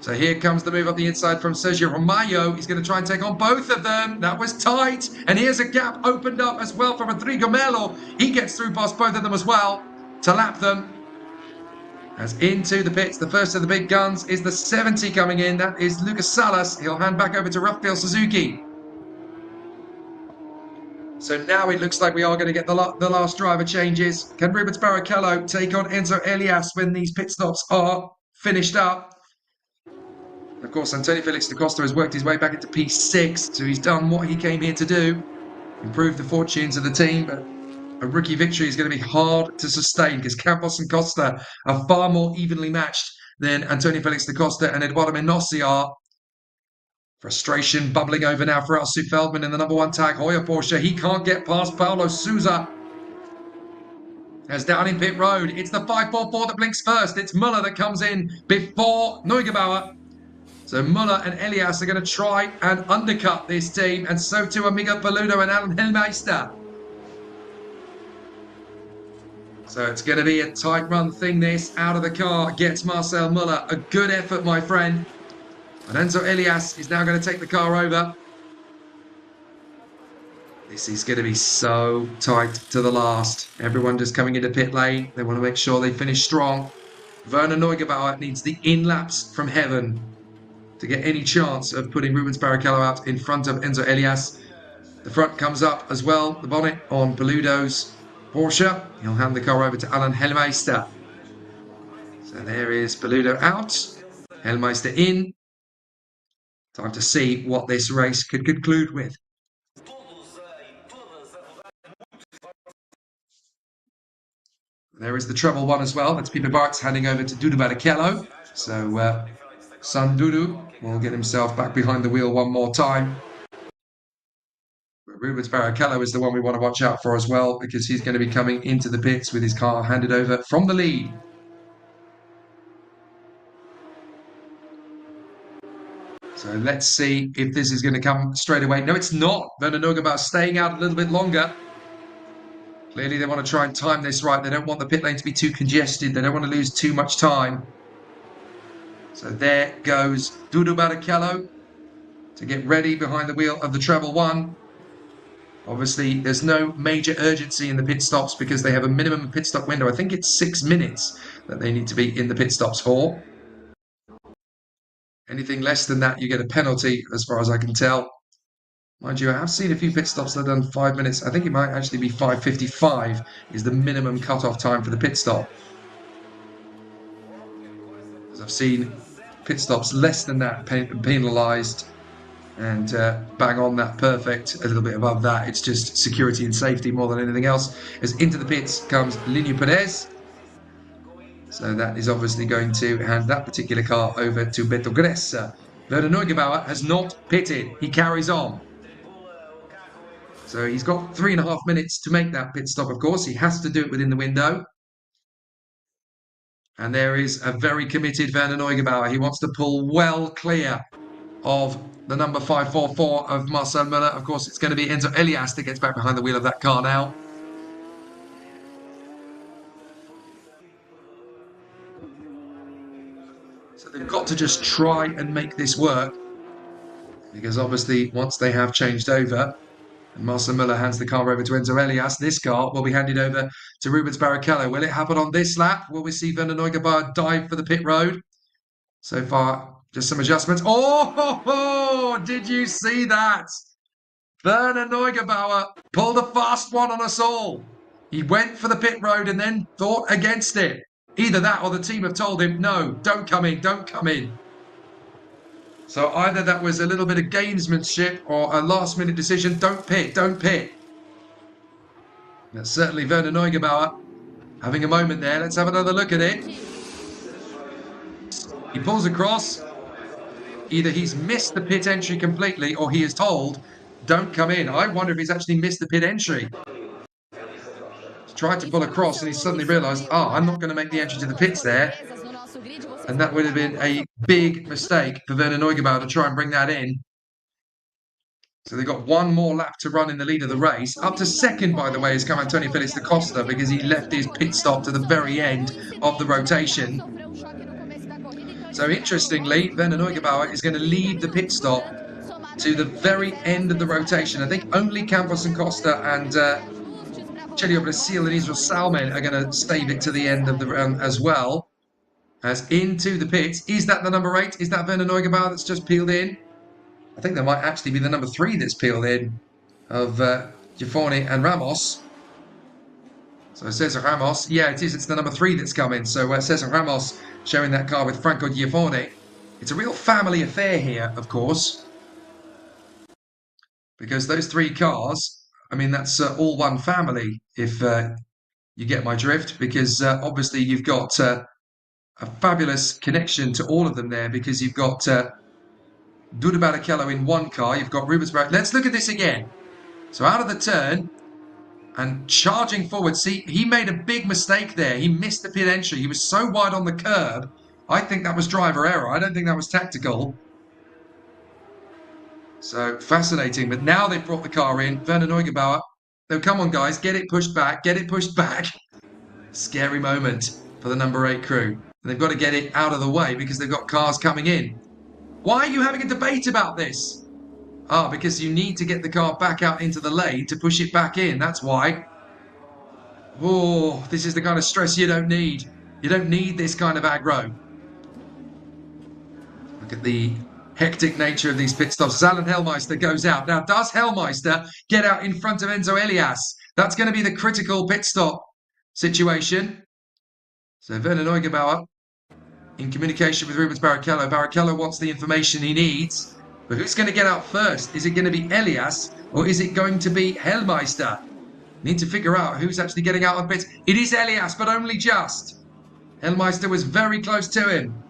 So here comes the move up the inside from Sergio Romayo. He's going to try and take on both of them. That was tight. And here's a gap opened up as well from Rodrigo Melo. He gets through past both of them as well to lap them. As into the pits, the first of the big guns is the 70 coming in. That is Lucas Salas. He'll hand back over to Rafael Suzuki. So now it looks like we are going to get the last driver changes. Can Rubens Barrichello take on Enzo Elias when these pit stops are finished up? Of course, Antonio Felix da Costa has worked his way back into P6, so he's done what he came here to do. Improve the fortunes of the team, but a rookie victory is going to be hard to sustain because Campos and Costa are far more evenly matched than Antonio Felix da Costa and Eduardo Menossi are. Frustration bubbling over now for Alsu Feldman in the number 1 tag. Hoya Porsche, he can't get past Paulo Sousa. As down in pit road, it's the 544 that blinks first. It's Muller that comes in before Neugebauer. So Muller and Elias are going to try and undercut this team, and so too are Miguel Paludo and Alan Helmeister. So it's going to be a tight run thing this. Out of the car gets Marcel Muller. A good effort, my friend. And Enzo Elias is now going to take the car over. This is going to be so tight to the last. Everyone just coming into pit lane. They want to make sure they finish strong. Werner Neugebauer needs the in-laps from heaven to get any chance of putting Rubens Barrichello out in front of Enzo Elias. The front comes up as well. The bonnet on Paludo's Porsche. He'll hand the car over to Alan Helmeister. So there is Paludo out. Helmeister in. Time to see what this race could conclude with. There is the treble one as well. That's Pipe Bartz handing over to Dudu Barrichello. So San Dudu will get himself back behind the wheel one more time. Rubens Barrichello is the one we want to watch out for as well, because he's going to be coming into the pits with his car handed over from the lead. So let's see if this is going to come straight away. No, it's not. Werner Neugebauer staying out a little bit longer. Clearly they want to try and time this right. They don't want the pit lane to be too congested. They don't want to lose too much time. So there goes Dudu Barrichello to get ready behind the wheel of the treble one. Obviously, there's no major urgency in the pit stops because they have a minimum pit stop window. I think it's 6 minutes that they need to be in the pit stops for. Anything less than that, you get a penalty, as far as I can tell. Mind you, I have seen a few pit stops that have done 5 minutes. I think it might actually be 5:55 is the minimum cut-off time for the pit stop. Because I've seen pit stops less than that penalised. And bang on that perfect, a little bit above that. It's just security and safety more than anything else. As into the pits comes Linho Perez. So that is obviously going to hand that particular car over to Beto Gressa. Werner Neugebauer has not pitted. He carries on. So he's got 3.5 minutes to make that pit stop, of course. He has to do it within the window. And there is a very committed Werner Neugebauer. He wants to pull well clear of the number 544 of Marcel Muller. Of course, it's going to be Enzo Elias that gets back behind the wheel of that car now. So they've got to just try and make this work, because obviously once they have changed over and Marcel Muller hands the car over to Enzo Elias, this car will be handed over to Rubens Barrichello. Will it happen on this lap? Will we see Werner Neugebauer dive for the pit road? So far, just some adjustments. Oh, did you see that? Werner Neugebauer pulled a fast one on us all. He went for the pit road and then thought against it. Either that or the team have told him, no, don't come in, don't come in. So either that was a little bit of gamesmanship or a last-minute decision, don't pit, don't pit. That's certainly Werner Neugebauer having a moment there. Let's have another look at it. He pulls across. Either he's missed the pit entry completely or he is told, don't come in. I wonder if he's actually missed the pit entry. He's tried to pull across and he suddenly realised, oh, I'm not going to make the entry to the pits there. And that would have been a big mistake for Werner Neugebauer to try and bring that in. So they've got one more lap to run in the lead of the race. Up to second, by the way, has come Antonio Felix da Costa because he left his pit stop to the very end of the rotation. So interestingly, Werner Neugebauer is going to leave the pit stop to the very end of the rotation. I think only Campos and Costa and Celio Brasil and Israel Salmen are going to stave it to the end of the round as well. As into the pits. Is that the number 8? Is that Werner Neugebauer that's just peeled in? I think that might actually be the number 3 that's peeled in of Giafoni and Ramos. So Cesar Ramos. Yeah, it is. It's the number 3 that's come in. So Cesar Ramos sharing that car with Franco Giafoni. It's a real family affair here, of course. Because those 3 cars, I mean, that's all one family, if you get my drift. Because obviously you've got a fabulous connection to all of them there. Because you've got Duda Barrichello in one car. You've got Rubens Barrichello. Let's look at this again. So out of the turn and charging forward. See, he made a big mistake there. He missed the pit entry. He was so wide on the curb. I think that was driver error. I don't think that was tactical. So fascinating. But now they've brought the car in. Werner Neugebauer. No, come on, guys. Get it pushed back. Get it pushed back. Scary moment for the number 8 crew. And they've got to get it out of the way because they've got cars coming in. Why are you having a debate about this? Ah, because you need to get the car back out into the lane to push it back in. That's why. Oh, this is the kind of stress you don't need. You don't need this kind of aggro. Look at the hectic nature of these pit stops. Alan Hellmeister goes out. Now, does Hellmeister get out in front of Enzo Elias? That's going to be the critical pit stop situation. So Werner Neugebauer in communication with Rubens Barrichello. Barrichello wants the information he needs. But who's going to get out first? Is it going to be Elias or is it going to be Hellmeister? Need to figure out who's actually getting out of pits. It is Elias, but only just. Hellmeister was very close to him.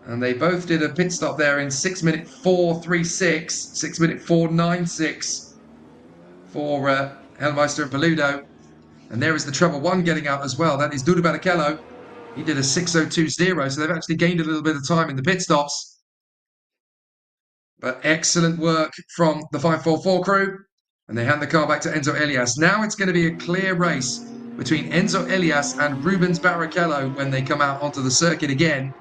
And they both did a pit stop there in 6 minute 4.36, 6 minute 4.96 for Hellmeister and Peludo. And there is the treble 1 getting out as well. That is Duda Barrichello. He did a 6.02.0, so they've actually gained a little bit of time in the pit stops. But excellent work from the 544 crew. And they hand the car back to Enzo Elias. Now it's going to be a clear race between Enzo Elias and Rubens Barrichello when they come out onto the circuit again.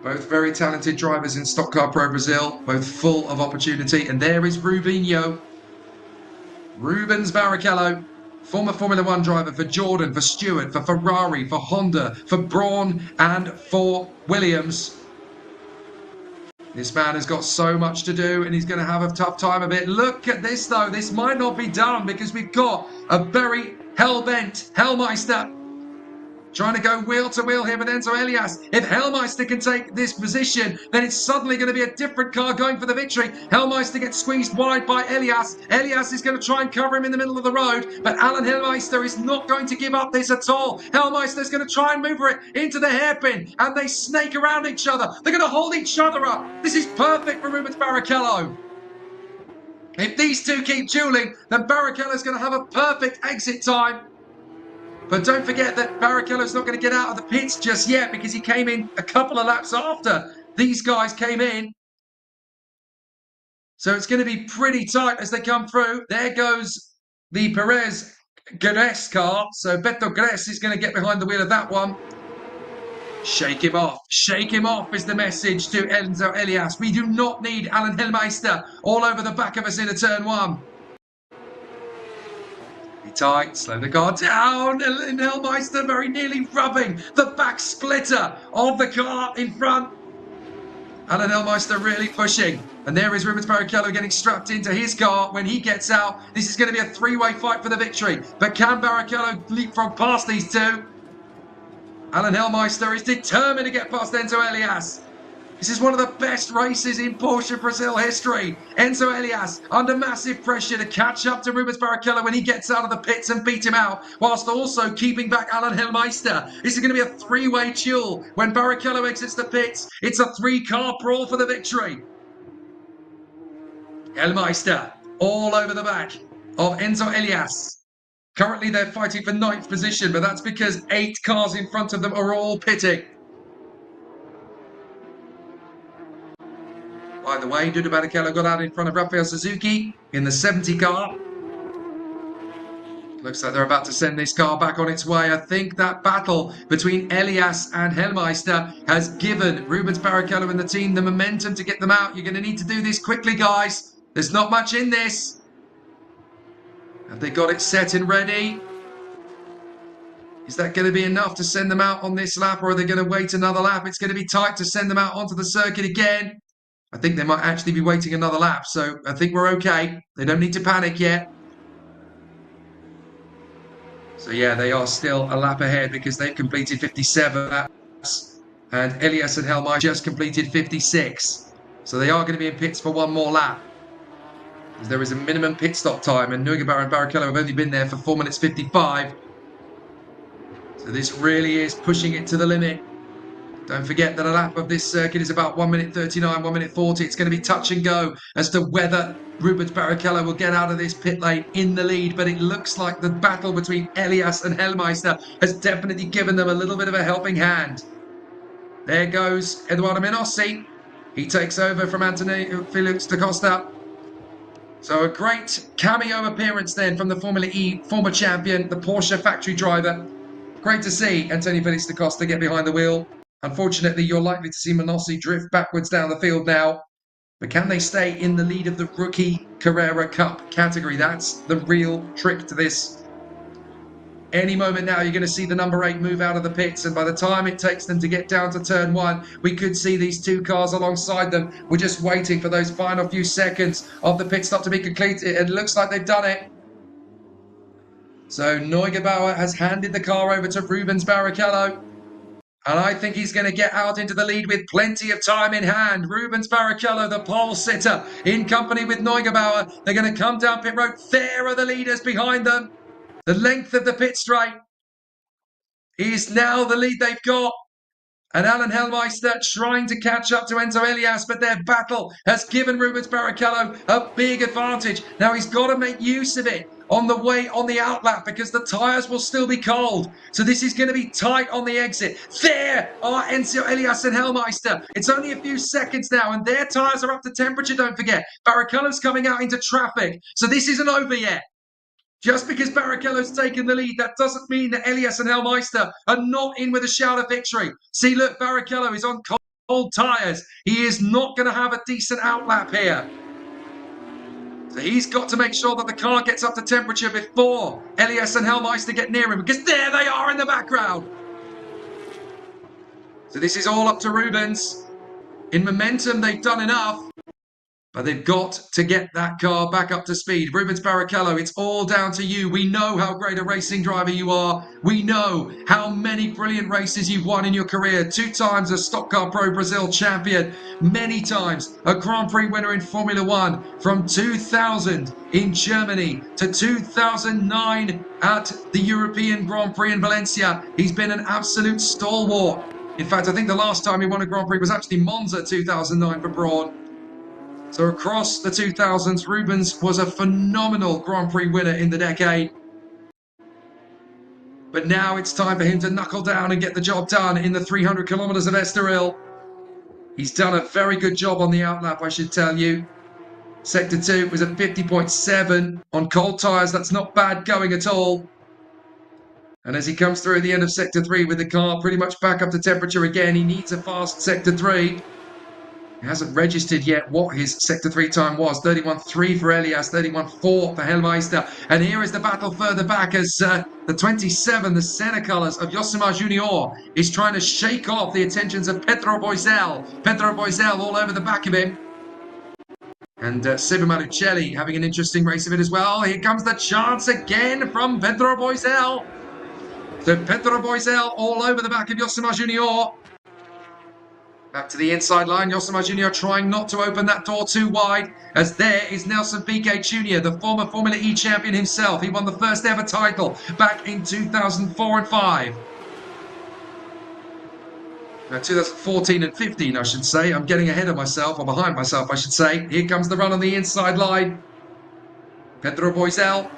Both very talented drivers in Stock Car Pro Brazil, both full of opportunity. And there is Rubinho. Rubens Barrichello, former Formula 1 driver for Jordan, for Stewart, for Ferrari, for Honda, for Braun and for Williams. This man has got so much to do and he's going to have a tough time of it. Look at this though. This might not be done because we've got a very hell-bent Hellmeister trying to go wheel to wheel here with Enzo Elias. If Hellmeister can take this position, then it's suddenly going to be a different car going for the victory. Hellmeister gets squeezed wide by Elias. Elias is going to try and cover him in the middle of the road, but Alan Hellmeister is not going to give up this at all. Hellmeister is going to try and move it into the hairpin, and they snake around each other. They're going to hold each other up. This is perfect for Rubens Barrichello. If these two keep dueling, then Barrichello is going to have a perfect exit time. But don't forget that Barrichello's not going to get out of the pits just yet because he came in a couple of laps after these guys came in. So it's going to be pretty tight as they come through. There goes the Perez Gres car. So Beto Gres is going to get behind the wheel of that one. Shake him off. Shake him off is the message to Enzo Elias. We do not need Alan Hellmeister all over the back of us in a turn 1. Be tight, slow the car down, and Hellmeister very nearly rubbing the back splitter of the car in front. Alan Hellmeister really pushing. And there is Rubens Barrichello getting strapped into his car when he gets out. This is going to be a three-way fight for the victory. But can Barrichello leapfrog past these two? Alan Hellmeister is determined to get past Enzo Elias. This is one of the best races in Porsche Brazil history. Enzo Elias under massive pressure to catch up to Rubens Barrichello when he gets out of the pits and beat him out, whilst also keeping back Alan Hellmeister. This is going to be a three-way duel. When Barrichello exits the pits, it's a three-car brawl for the victory. Hellmeister all over the back of Enzo Elias. Currently they're fighting for 9th position, but that's because 8 cars in front of them are all pitting. By the way, Duda Barrichello got out in front of Rafael Suzuki in the 70 car. Looks like they're about to send this car back on its way. I think that battle between Elias and Hellmeister has given Rubens Barrichello and the team the momentum to get them out. You're going to need to do this quickly, guys. There's not much in this. Have they got it set and ready? Is that going to be enough to send them out on this lap, or are they going to wait another lap? It's going to be tight to send them out onto the circuit again. I think they might actually be waiting another lap, so I think we're okay. They don't need to panic yet. So yeah, they are still a lap ahead because they've completed 57 laps. And Elias and Hellmeister just completed 56. So they are going to be in pits for one more lap. There is a minimum pit stop time, and Neugebauer and Barrichello have only been there for 4 minutes 55. So this really is pushing it to the limit. Don't forget that a lap of this circuit is about 1 minute 39, 1 minute 40. It's going to be touch and go as to whether Rubens Barrichello will get out of this pit lane in the lead. But it looks like the battle between Elias and Hellmeister has definitely given them a little bit of a helping hand. There goes Eduardo Menossi. He takes over from Antonio Felix da Costa. So a great cameo appearance then from the Formula E former champion, the Porsche factory driver. Great to see Antonio Felix da Costa get behind the wheel. Unfortunately, you're likely to see Menossi drift backwards down the field now. But can they stay in the lead of the rookie Carrera Cup category? That's the real trick to this. Any moment now, you're going to see the number 8 move out of the pits. And by the time it takes them to get down to turn 1, we could see these 2 cars alongside them. We're just waiting for those final few seconds of the pit stop to be completed. It looks like they've done it. So Neugebauer has handed the car over to Rubens Barrichello. And I think he's going to get out into the lead with plenty of time in hand. Rubens Barrichello, the pole sitter, in company with Neugebauer. They're going to come down pit road. There are the leaders behind them. The length of the pit straight is now the lead they've got. And Alan Hellmeister trying to catch up to Enzo Elias, but their battle has given Rubens Barrichello a big advantage. Now he's got to make use of it on the way on the outlap because the tyres will still be cold. So this is going to be tight on the exit. There are Enzo Elias and Hellmeister. It's only a few seconds now and their tyres are up to temperature, don't forget. Barrichello's coming out into traffic. So this isn't over yet. Just because Barrichello's taken the lead, that doesn't mean that Elias and Hellmeister are not in with a shout of victory. See, look, Barrichello is on cold tyres. He is not going to have a decent outlap here. So he's got to make sure that the car gets up to temperature before Elias and Hellmeister get near him, because there they are in the background. So this is all up to Rubens. In momentum, they've done enough. But they've got to get that car back up to speed. Rubens Barrichello, it's all down to you. We know how great a racing driver you are. We know how many brilliant races you've won in your career. 2 times a Stock Car Pro Brazil champion. Many times a Grand Prix winner in Formula 1. From 2000 in Germany to 2009 at the European Grand Prix in Valencia. He's been an absolute stalwart. In fact, I think the last time he won a Grand Prix was actually Monza 2009 for Braun. So across the 2000s, Rubens was a phenomenal Grand Prix winner in the decade. But now it's time for him to knuckle down and get the job done in the 300 kilometers of Estoril. He's done a very good job on the outlap, I should tell you. Sector 2 was at 50.7 on cold tyres. That's not bad going at all. And as he comes through at the end of Sector 3 with the car pretty much back up to temperature again, he needs a fast Sector 3. He hasn't registered yet what his Sector 3 time was. 31.3 for Elias, 31.4 for Hellmeister. And here is the battle further back as the 27, the Senna colours of Yosemar Junior, is trying to shake off the attentions of Pedro Boisel. Pedro Boisel all over the back of him. And Seba Marucelli having an interesting race of it as well. Here comes the chance again from Pedro Boisel. So Pedro Boisel all over the back of Yosemar Junior. Back to the inside line, Yosemar Junior trying not to open that door too wide, as there is Nelson Piquet Jr., the former Formula E champion himself. He won the first ever title back in 2004 and 5. 2014 and 15, I should say. I'm getting ahead of myself, or behind myself, I should say. Here comes the run on the inside line. Pedro Boisel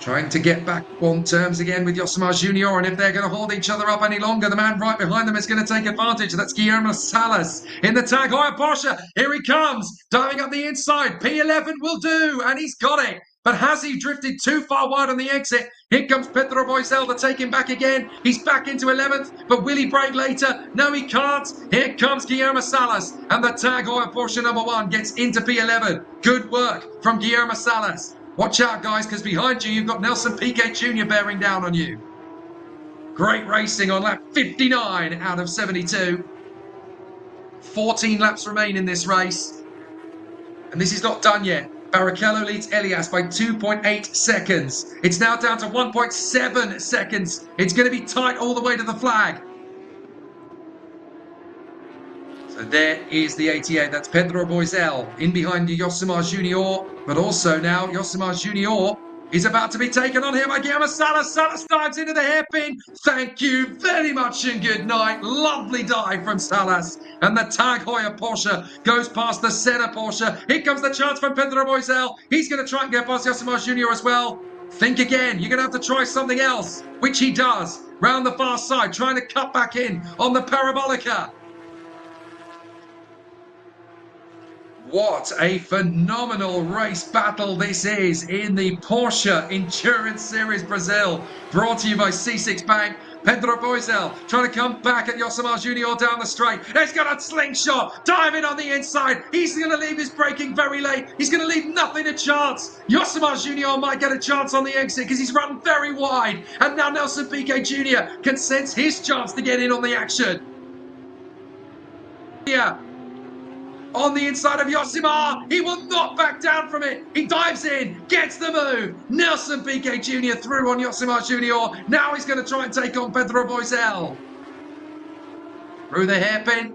trying to get back on terms again with Yosemar Junior, and if they're going to hold each other up any longer, the man right behind them is going to take advantage. That's Guillermo Salas in the Tag Heuer Porsche. Here he comes, diving up the inside. P11 will do, and he's got it. But has he drifted too far wide on the exit? Here comes Pedro Boisel to take him back again. He's back into 11th, but will he break later? No, he can't. Here comes Guillermo Salas, and the Tag Heuer Porsche number 1 gets into P11. Good work from Guillermo Salas. Watch out, guys, because behind you, you've got Nelson Piquet Jr. bearing down on you. Great racing on lap 59 out of 72. 14 laps remain in this race. And this is not done yet. Barrichello leads Elias by 2.8 seconds. It's now down to 1.7 seconds. It's going to be tight all the way to the flag. So there is the 88. That's Pedro Boisel in behind Yosemar Junior. But also now Yosemar Junior is about to be taken on here by Guillermo Salas. Salas dives into the hairpin. Thank you very much and good night. Lovely dive from Salas. And the Tag Heuer Porsche goes past the Senna Porsche. Here comes the chance from Pedro Boisel. He's going to try and get past Yosemar Junior as well. Think again. You're going to have to try something else, which he does. Round the far side, trying to cut back in on the Parabolica. What a phenomenal race battle this is in the Porsche Endurance Series Brazil. Brought to you by C6 Bank. Pedro Boisel trying to come back at Yosemar Junior down the straight. He's got a slingshot, diving on the inside. He's going to leave his braking very late. He's going to leave nothing a chance. Yosemar Junior might get a chance on the exit because he's run very wide. And now Nelson Piquet Jr. can sense his chance to get in on the action. Yeah. On the inside of Yosemar, he will not back down from it. He dives in, gets the move. Nelson Piquet Jr. through on Yosemar Junior. Now he's going to try and take on Pedro Boisel. Through the hairpin.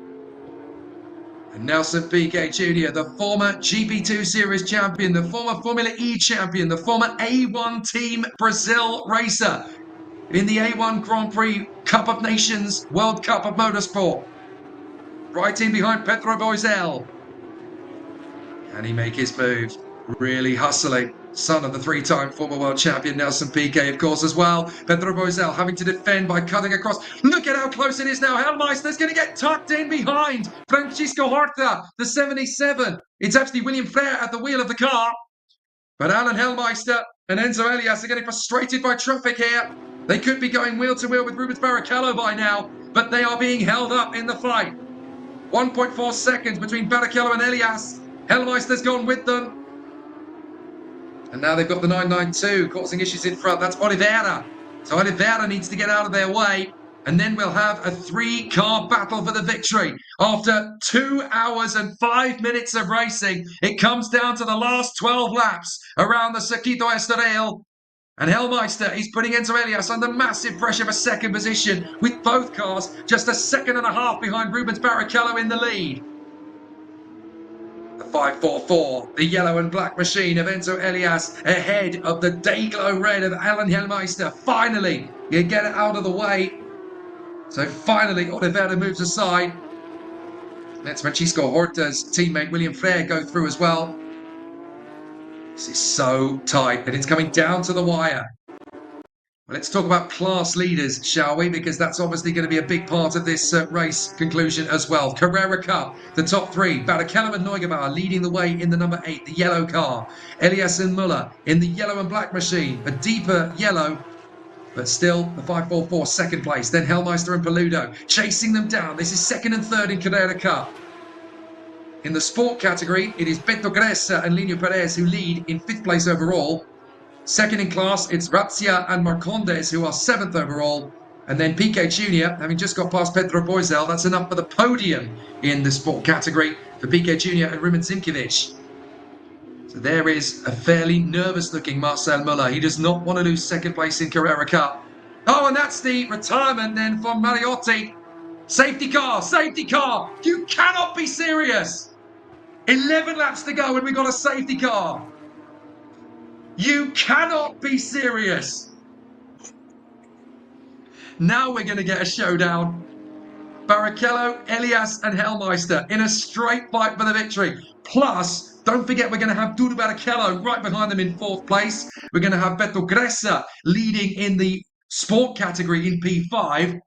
And Nelson Piquet Jr., the former GP2 Series champion, the former Formula E champion, the former A1 Team Brazil racer in the A1 Grand Prix Cup of Nations World Cup of Motorsport. Right in behind Pedro Boisel. Can he make his move? Really hustling. Son of the three-time former world champion Nelson Piquet, of course, as well. Pedro Boisel having to defend by cutting across. Look at how close it is now. Hellmeister's going to get tucked in behind Francisco Horta, the 77. It's actually William Frere at the wheel of the car. But Alan Hellmeister and Enzo Elias are getting frustrated by traffic here. They could be going wheel to wheel with Rubens Barrichello by now, but they are being held up in the fight. 1.4 seconds between Barrichello and Elias. Hellmeister's gone with them. And now they've got the 992 causing issues in front. That's Oliveira. So Oliveira needs to get out of their way. And then we'll have a three-car battle for the victory. After 2 hours and 5 minutes of racing, it comes down to the last 12 laps around the Circuito Estoril. And Hellmeister is putting Enzo Elias under massive pressure for second position, with both cars just a second and a half behind Rubens Barrichello in the lead. The 544, the yellow and black machine of Enzo Elias, ahead of the Dayglow red of Alan Hellmeister. Finally, you get it out of the way. So finally, Oliveira moves aside. Let's Francisco Horta's teammate William Frere go through as well. This is so tight, and it's coming down to the wire. Well, let's talk about class leaders, shall we? Because that's obviously going to be a big part of this race conclusion as well. Carrera Cup, the top three. Barrichello and Neugebauer leading the way in the number 8, the yellow car. Elias and Muller in the yellow and black machine, a deeper yellow, but still the 544 second place. Then Hellmeister and Peludo chasing them down. This is second and third in Carrera Cup. In the sport category, it is Beto Gressa and Lino Perez who lead in 5th place overall. Second in class, it's Razia and Marcondes who are 7th overall. And then Piquet Jr., having just got past Pedro Boisel, that's enough for the podium in the sport category for Piquet Jr. and Ruben Zimkiewicz. So there is a fairly nervous-looking Marcel Müller. He does not want to lose 2nd place in Carrera Cup. Oh, and that's the retirement then from Mariotti. Safety car, safety car. You cannot be serious. 11 laps to go and we got a safety car. You cannot be serious. Now we're going to get a showdown. Barrichello, Elias and Hellmeister in a straight fight for the victory. Plus, don't forget we're going to have Dudu Barrichello right behind them in 4th place. We're going to have Beto Gressa leading in the sport category in P5.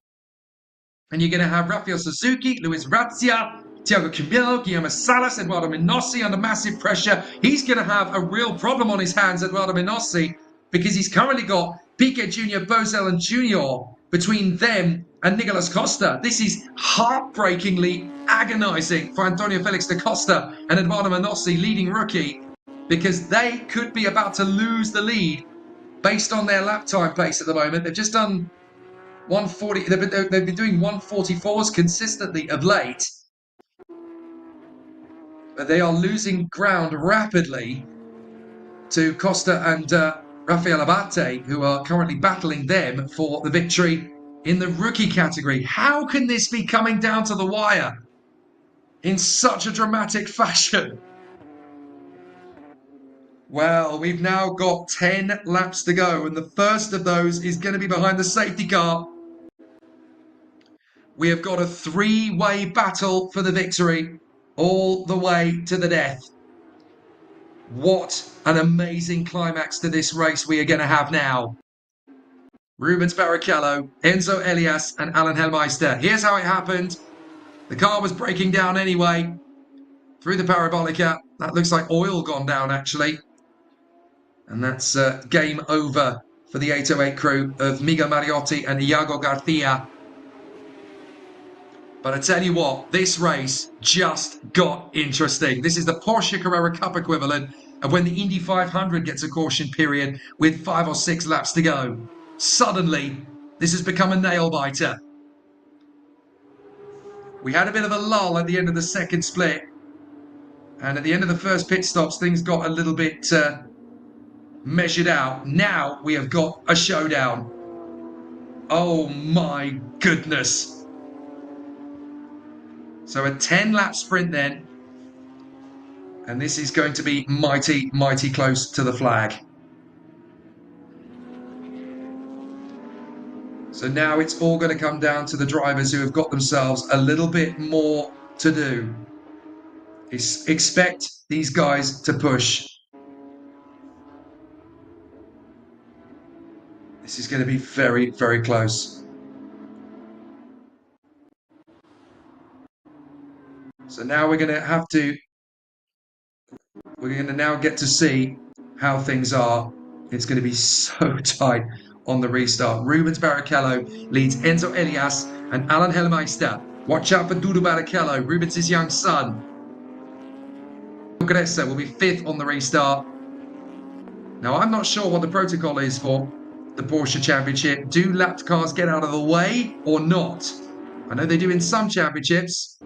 And you're going to have Rafael Suzuki, Luis Razia, Thiago Camilo, Guillermo Salas, Eduardo Minossi under massive pressure. He's going to have a real problem on his hands, Eduardo Minossi, because he's currently got Piquet Jr., Bozel and Junior between them and Nicolas Costa. This is heartbreakingly agonising for Antonio Felix da Costa and Eduardo Minossi, leading rookie, because they could be about to lose the lead based on their lap time pace at the moment. They've just done 140. They've been doing 144s consistently of late. But they are losing ground rapidly to Costa and Rafael Abate, who are currently battling them for the victory in the rookie category. How can this be coming down to the wire in such a dramatic fashion? Well, we've now got 10 laps to go, and the first of those is going to be behind the safety car. We have got a 3-way battle for the victory, all the way to the death. What an amazing climax to this race we are going to have now. Rubens Barrichello, Enzo Elias and Alan Hellmeister. Here's how it happened. The car was breaking down anyway. Through the parabolica. That looks like oil gone down actually. And that's game over for the 808 crew of Miguel Mariotti and Iago Garcia. But I tell you what, this race just got interesting. This is the Porsche Carrera Cup equivalent of when the Indy 500 gets a caution period with 5 or 6 laps to go. Suddenly, this has become a nail-biter. We had a bit of a lull at the end of the second split. And at the end of the first pit stops, things got a little bit measured out. Now we have got a showdown. Oh my goodness. So a 10-lap sprint then. And this is going to be mighty, mighty close to the flag. So now it's all going to come down to the drivers who have got themselves a little bit more to do. Expect these guys to push. This is going to be very, very close. So now we're going to now get to see how things are. It's going to be so tight on the restart. Rubens Barrichello leads Enzo Elias and Alan Hellmeister. Watch out for Dudu Barrichello, Rubens' young son. Gressa will be 5th on the restart. Now, I'm not sure what the protocol is for the Porsche Championship. Do lapped cars get out of the way or not? I know they do in some championships.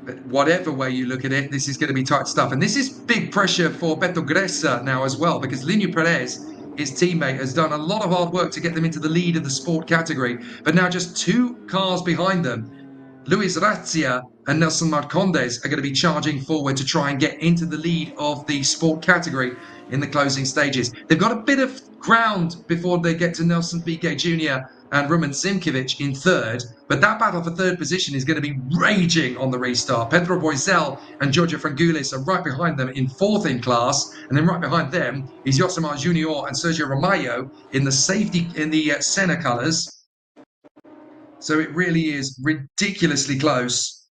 But whatever way you look at it, this is going to be tight stuff. And this is big pressure for Beto Gressa now as well, because Lino Perez, his teammate, has done a lot of hard work to get them into the lead of the sport category. But now just 2 cars behind them, Luis Razia and Nelson Marcondes, are going to be charging forward to try and get into the lead of the sport category in the closing stages. They've got a bit of ground before they get to Nelson Piquet Jr. and Ruben Zimkiewicz in 3rd, but that battle for 3rd position is going to be raging on the restart. Pedro Boisel and Giorgio Frangoulis are right behind them in 4th in class, and then right behind them is Yosemar Junior and Sergio Romayo in the Senna colours. So it really is ridiculously close.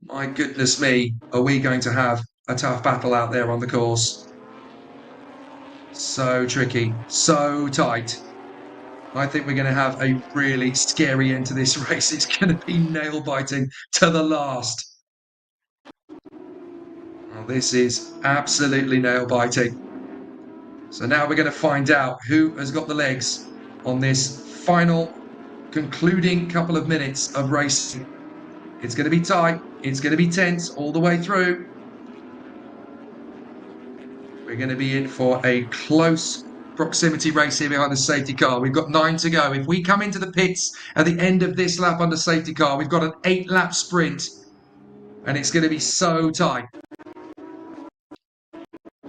My goodness me, are we going to have a tough battle out there on the course? So tricky, so tight. I think we're going to have a really scary end to this race. It's going to be nail-biting to the last. Well, this is absolutely nail-biting. So now we're going to find out who has got the legs on this final concluding couple of minutes of racing. It's going to be tight. It's going to be tense all the way through. We're going to be in for a close proximity race here behind the safety car. We've got 9 to go. If we come into the pits at the end of this lap under safety car, we've got an 8-lap sprint. And it's going to be so tight.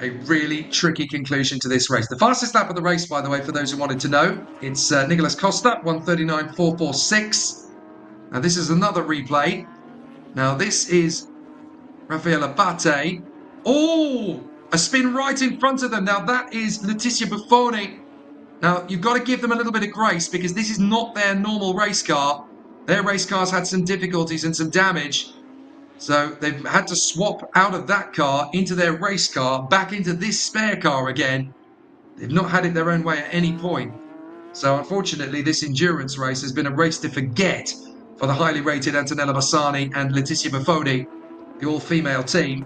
A really tricky conclusion to this race. The fastest lap of the race, by the way, for those who wanted to know, it's Nicolas Costa, 1:39.446. Now, this is another replay. Now, this is Rafael Abate. Oh, a spin right in front of them. Now, that is Letizia Buffoni. Now, you've got to give them a little bit of grace because this is not their normal race car. Their race car's had some difficulties and some damage. So they've had to swap out of that car into their race car, back into this spare car again. They've not had it their own way at any point. So unfortunately, this endurance race has been a race to forget for the highly rated Antonella Bassani and Letizia Buffoni, the all-female team.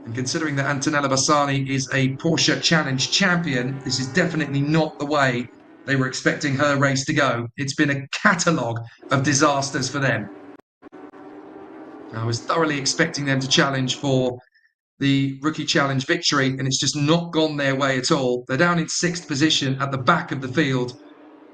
And considering that Antonella Bassani is a Porsche Challenge champion, this is definitely not the way they were expecting her race to go. It's been a catalogue of disasters for them. I was thoroughly expecting them to challenge for the Rookie Challenge victory, and it's just not gone their way at all. They're down in 6th position at the back of the field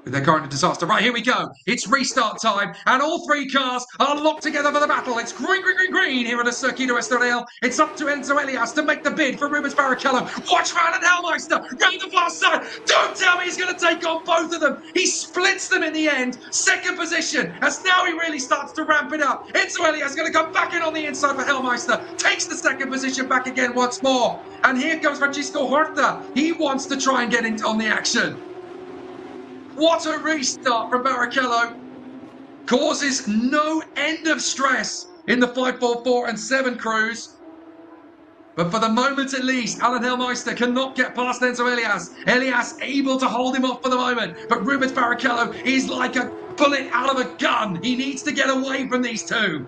with their current disaster. Right, here we go. It's restart time, and all 3 cars are locked together for the battle. It's green, green, green, green here at the Circuito Estoril. It's up to Enzo Elias to make the bid for Rubens Barrichello. Watch for Alan Hellmeister round the far side. Don't tell me he's going to take on both of them. He splits them in the end. 2nd position, as now he really starts to ramp it up. Enzo Elias is going to come back in on the inside for Hellmeister. Takes the 2nd position back again once more. And here comes Francisco Horta. He wants to try and get in on the action. What a restart from Barrichello. Causes no end of stress in the 544 and 7 crews. But for the moment at least, Alan Hellmeister cannot get past Enzo Elias. Elias able to hold him off for the moment. But Rubens Barrichello is like a bullet out of a gun. He needs to get away from these two.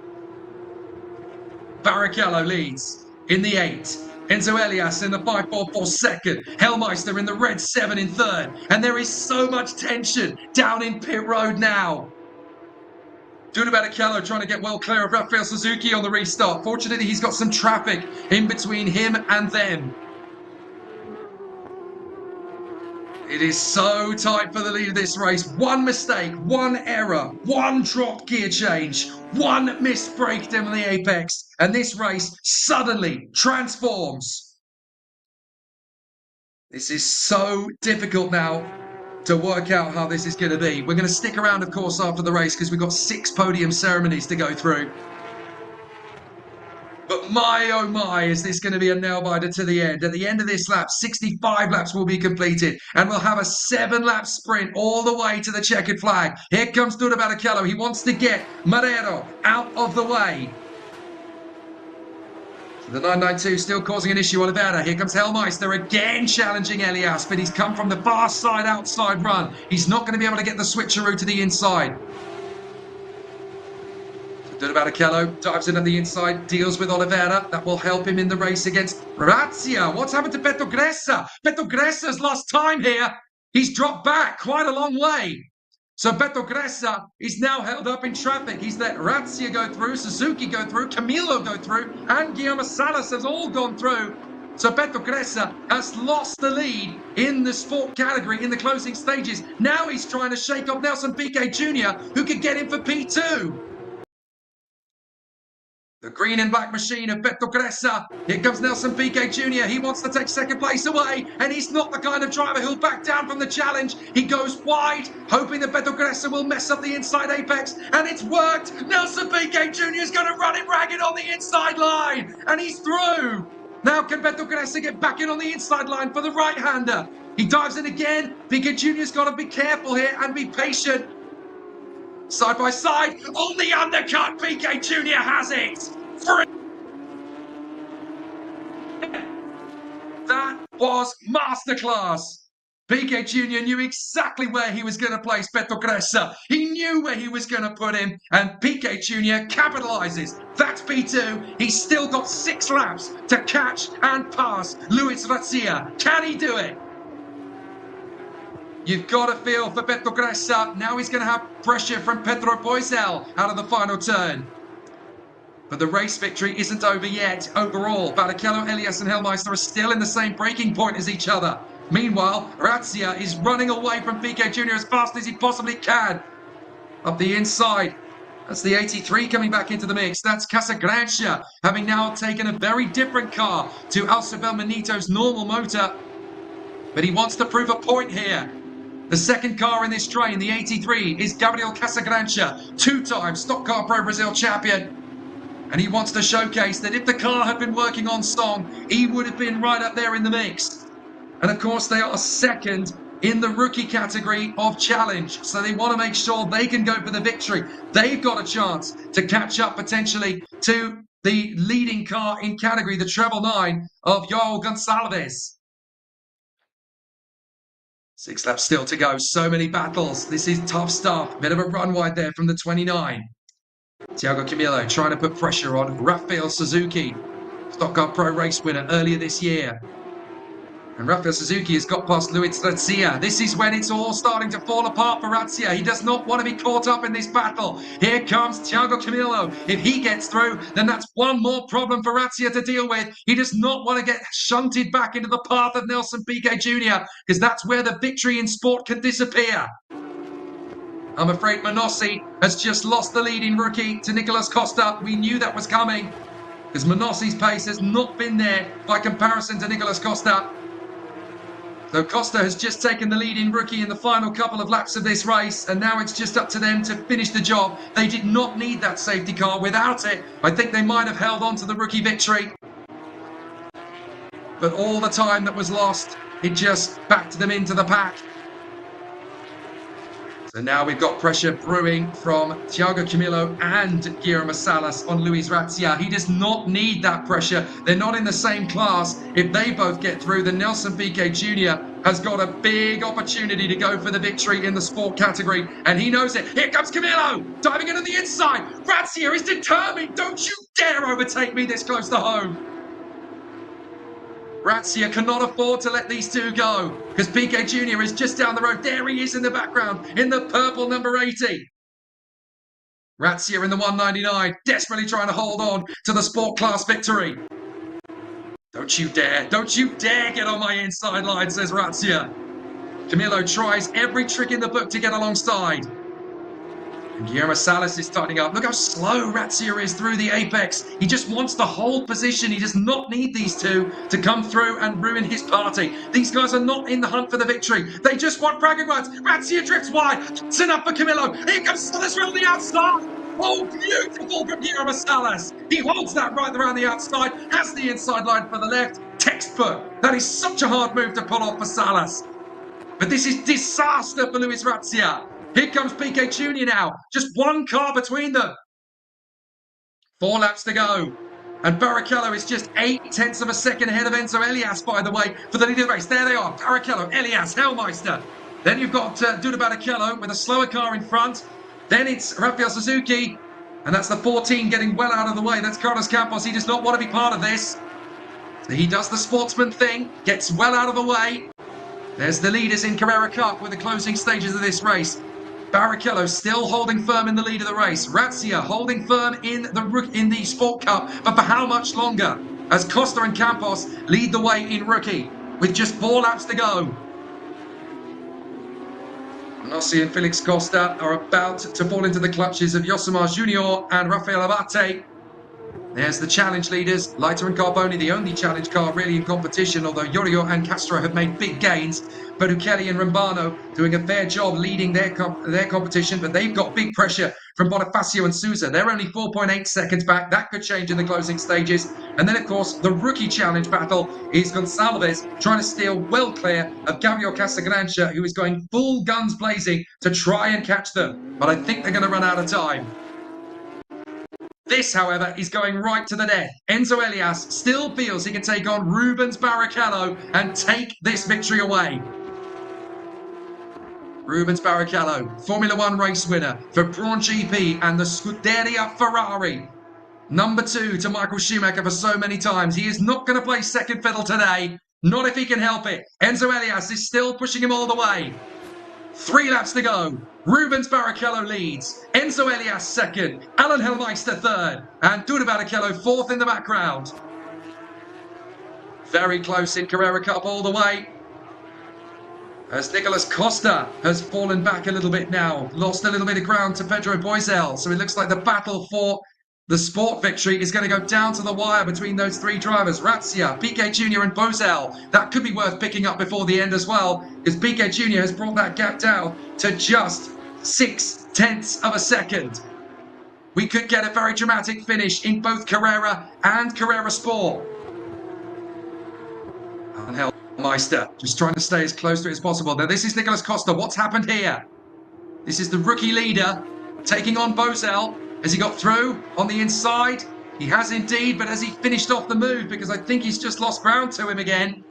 Barrichello leads in the 8. Enzo Elias in the 544 second. Hellmeister in the red 7 in 3rd. And there is so much tension down in pit road now. Giulio Barrichello trying to get well clear of Rafael Suzuki on the restart. Fortunately, he's got some traffic in between him and them. It is so tight for the lead of this race. One mistake, one error, one dropped gear change, one missed brake down on the apex, and this race suddenly transforms. This is so difficult now to work out how this is going to be. We're going to stick around, of course, after the race because we've got 6 podium ceremonies to go through. But my, oh my, is this going to be a nail-biter to the end. At the end of this lap, 65 laps will be completed. And we'll have a 7-lap sprint all the way to the checkered flag. Here comes Giulio Barrichello. He wants to get Marrero out of the way. The 992 still causing an issue. Oliveira. Here comes Hellmeister again challenging Elias. But he's come from the far side outside run. He's not going to be able to get the switcheroo to the inside. Giulio Barrichello dives in at the inside, deals with Oliveira. That will help him in the race against Razia. What's happened to Beto Gressa? Beto Gressa's lost time here. He's dropped back quite a long way. So Beto Gressa is now held up in traffic. He's let Razia go through, Suzuki go through, Camilo go through, and Guillermo Salas has all gone through. So Beto Gressa has lost the lead in the sport category in the closing stages. Now he's trying to shake off Nelson Piquet Jr., who could get him for P2. The green and black machine of Beto Gressa. Here comes Nelson Piquet Jr. He wants to take 2nd place away, and he's not the kind of driver who'll back down from the challenge. He goes wide, hoping that Beto Gressa will mess up the inside apex, and it's worked. Nelson Piquet Jr. is going to run him ragged on the inside line, and he's through. Now can Beto Gressa get back in on the inside line for the right-hander? He dives in again. Piquet Jr.'s got to be careful here and be patient. Side by side, on the undercut, Piquet Jr. has it. That was masterclass. Piquet Jr. knew exactly where he was going to place Beto Gressa. He knew where he was going to put him, and Piquet Jr. capitalises. That's P2. He's still got 6 laps to catch and pass Luis Razia. Can he do it? You've got to feel for Beto Gressa. Now he's going to have pressure from Pedro Boisel out of the final turn. But the race victory isn't over yet. Overall, Barrichello, Elias and Hellmeister are still in the same braking point as each other. Meanwhile, Razia is running away from Piquet Jr. as fast as he possibly can. Up the inside, that's the 83 coming back into the mix. That's Casagrancia, having now taken a very different car to Alcibel Manito's normal motor. But he wants to prove a point here. The second car in this train, the 83, is Gabriel Casagrancia, 2-time Stock Car Pro Brazil champion. And he wants to showcase that if the car had been working on song, he would have been right up there in the mix. And of course, they are second in the rookie category of challenge. So they want to make sure they can go for the victory. They've got a chance to catch up potentially to the leading car in category, the treble 9 of João Gonçalves. 6 laps still to go. So many battles. This is tough stuff. Bit of a run wide there from the 29. Thiago Camilo trying to put pressure on Rafael Suzuki, Stock Car Pro race winner earlier this year. And Rafael Suzuki has got past Luis Razia. This is when it's all starting to fall apart for Razia. He does not want to be caught up in this battle. Here comes Thiago Camilo. If he gets through, then that's one more problem for Razia to deal with. He does not want to get shunted back into the path of Nelson Piquet Jr. because that's where the victory in sport can disappear. I'm afraid Manossi has just lost the lead in rookie to Nicolas Costa. We knew that was coming because Manossi's pace has not been there by comparison to Nicolas Costa. So Costa has just taken the lead in rookie in the final couple of laps of this race, and now it's just up to them to finish the job. They did not need that safety car. Without it, I think they might have held on to the rookie victory. But all the time that was lost, it just backed them into the pack. So now we've got pressure brewing from Thiago Camilo and Guillermo Salas on Luis Razia. He does not need that pressure. They're not in the same class. If they both get through, then Nelson Piquet Jr. has got a big opportunity to go for the victory in the sport category. And he knows it. Here comes Camilo, diving into the inside. Razia is determined. Don't you dare overtake me this close to home. Razia cannot afford to let these two go because Piquet Jr. is just down the road. There he is in the background in the purple number 80. Razia in the 199, desperately trying to hold on to the sport class victory. Don't you dare get on my inside line, says Razia. Camilo tries every trick in the book to get alongside. And Guillermo Salas is starting up. Look how slow Razia is through the apex. He just wants to hold position. He does not need these two to come through and ruin his party. These guys are not in the hunt for the victory. They just want bragging rights. Razia drifts wide. It's enough for Camilo. Here comes Salas around the outside. Oh, beautiful from Guillermo Salas. He holds that right around the outside. Has the inside line for the left. Textbook. That is such a hard move to pull off for Salas. But this is disaster for Luis Razia. Here comes Piquet Jr. now. Just one car between them. 4 laps to go. And Barrichello is just 0.8 of a second ahead of Enzo Elias, by the way, for the lead of the race. There they are. Barrichello, Elias, Hellmeister. Then you've got Duda Barrichello with a slower car in front. Then it's Rafael Suzuki. And that's the 14 getting well out of the way. That's Carlos Campos. He does not want to be part of this. So he does the sportsman thing. Gets well out of the way. There's the leaders in Carrera Cup with the closing stages of this race. Barrichello still holding firm in the lead of the race. Razia holding firm in the Sport Cup, but for how much longer? As Costa and Campos lead the way in rookie with just 4 laps to go. Manossi and Felix Costa are about to fall into the clutches of Yosemar Junior and Rafael Abate. There's the challenge leaders, Leiter and Carboni, the only challenge car really in competition, although Yorio and Castro have made big gains. Berukeli and Rambano doing a fair job leading their competition, but they've got big pressure from Bonifacio and Souza. They're only 4.8 seconds back. That could change in the closing stages. And then, of course, the rookie challenge battle is Gonçalves trying to steal well clear of Gabriel Casagrancia, who is going full guns blazing to try and catch them. But I think they're going to run out of time. This, however, is going right to the death. Enzo Elias still feels he can take on Rubens Barrichello and take this victory away. Rubens Barrichello, Formula One race winner for Braun GP and the Scuderia Ferrari. Number 2 to Michael Schumacher for so many times. He is not going to play second fiddle today. Not if he can help it. Enzo Elias is still pushing him all the way. 3 laps to go. Rubens Barrichello leads. Enzo Elias second. Alan Hellmeister third. And Duda Barrichello fourth in the background. Very close in Carrera Cup all the way. As Nicolas Costa has fallen back a little bit now. Lost a little bit of ground to Pedro Boisel. So it looks like the battle for the sport victory is going to go down to the wire between those 3 drivers. Razzia, Piquet Jr. and Boisel. That could be worth picking up before the end as well, because Piquet Jr. has brought that gap down to just 0.6 of a second. We could get a very dramatic finish in both Carrera and Carrera Sport. Angel Meister just trying to stay as close to it as possible. Now this is Nicolas Costa. What's happened here? This is the rookie leader taking on Boisel. Has he got through on the inside? He has indeed, but has he finished off the move? Because I think he's just lost ground to him again.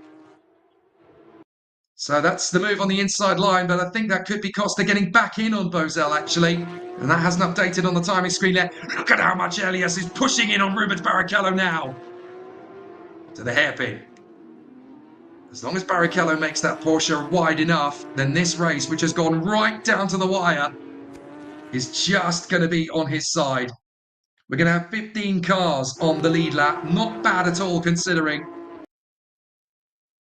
So that's the move on the inside line, but I think that could be Costa getting back in on Boisel, actually. And that hasn't updated on the timing screen yet. Look at how much Elias is pushing in on Rubens Barrichello now. To the hairpin. As long as Barrichello makes that Porsche wide enough, then this race, which has gone right down to the wire, is just going to be on his side. We're going to have 15 cars on the lead lap. Not bad at all, considering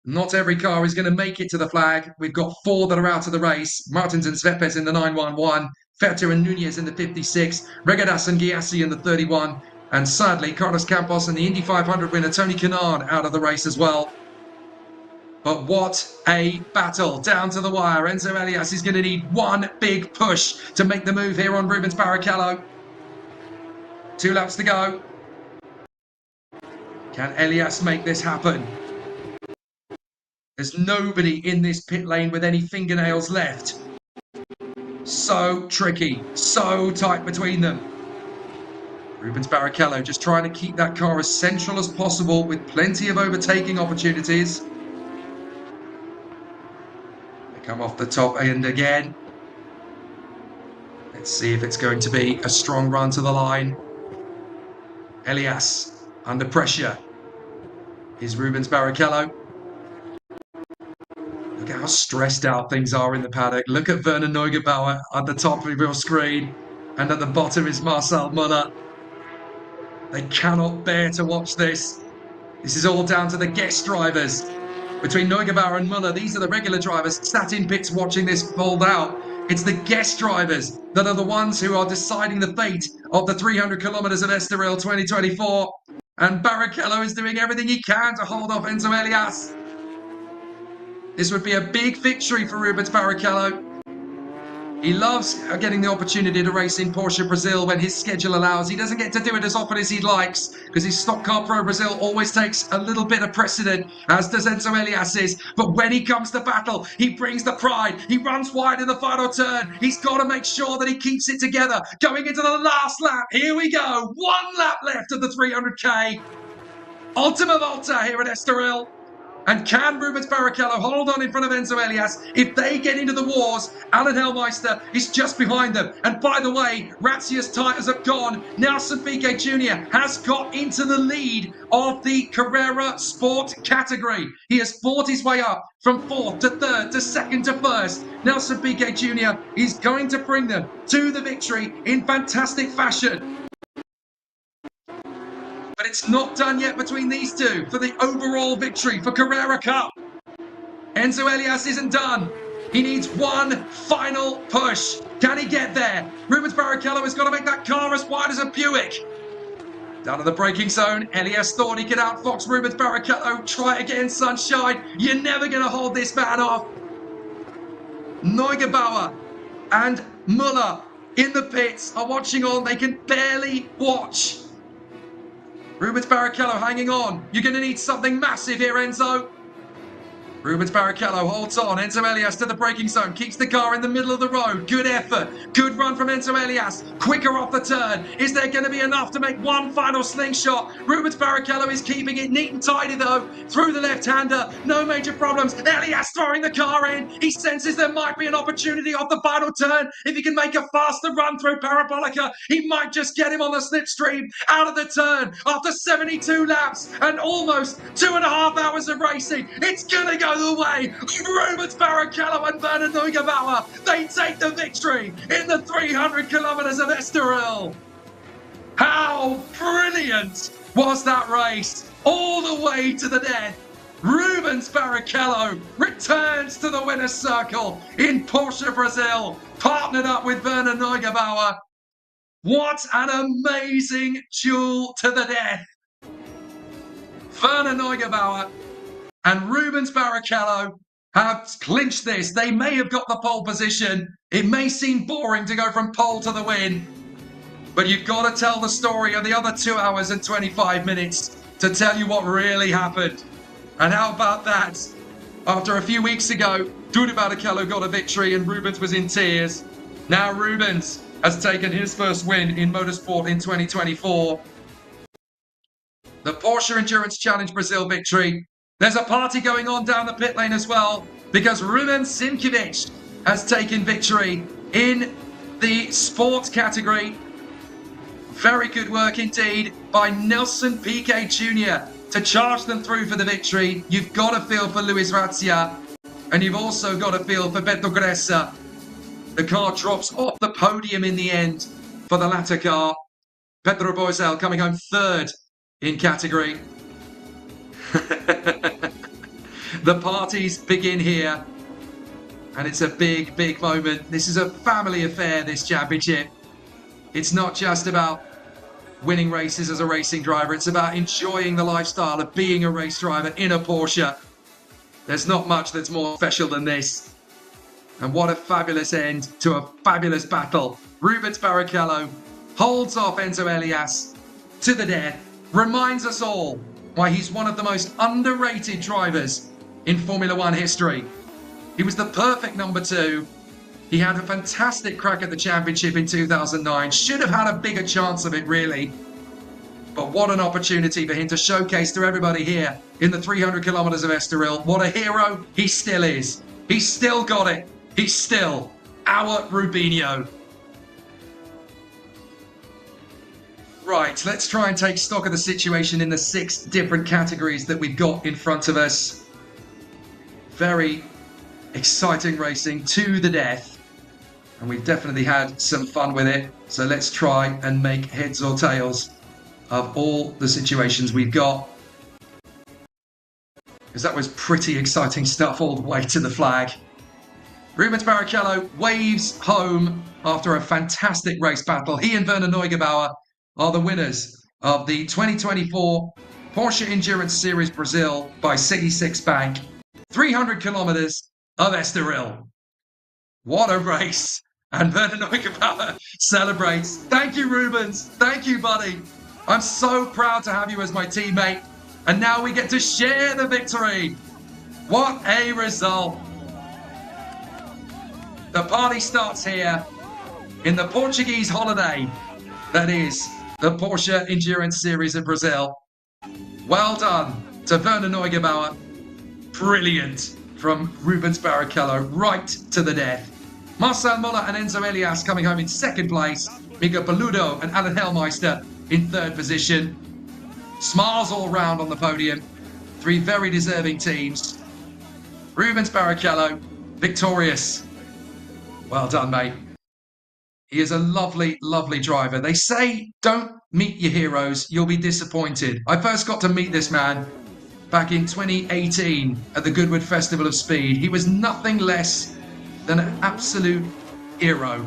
not every car is going to make it to the flag. We've got 4 that are out of the race. Martins and Svepes in the 911, Ferter and Nunez in the 56, Regadas and Giassi in the 31, and sadly, Carlos Campos and the Indy 500 winner Tony Kanaan out of the race as well. But what a battle down to the wire. Enzo Elias is going to need one big push to make the move here on Rubens Barrichello. 2 laps to go. Can Elias make this happen? There's nobody in this pit lane with any fingernails left. So tricky, so tight between them. Rubens Barrichello just trying to keep that car as central as possible with plenty of overtaking opportunities. Come off the top end again. Let's see if it's going to be a strong run to the line. Elias under pressure. Is Rubens Barrichello. Look at how stressed out things are in the paddock. Look at Werner Neugebauer at the top of your screen. And at the bottom is Marcel Müller. They cannot bear to watch this. This is all down to the guest drivers. Between Neugebauer and Müller, these are the regular drivers sat in pits watching this fold out. It's the guest drivers that are the ones who are deciding the fate of the 300 kilometers of Estoril 2024. And Barrichello is doing everything he can to hold off Enzo Elias. This would be a big victory for Rubens Barrichello. He loves getting the opportunity to race in Porsche Brazil when his schedule allows. He doesn't get to do it as often as he likes because his Stock Car Pro Brazil always takes a little bit of precedent, as does Enzo Elias's. But when he comes to battle, he brings the pride. He runs wide in the final turn. He's got to make sure that he keeps it together. Going into the last lap. Here we go. 1 lap left of the 300k. Ultima Volta here at Estoril. And can Rubens Barrichello hold on in front of Enzo Elias? If they get into the wars, Alan Hellmeister is just behind them. And by the way, Razzia's tyres have gone. Nelson Piquet Jr. has got into the lead of the Carrera Sport category. He has fought his way up from 4th to 3rd to 2nd to 1st. Nelson Piquet Jr. is going to bring them to the victory in fantastic fashion. But it's not done yet between these two for the overall victory for Carrera Cup. Enzo Elias isn't done. He needs one final push. Can he get there? Rubens Barrichello has got to make that car as wide as a Buick. Down to the braking zone. Elias thought he could outfox Rubens Barrichello. Try it again, sunshine. You're never going to hold this man off. Neugebauer and Müller in the pits are watching on. They can barely watch. Rubens Barrichello hanging on. You're going to need something massive here, Enzo. Rubens Barrichello holds on. Enzo Elias to the braking zone. Keeps the car in the middle of the road. Good effort. Good run from Enzo Elias. Quicker off the turn. Is there going to be enough to make one final slingshot? Rubens Barrichello is keeping it neat and tidy though. Through the left-hander. No major problems. Elias throwing the car in. He senses there might be an opportunity off the final turn. If he can make a faster run through Parabolica, he might just get him on the slipstream. Out of the turn after 72 laps and almost 2.5 hours of racing. It's going to go the way of Rubens Barrichello and Werner Neugebauer. They take the victory in the 300 kilometers of Estoril. How brilliant was that race? All the way to the death. Rubens Barrichello returns to the winner's circle in Porsche Brazil, partnered up with Werner Neugebauer. What an amazing duel to the death. Werner Neugebauer and Rubens Barrichello have clinched this. They may have got the pole position. It may seem boring to go from pole to the win, but you've got to tell the story of the other 2 hours and 25 minutes to tell you what really happened. And how about that? After a few weeks ago, Rubens Barrichello got a victory and Rubens was in tears. Now Rubens has taken his first win in motorsport in 2024. The Porsche Endurance Challenge Brazil victory. There's a party going on down the pit lane as well because Rumen Simkovic has taken victory in the sports category. Very good work indeed by Nelson Piquet Jr. to charge them through for the victory. You've got to feel for Luis Razia and you've also got to feel for Beto Gressa. The car drops off the podium in the end for the latter car. Pedro Boisel coming home third in category. The parties begin here and it's a big, big moment. This is a family affair, this championship. It's not just about winning races as a racing driver. It's about enjoying the lifestyle of being a race driver in a Porsche. There's not much that's more special than this. And what a fabulous end to a fabulous battle. Rubens Barrichello holds off Enzo Elias to the death. Reminds us all why he's one of the most underrated drivers in Formula One history. He was the perfect number 2. He had a fantastic crack at the championship in 2009. Should have had a bigger chance of it, really. But what an opportunity for him to showcase to everybody here in the 300 kilometers of Estoril. What a hero he still is. He's still got it. He's still our Rubinho. Right, let's try and take stock of the situation in the 6 different categories that we've got in front of us. Very exciting racing to the death. And we've definitely had some fun with it. So let's try and make heads or tails of all the situations we've got. Because that was pretty exciting stuff all the way to the flag. Rubens Barrichello waves home after a fantastic race battle. He and Werner Neugebauer are the winners of the 2024 Porsche Endurance Series Brazil by C6 Bank. 300 kilometers of Estoril. What a race. And Werner Neugebauer celebrates. Thank you, Rubens. Thank you, buddy. I'm so proud to have you as my teammate. And now we get to share the victory. What a result. The party starts here in the Portuguese holiday that is the Porsche Endurance Series in Brazil. Well done to Werner Neugebauer. Brilliant from Rubens Barrichello, right to the death. Marcel Muller and Enzo Elias coming home in second place. Miguel Paludo and Alan Hellmeister in third position. Smiles all round on the podium. 3 very deserving teams. Rubens Barrichello, victorious. Well done, mate. He is a lovely, lovely driver. They say, don't meet your heroes, you'll be disappointed. I first got to meet this man back in 2018 at the Goodwood Festival of Speed. He was nothing less than an absolute hero.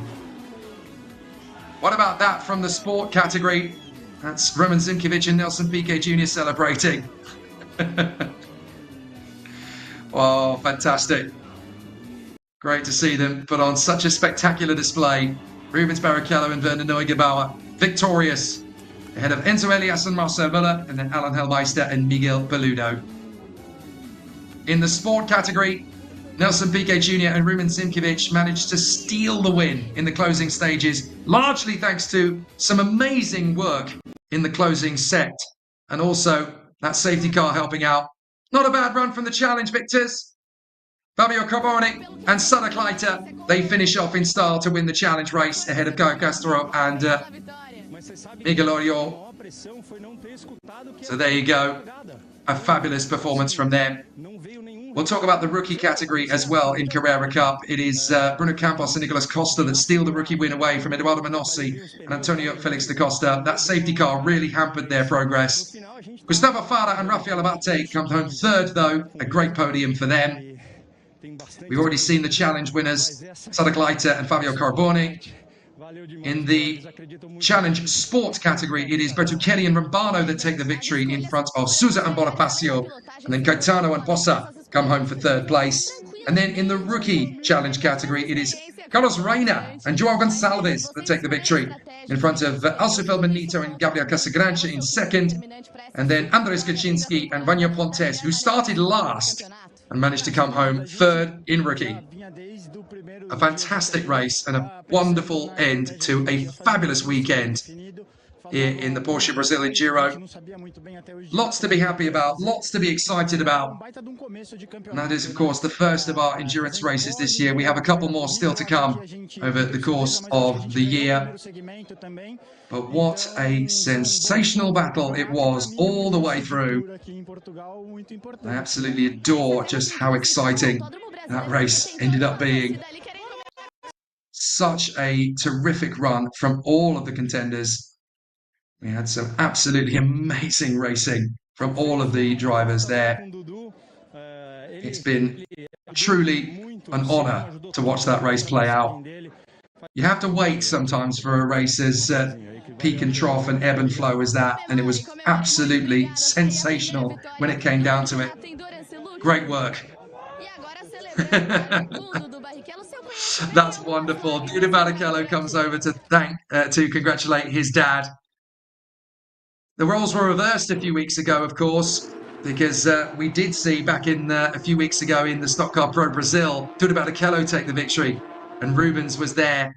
What about that from the sport category? That's Roman Zimkovic and Nelson Piquet Jr. celebrating. Oh, fantastic. Great to see them put on such a spectacular display. Rubens Barrichello and Werner Neugebauer victorious ahead of Enzo Elias and Marcel Muller, and then Alan Hellmeister and Miguel Paludo. In the sport category, Nelson Piquet Jr. and Ruben Simkovic managed to steal the win in the closing stages, largely thanks to some amazing work in the closing set. And also that safety car helping out. Not a bad run from the challenge victors. Fabio Carboni and Sada Kleiter, they finish off in style to win the challenge race ahead of Caio Castro and Miguel Oriol. So there you go. A fabulous performance from them. We'll talk about the rookie category as well in Carrera Cup. It is Bruno Campos and Nicolas Costa that steal the rookie win away from Eduardo Manossi and Antonio Felix da Costa. That safety car really hampered their progress. Gustavo Fara and Rafael Abate come home third though. A great podium for them. We've already seen the challenge winners, Sada Kleiter and Fabio Carboni. In the challenge sport category, it is Bertuccelli and Rambano that take the victory in front of Souza and Bonifacio. And then Gaetano and Possa come home for third place. And then in the rookie challenge category, it is Carlos Reina and Joao Gonçalves that take the victory in front of Alcio Felbenito and Gabriel Casagrancha in second. And then Andres Kaczynski and Vanya Pontes, who started last and managed to come home third in rookie. A fantastic race and a wonderful end to a fabulous weekend here in the Porsche Brazil Enduro. Lots to be happy about, lots to be excited about. And that is, of course, the first of our endurance races this year. We have a couple more still to come over the course of the year. But what a sensational battle it was all the way through. I absolutely adore just how exciting that race ended up being. Such a terrific run from all of the contenders. We had some absolutely amazing racing from all of the drivers there. It's been truly an honour to watch that race play out. You have to wait sometimes for a race as peak and trough and ebb and flow as that, and it was absolutely sensational when it came down to it. Great work. That's wonderful. Guido Barrichello comes over to congratulate his dad. The roles were reversed a few weeks ago, of course, because we did see back in a few weeks ago in the Stock Car Pro Brazil, Guido Barrichello take the victory, and Rubens was there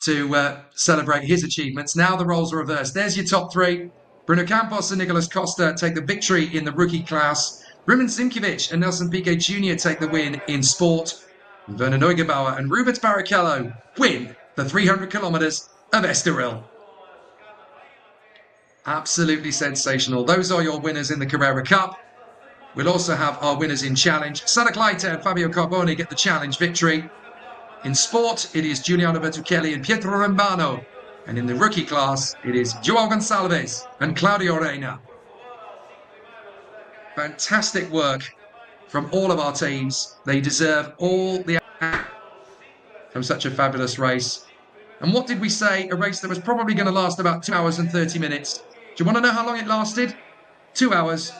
to celebrate his achievements. Now the roles are reversed. There's your top three. Bruno Campos and Nicolas Costa take the victory in the rookie class. Ruben Simkovic and Nelson Piquet Jr. take the win in sport. And Werner Neugebauer and Rubens Barrichello win the 300 kilometres of Estoril. Absolutely sensational. Those are your winners in the Carrera Cup. We'll also have our winners in challenge. Sada Kleiter and Fabio Carboni get the challenge victory. In sport, it is Giuliano Bertuccelli and Pietro Rambano. And in the rookie class, it is Joao Gonçalves and Claudio Reina. Fantastic work from all of our teams. They deserve all the from such a fabulous race. And what did we say? A race that was probably going to last about 2 hours and 30 minutes. Do you want to know how long it lasted? 2 hours,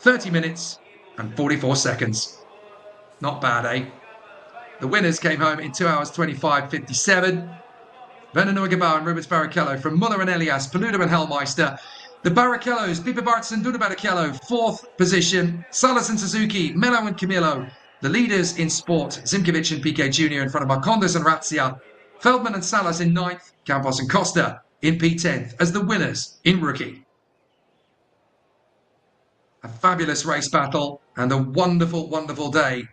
30 minutes and 44 seconds. Not bad, eh? The winners came home in 2 hours 25:57. Werner Neugebauer and Rubens Barrichello from Muller and Elias, Paludo and Hellmeister. The Barrichellos, Pipa Bartz and Duda Barrichello, 4th position. Salas and Suzuki, Melo and Camillo. The leaders in sport, Simkovic and Piquet Jr. in front of Marcondes and Razzia. Feldman and Salas in 9th, Campos and Costa in P10th as the winners in rookie. A fabulous race battle and a wonderful, wonderful day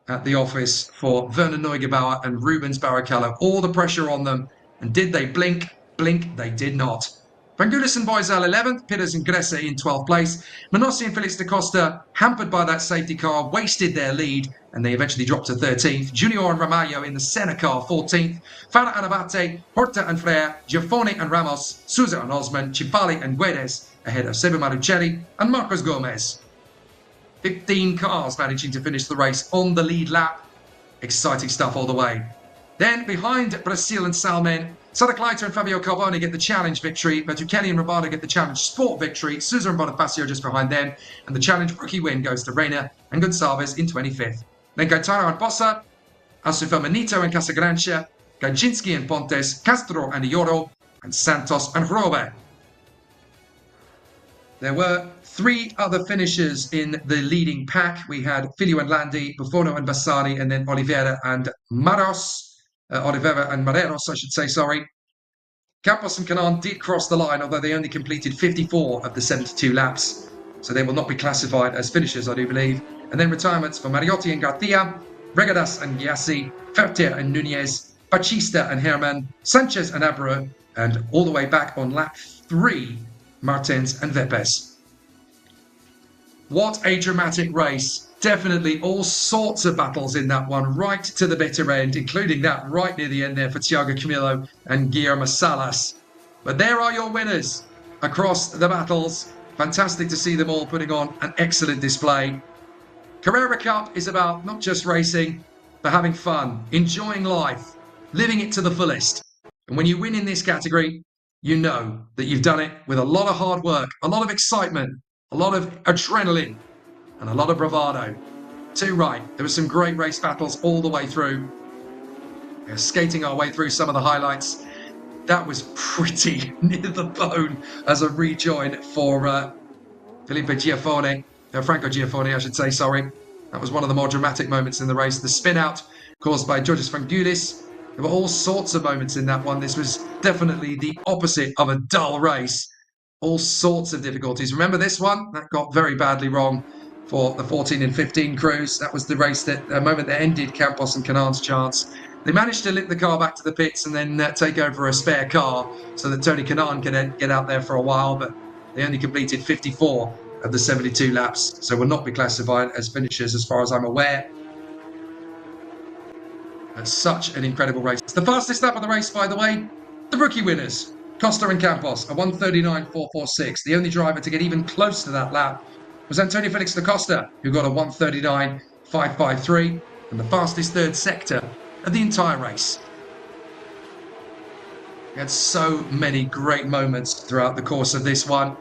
at the office for Werner Neugebauer and Rubens Barrichello. All the pressure on them. And did they blink? Blink, they did not. Vangulis and Boisel 11th, Pitters and Gresse in 12th place. Manossi and Felix da Costa, hampered by that safety car, wasted their lead and they eventually dropped to 13th. Junior and Ramalho in the Senna car, 14th. Fara and Abate, Horta and Freire, Giaffoni and Ramos, Souza and Osman, Cipali and Guedes ahead of Seba Marucelli and Marcos Gomez. 15 cars managing to finish the race on the lead lap. Exciting stuff all the way. Then behind Brazil and Salmen, Sada Kleiter and Fabio Carboni get the challenge victory. Bertuccelli and Romano get the challenge sport victory. Souza and Bonifacio just behind them. And the challenge rookie win goes to Reina and Gonçalves in 25th. Then Gaetano and Possa, Alcio Felbenito and Casagrancha, Kaczynski and Pontes, Castro and Ioro, and Santos and Robe. There were 3 other finishers in the leading pack. We had Filho and Landi, Buffon and Bassani, and then Oliveira and Maros. Oliveira and Mareros, I should say, sorry. Campos and Canan did cross the line, although they only completed 54 of the 72 laps. So they will not be classified as finishers, I do believe. And then retirements for Mariotti and Garcia, Regadas and Giassi, Fertier and Nunez, Bachista and Herman, Sanchez and Abreu, and all the way back on lap 3, Martins and Vepes. What a dramatic race. Definitely all sorts of battles in that one, right to the bitter end, including that right near the end there for Thiago Camilo and Guillermo Salas. But there are your winners across the battles. Fantastic to see them all putting on an excellent display. Carrera Cup is about not just racing, but having fun, enjoying life, living it to the fullest. And when you win in this category, you know that you've done it with a lot of hard work, a lot of excitement, a lot of adrenaline, and a lot of bravado. Too right, there were some great race battles all the way through. We're skating our way through some of the highlights. That was pretty near the bone as a rejoin for Franco Giaffone, I should say, sorry. That was one of the more dramatic moments in the race. The spin out caused by Georges Frangulis. There were all sorts of moments in that one. This was definitely the opposite of a dull race. All sorts of difficulties. Remember this one? That got very badly wrong for the 14 and 15 crews. That was the race a moment that ended Campos and Canan's chance. They managed to lick the car back to the pits and then take over a spare car so that Tony Canan could get out there for a while, but they only completed 54 of the 72 laps, so will not be classified as finishers as far as I'm aware. That's such an incredible race. The fastest lap of the race, by the way, the rookie winners, Costa and Campos, a 1:39.446. The only driver to get even close to that lap was Antonio Felix da Costa, who got a 1:39.553, and the fastest third sector of the entire race. We had so many great moments throughout the course of this one,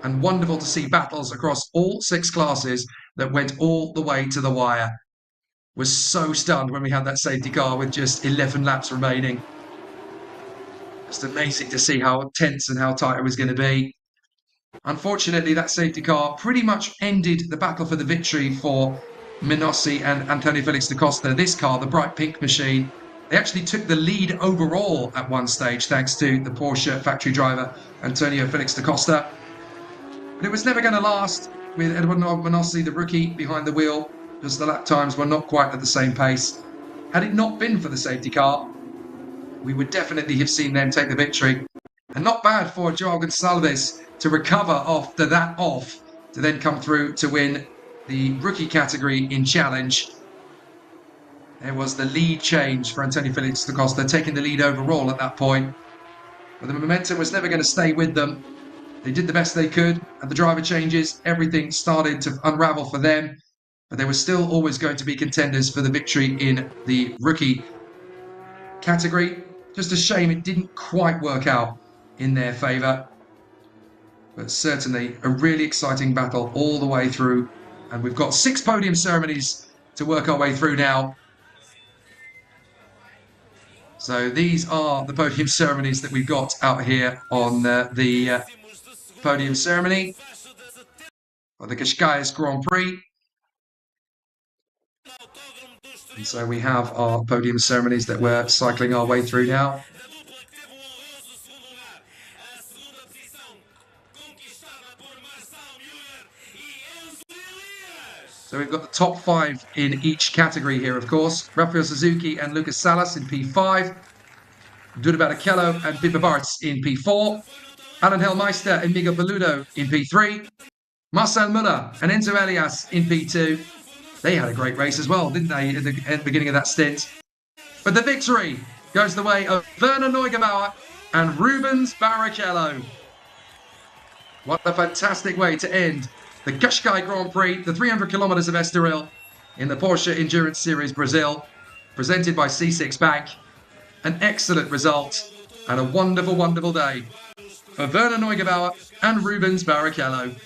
and wonderful to see battles across all 6 classes that went all the way to the wire. Was so stunned when we had that safety car with just 11 laps remaining. Just amazing to see how tense and how tight it was going to be. Unfortunately, that safety car pretty much ended the battle for the victory for Minossi and Antonio Felix da Costa. This car, the bright pink machine, they actually took the lead overall at one stage thanks to the Porsche factory driver Antonio Felix da Costa. But it was never going to last with Eduardo Minossi, the rookie, behind the wheel, because the lap times were not quite at the same pace. Had it not been for the safety car, we would definitely have seen them take the victory. And not bad for Joao Gonçalves to recover after that off, to then come through to win the rookie category in challenge. There was the lead change for Antonio Felix da Costa, taking the lead overall at that point. But the momentum was never going to stay with them. They did the best they could, and the driver changes, everything started to unravel for them. But they were still always going to be contenders for the victory in the rookie category. Just a shame it didn't quite work out in their favour. But certainly a really exciting battle all the way through. And we've got 6 podium ceremonies to work our way through now. So these are the podium ceremonies that we've got out here on the podium ceremony for the Cascais Grand Prix. And so we have our podium ceremonies that we're cycling our way through now. So we've got the top 5 in each category here, of course. Rafael Suzuki and Lucas Salas in P5. Duda Barrichello and Pippa Bartz in P4. Alan Hellmeister and Miguel Peludo in P3. Marcel Muller and Enzo Elias in P2. They had a great race as well, didn't they, at the beginning of that stint? But the victory goes the way of Werner Neugebauer and Rubens Barrichello. What a fantastic way to end the Cascais Grand Prix, the 300 kilometers of Estoril in the Porsche Endurance Series Brazil, presented by C6 Bank. An excellent result and a wonderful, wonderful day for Werner Neugebauer and Rubens Barrichello.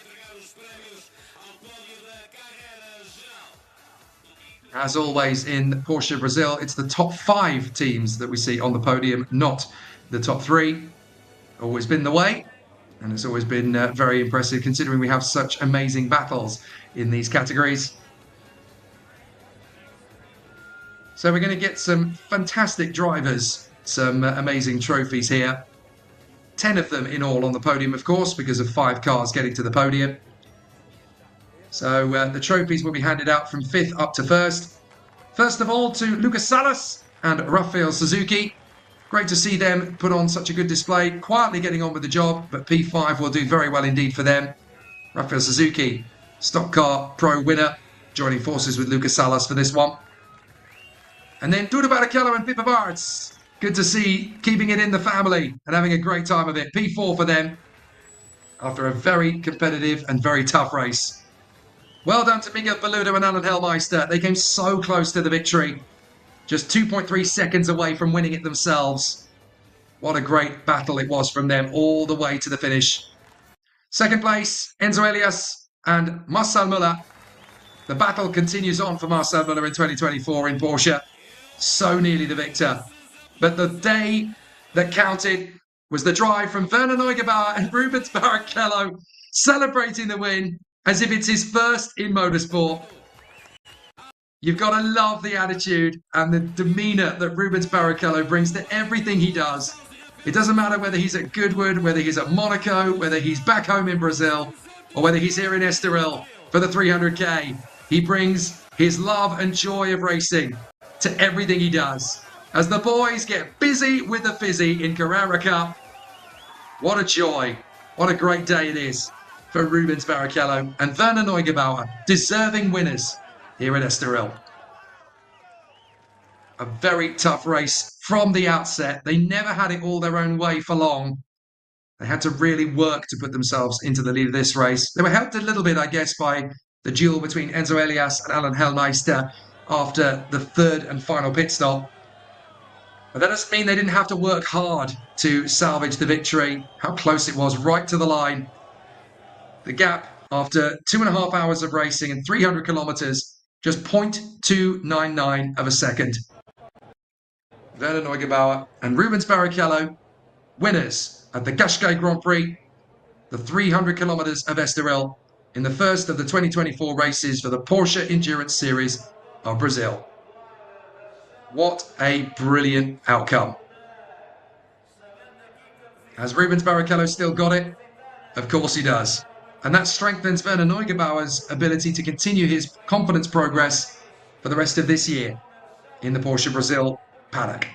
As always in Porsche Brazil, it's the top 5 teams that we see on the podium, not the top 3. Always been the way. And it's always been very impressive considering we have such amazing battles in these categories. So we're going to get some fantastic drivers, some amazing trophies here. 10 of them in all on the podium, of course, because of 5 cars getting to the podium. So the trophies will be handed out from 5th up to 1st. First of all, to Lucas Salas and Rafael Suzuki. Great to see them put on such a good display, quietly getting on with the job, but P5 will do very well indeed for them. Rafael Suzuki, Stock Car Pro winner, joining forces with Lucas Salas for this one. And then Duda Barrichello and Pippa Bartz. Good to see keeping it in the family and having a great time of it. P4 for them after a very competitive and very tough race. Well done to Miguel Paludo and Alan Hellmeister. They came so close to the victory. Just 2.3 seconds away from winning it themselves. What a great battle it was from them all the way to the finish. Second place, Enzo Elias and Marcel Müller. The battle continues on for Marcel Müller in 2024 in Porsche. So nearly the victor. But the day that counted was the drive from Werner Neugebauer and Rubens Barrichello celebrating the win as if it's his first in motorsport. You've got to love the attitude and the demeanour that Rubens Barrichello brings to everything he does. It doesn't matter whether he's at Goodwood, whether he's at Monaco, whether he's back home in Brazil, or whether he's here in Estoril for the 300k. He brings his love and joy of racing to everything he does. As the boys get busy with the fizzy in Carrera Cup, what a joy, what a great day it is for Rubens Barrichello and Werner Neugebauer, deserving winners here at Estoril. A very tough race from the outset. They never had it all their own way for long. They had to really work to put themselves into the lead of this race. They were helped a little bit, I guess, by the duel between Enzo Elias and Alan Hellmeister after the 3rd and final pit stop. But that doesn't mean they didn't have to work hard to salvage the victory. How close it was, right to the line. The gap after 2.5 hours of racing and 300 kilometers, just 0.299 of a second. Werner Neugebauer and Rubens Barrichello, winners at the Cascais Grand Prix, the 300 kilometers of Estoril, in the first of the 2024 races for the Porsche Endurance Series of Brazil. What a brilliant outcome. Has Rubens Barrichello still got it? Of course he does. And that strengthens Werner Neugebauer's ability to continue his confidence progress for the rest of this year in the Porsche Brazil paddock.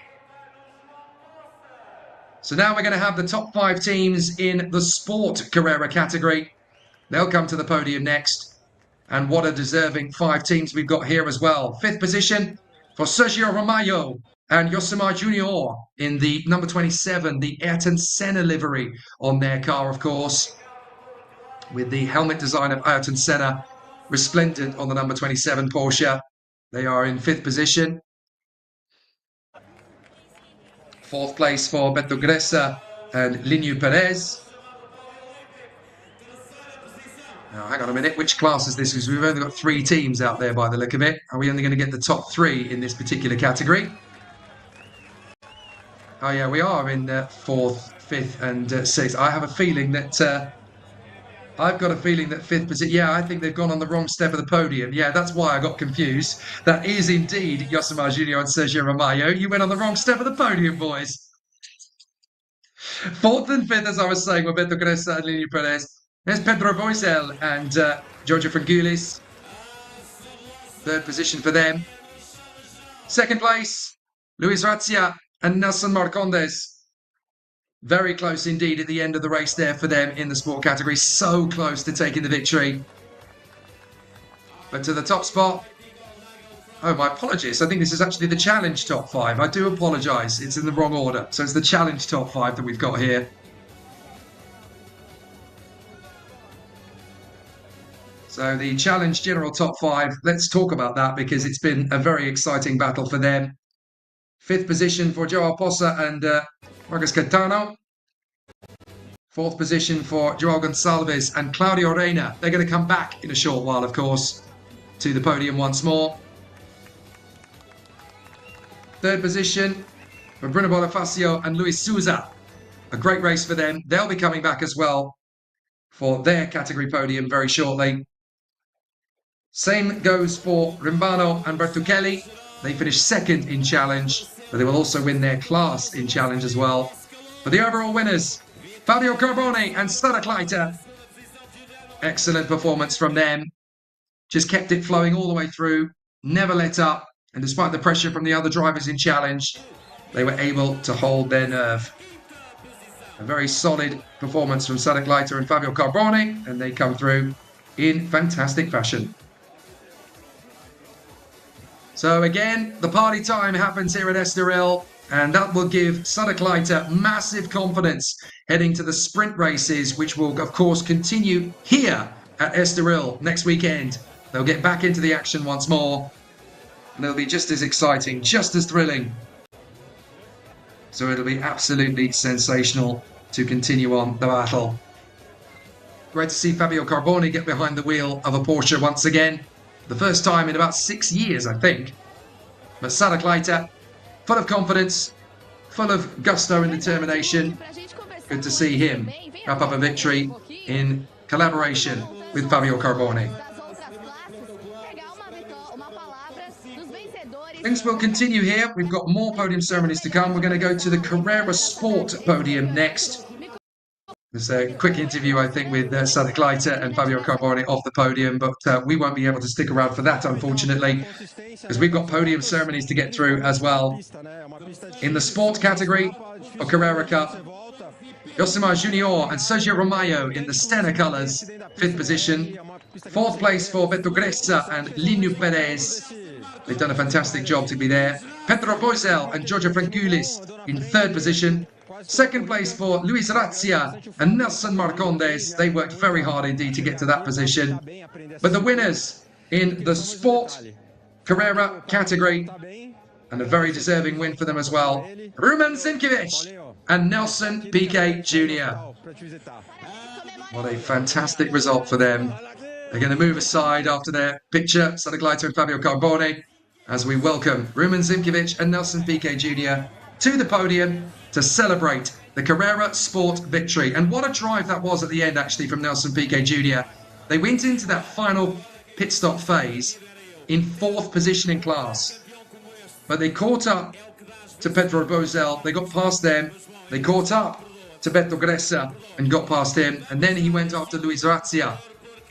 So now we're going to have the top 5 teams in the Sport Carrera category. They'll come to the podium next. And what a deserving 5 teams we've got here as well. 5th position for Sergio Romayo and Yosemar Junior in the number 27, the Ayrton Senna livery on their car, of course, with the helmet design of Ayrton Senna resplendent on the number 27 Porsche. They are in 5th position. 4th place for Beto Gressa and Lineu Perez. Now, hang on a minute, which class is this? Because we've only got 3 teams out there by the look of it. Are we only going to get the top 3 in this particular category? Oh yeah, we are in 4th, 5th and 6th. I have a feeling that... I've got a feeling that 5th position... Yeah, I think they've gone on the wrong step of the podium. Yeah, that's why I got confused. That is indeed Yosemar Junior and Sergio Romayo. You went on the wrong step of the podium, boys. 4th and 5th, as I was saying, were Beto Gressa and Lineu Perez. There's Pedro Boisel and Giorgio Frangoulis. 3rd position for them. 2nd place, Luis Razia and Nelson Marcondes. Very close indeed at the end of the race there for them in the sport category. So close to taking the victory. But to the top spot. Oh, my apologies. I think this is actually the challenge top 5. I do apologise. It's in the wrong order. So it's the challenge top 5 that we've got here. So the challenge general top 5, let's talk about that because it's been a very exciting battle for them. 5th position for Joao Poça and Marcos Caetano. 4th position for Joao Gonçalves and Claudio Reina. They're going to come back in a short while, of course, to the podium once more. 3rd position for Bruno Bonifacio and Luis Souza. a great race for them. They'll be coming back as well for their category podium very shortly. Same goes for Rimbano and Bertuccelli. They finished second in challenge, but they will also win their class in challenge as well. But the overall winners, Fabio Carboni and Sara Kleiter. Excellent performance from them. Just kept it flowing all the way through, never let up, and despite the pressure from the other drivers in challenge, they were able to hold their nerve. A very solid performance from Sara Kleiter and Fabio Carboni, and they come through in fantastic fashion. So again, the party time happens here at Estoril, and that will give Sara Kleiter massive confidence heading to the sprint races, which will, of course, continue here at Estoril next weekend. They'll get back into the action once more, and it'll be just as exciting, just as thrilling. So it'll be absolutely sensational to continue on the battle. Great to see Fabio Carboni get behind the wheel of a Porsche once again. The first time in about 6 years, I think. But Sara Kleiter, full of confidence, full of gusto and determination. Good to see him wrap up a victory in collaboration with Fabio Carboni. Things will continue here. We've got more podium ceremonies to come. We're going to go to the Carrera Sport podium next. There's a quick interview, I think, with Sara Kleiter and Fabio Carboni off the podium, but we won't be able to stick around for that, unfortunately, because we've got podium ceremonies to get through as well. In the sport category for Carrera Cup, Josimar Junior and Sergio Romayo in the Stena colours, 5th position. 4th place for Beto Gressa and Linu Perez. They've done a fantastic job to be there. Pedro Boisel and Giorgio Frankoulis in 3rd position. 2nd place for Luis Razia and Nelson Marcondes. They worked very hard indeed to get to that position. But the winners in the sport Carrera category, and a very deserving win for them as well, Rumen Sinkiewicz and Nelson Piquet Jr. What a fantastic result for them. They're going to move aside after their picture, Sara Kleiter and Fabio Carboni, as we welcome Rumen Sinkiewicz and Nelson Piquet Jr. to the podium to celebrate the Carrera Sport victory. And what a drive that was at the end, actually, from Nelson Piquet Jr. They went into that final pit stop phase in 4th position in class. But they caught up to Pedro Boisel. They got past them. They caught up to Beto Gressa and got past him. And then he went after Luis Razia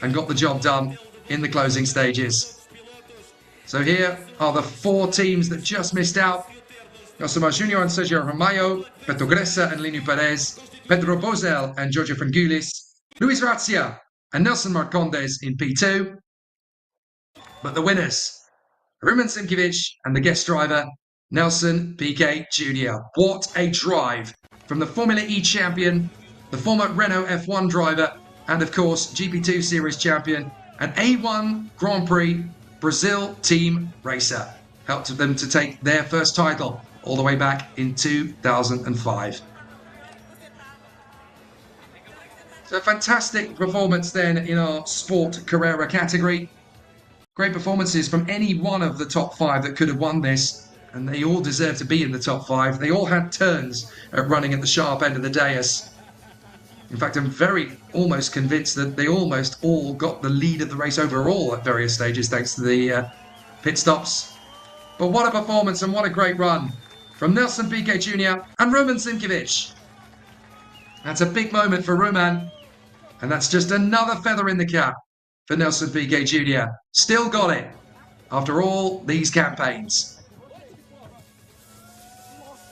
and got the job done in the closing stages. So here are the 4 teams that just missed out. Josimar Junior and Sergio Romayo, Beto Gressa and Linu Perez, Pedro Boisel and Giorgio Frankoulis, Luis Razia and Nelson Marcondes in P2. But the winners, Rumen Sinkiewicz and the guest driver, Nelson Piquet Jr. What a drive from the Formula E champion, the former Renault F1 driver, and of course GP2 Series champion, and A1 Grand Prix Brazil team racer. Helped them to take their first title all the way back in 2005. So a fantastic performance then in our Sport Carrera category. Great performances from any one of the top 5 that could have won this, and they all deserve to be in the top 5. They all had turns at running at the sharp end of the dais. In fact, I'm almost convinced that they almost all got the lead of the race overall at various stages thanks to the pit stops. But what a performance and what a great run from Nelson Piquet Jr. and Rumen Sinkiewicz. That's a big moment for Rumen, and that's just another feather in the cap for Nelson Piquet Jr. Still got it after all these campaigns.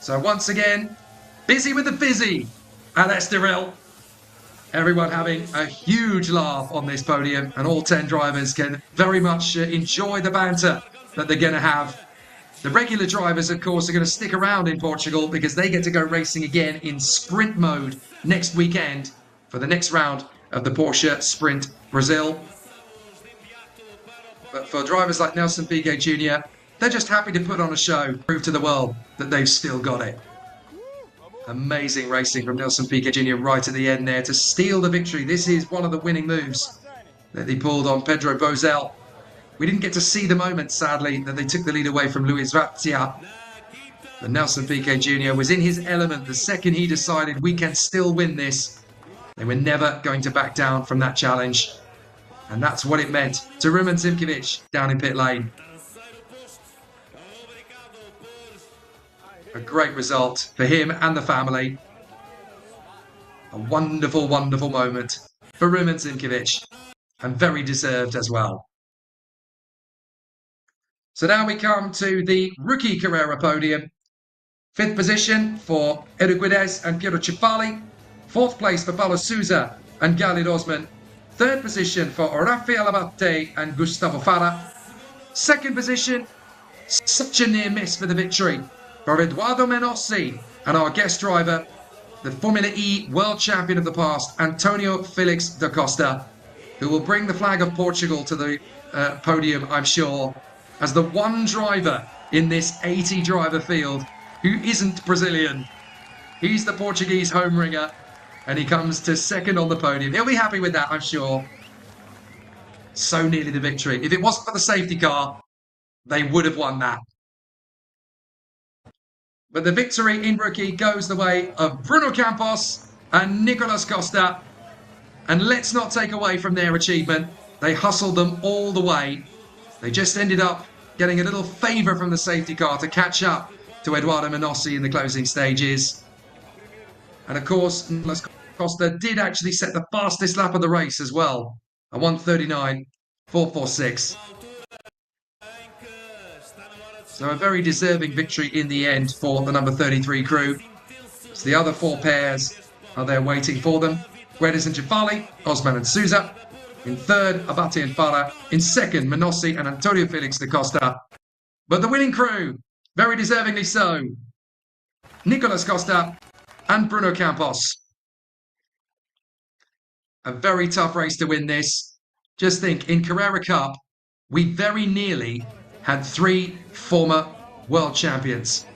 So once again, busy with the fizzy at Estoril. Everyone having a huge laugh on this podium, and all 10 drivers can very much enjoy the banter that they're going to have. The regular drivers, of course, are going to stick around in Portugal because they get to go racing again in sprint mode next weekend for the next round of the Porsche Sprint Brazil. But for drivers like Nelson Piquet Jr., they're just happy to put on a show, prove to the world that they've still got it. Amazing racing from Nelson Piquet Jr. right at the end there to steal the victory. This is one of the winning moves that he pulled on Pedro Boisel. We didn't get to see the moment, sadly, that they took the lead away from Luis Razia. But Nelson Piquet Jr. was in his element the second he decided we can still win this. They were never going to back down from that challenge. And that's what it meant to Roman Zimkiewicz down in pit lane. A great result for him and the family. A wonderful, wonderful moment for Roman Zimkiewicz, and very deserved as well. So now we come to the rookie Carrera podium. 5th position for Edu Guedes and Piero Cifali. 4th place for Paulo Sousa and Galid Osman. 3rd position for Rafael Abate and Gustavo Fara. 2nd position, such a near miss for the victory, for Eduardo Menossi and our guest driver, the Formula E world champion of the past, Antonio Felix da Costa, who will bring the flag of Portugal to the podium, I'm sure, as the one driver in this 80 driver field who isn't Brazilian. He's the Portuguese home ringer, and he comes to 2nd on the podium. He'll be happy with that, I'm sure. So nearly the victory. If it wasn't for the safety car, they would have won that. But the victory in rookie goes the way of Bruno Campos and Nicolas Costa. And let's not take away from their achievement. They hustled them all the way. They just ended up getting a little favour from the safety car to catch up to Eduardo Menossi in the closing stages. And of course, Nicolas Costa did actually set the fastest lap of the race as well. A 1:39.446. So a very deserving victory in the end for the number 33 crew. So the other 4 pairs are there waiting for them. Guedes and Cifali, Osman and Sousa. In 3rd, Abate and Fara. In 2nd, Menossi and Antonio Felix da Costa. But the winning crew, very deservingly so, Nicolas Costa and Bruno Campos. A very tough race to win this. Just think, in Carrera Cup, we very nearly had 3 former world champions.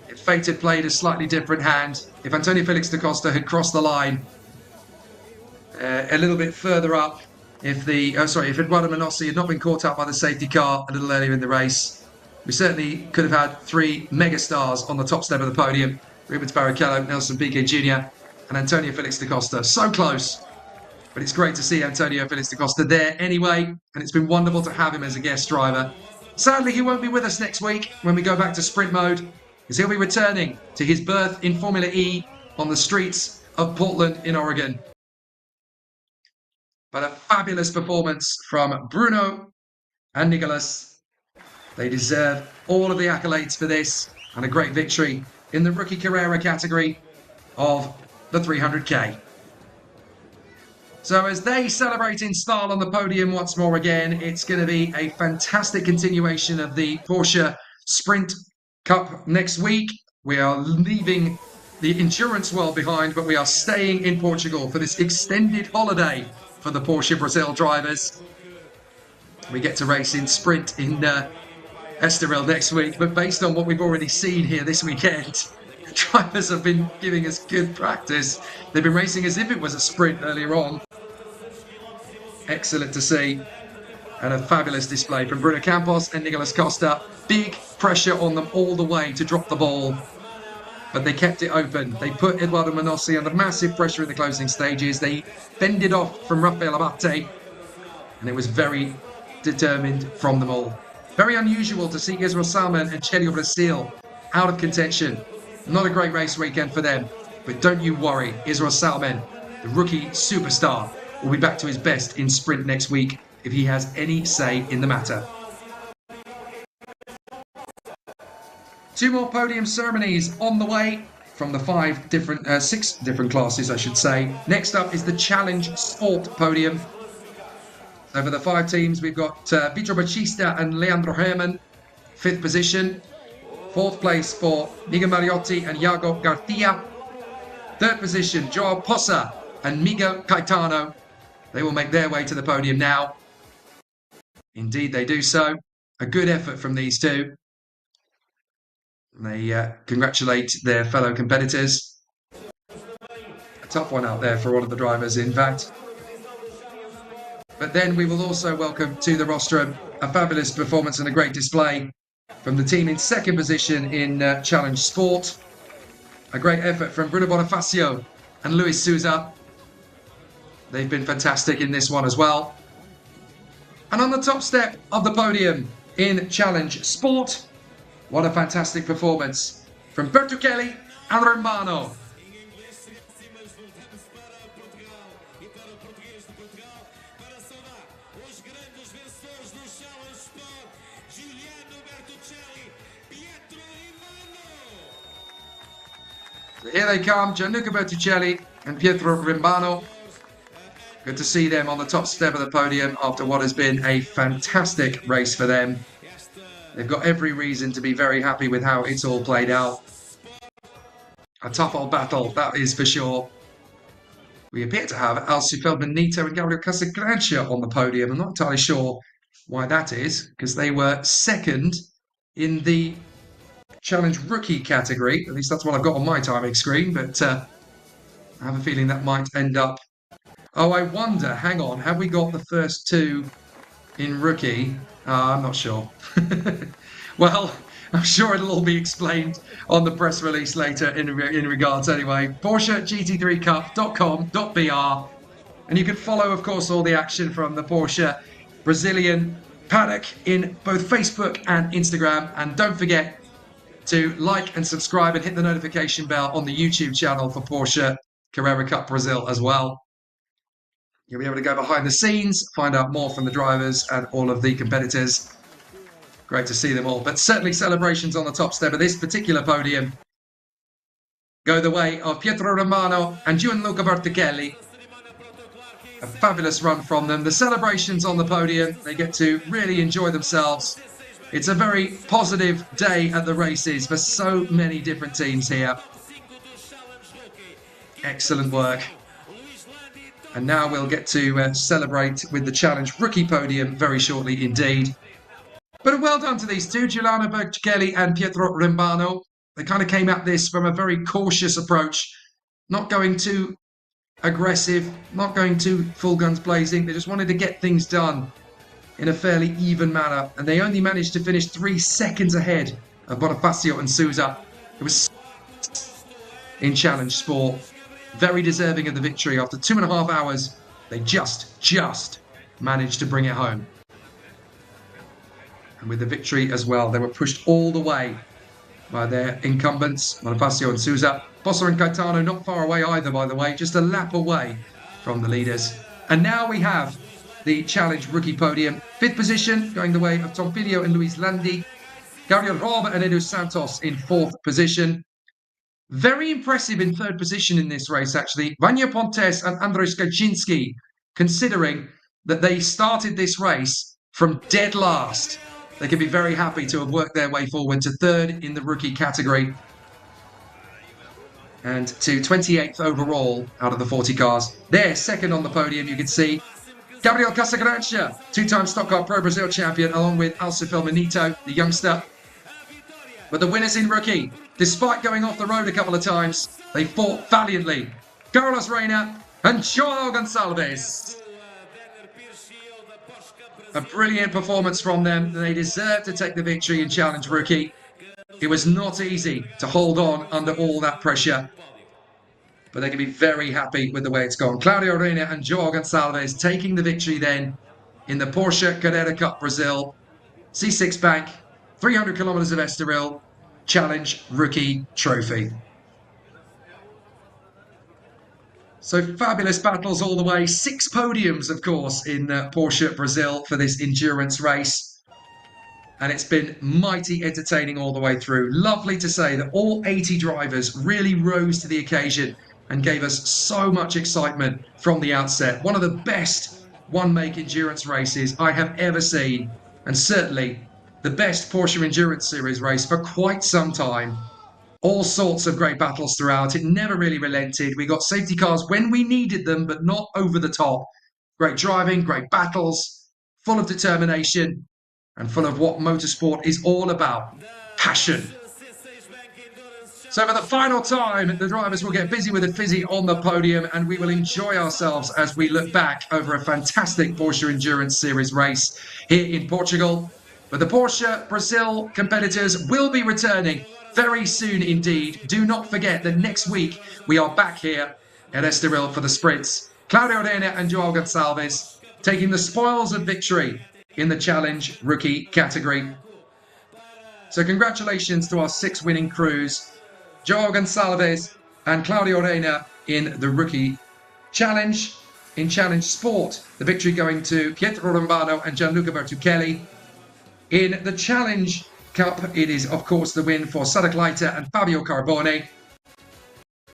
If fate had played a slightly different hand, if Antonio Felix da Costa had crossed the line a little bit further up, if Eduardo Menossi had not been caught up by the safety car a little earlier in the race, we certainly could have had 3 megastars on the top step of the podium. Rubens Barrichello, Nelson Piquet Jr. and Antonio Felix da Costa. So close. But it's great to see Antonio Felix da Costa there anyway, and it's been wonderful to have him as a guest driver. Sadly, he won't be with us next week when we go back to sprint mode, as he'll be returning to his berth in Formula E on the streets of Portland in Oregon. But a fabulous performance from Bruno and Nicolas. They deserve all of the accolades for this, and a great victory in the rookie Carrera category of the 300k. So as they celebrate in style on the podium once more again, it's going to be a fantastic continuation of the Porsche Sprint Cup next week. We are leaving the endurance world behind, but we are staying in Portugal for this extended holiday for the Porsche Brazil drivers. We get to race in sprint in Estoril next week, but based on what we've already seen here this weekend, drivers have been giving us good practice. They've been racing as if it was a sprint earlier on. Excellent to see, and a fabulous display from Bruno Campos and Nicolas Costa. Big pressure on them all the way to drop the ball, but they kept it open. They put Eduardo Menossi under massive pressure in the closing stages. They fended off from Rafael Abate, and it was very determined from them all. Very unusual to see Israel Salman and Chelio Brasil out of contention. Not a great race weekend for them, but don't you worry. Israel Salman, the rookie superstar, will be back to his best in sprint next week if he has any say in the matter. 2 more podium ceremonies on the way from the 6 different classes, I should say. Next up is the Challenge Sport podium. So for the 5 teams, we've got Pietro Bacista and Leandro Herman, 5th position. 4th place for Miguel Mariotti and Iago Garcia. 3rd position, Joao Poça and Miguel Caetano. They will make their way to the podium now. Indeed, they do so. A good effort from these 2. They congratulate their fellow competitors. A tough one out there for all of the drivers, in fact. But then we will also welcome to the rostrum a fabulous performance and a great display from the team in second position in Challenge Sport. A great effort from Bruno Bonifacio and Luis Souza. They've been fantastic in this one as well. And on the top step of the podium in Challenge Sport, what a fantastic performance from Portugal and Romano. So here they come, Gianluca Bertuccelli and Pietro Rimbano. Good to see them on the top step of the podium after what has been a fantastic race for them. They've got every reason to be very happy with how it's all played out. A tough old battle, that is for sure. We appear to have Alcifel Benito and Gabriel Casagrancia on the podium. I'm not entirely sure why that is, because they were second in the Challenge Rookie category. At least that's what I've got on my timing screen, but I have a feeling that might end up... Oh, I wonder, hang on, have we got the first two in Rookie? I'm not sure. Well, I'm sure it'll all be explained on the press release later in regards anyway. Porsche GT3 Cup.com.br. And you can follow, of course, all the action from the Porsche Brazilian paddock in both Facebook and Instagram. And don't forget to like and subscribe and hit the notification bell on the YouTube channel for Porsche Carrera Cup Brazil as well. You'll be able to go behind the scenes, find out more from the drivers and all of the competitors. Great to see them all. But certainly celebrations on the top step of this particular podium go the way of Pietro Romano and Gianluca Bertuccelli. A fabulous run from them. The celebrations on the podium, they get to really enjoy themselves. It's a very positive day at the races for so many different teams here. Excellent work. And now we'll get to celebrate with the Challenge Rookie podium very shortly indeed. But well done to these two, Giuliano Bertuccelli and Pietro Rimbano. They kind of came at this from a very cautious approach, not going too aggressive, not going too full guns blazing. They just wanted to get things done in a fairly even manner. And they only managed to finish 3 seconds ahead of Bonifacio and Souza. It was in Challenge Sport. Very deserving of the victory. After 2.5 hours, they just managed to bring it home. And with the victory as well, they were pushed all the way by their incumbents, Bonifacio and Souza. Bossa and Caetano not far away either, by the way, just a lap away from the leaders. And now we have the Challenge Rookie podium. 5th position, going the way of Tom Filio and Luis Landi. Gabriel Roba and Edu Santos in 4th position. Very impressive in 3rd position in this race, actually. Vanya Pontes and Andrzej Kaczynski, considering that they started this race from dead last. They can be very happy to have worked their way forward to 3rd in the rookie category and to 28th overall out of the 40 cars. They're 2nd on the podium, you can see. Gabriel Casagrancia, 2-time Stock Car Pro Brazil champion, along with Alcifel Benito, the youngster. But the winners in rookie, despite going off the road a couple of times, they fought valiantly. Carlos Reina and João Gonçalves. A brilliant performance from them. They deserve to take the victory in Challenge Rookie. It was not easy to hold on under all that pressure, but they can be very happy with the way it's gone. Claudio Reina and João Gonçalves taking the victory then in the Porsche Carrera Cup Brazil C6 Bank 300 kilometers of Estoril Challenge Rookie Trophy. So fabulous battles all the way. 6 podiums, of course, in Porsche Brazil for this endurance race. And it's been mighty entertaining all the way through. Lovely to say that all 80 drivers really rose to the occasion and gave us so much excitement from the outset. One of the best one-make endurance races I have ever seen. And certainly the best Porsche Endurance Series race for quite some time. All sorts of great battles throughout. It never really relented. We got safety cars when we needed them, but not over the top. Great driving, great battles, full of determination, and full of what motorsport is all about. Passion. So for the final time, the drivers will get busy with the fizzy on the podium, and we will enjoy ourselves as we look back over a fantastic Porsche Endurance Series race here in Portugal. But the Porsche Brazil competitors will be returning very soon indeed. Do not forget that next week we are back here at Estoril for the sprints. Claudio Reina and Joao Gonçalves taking the spoils of victory in the Challenge Rookie category. So congratulations to our 6 winning crews, Joao Gonçalves and Claudio Reina in the Rookie Challenge. In Challenge Sport, the victory going to Pietro Rombano and Gianluca Bertuccelli. In the Challenge Cup, it is, of course, the win for Sadek Leiter and Fabio Carbone.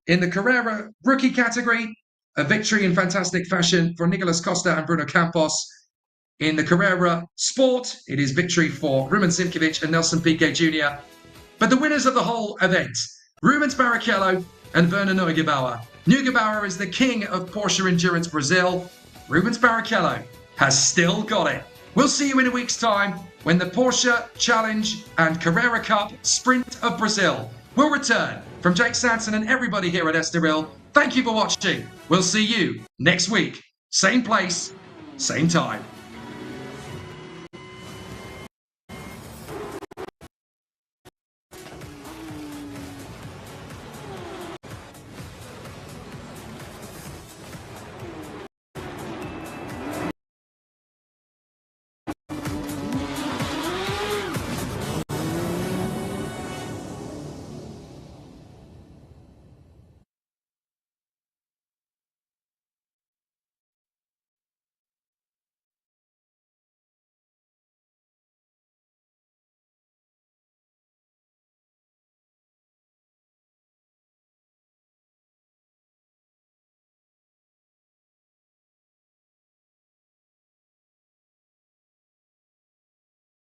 In the Carrera Rookie category, a victory in fantastic fashion for Nicolas Costa and Bruno Campos. In the Carrera Sport, it is victory for Ruben Simkovic and Nelson Piquet Jr. But the winners of the whole event, Rubens Barrichello and Werner Neugebauer. Neugebauer is the king of Porsche Endurance Brazil. Rubens Barrichello has still got it. We'll see you in a week's time when the Porsche Challenge and Carrera Cup Sprint of Brazil will return. From Jake Sanson and everybody here at Estoril, thank you for watching. We'll see you next week. Same place, same time.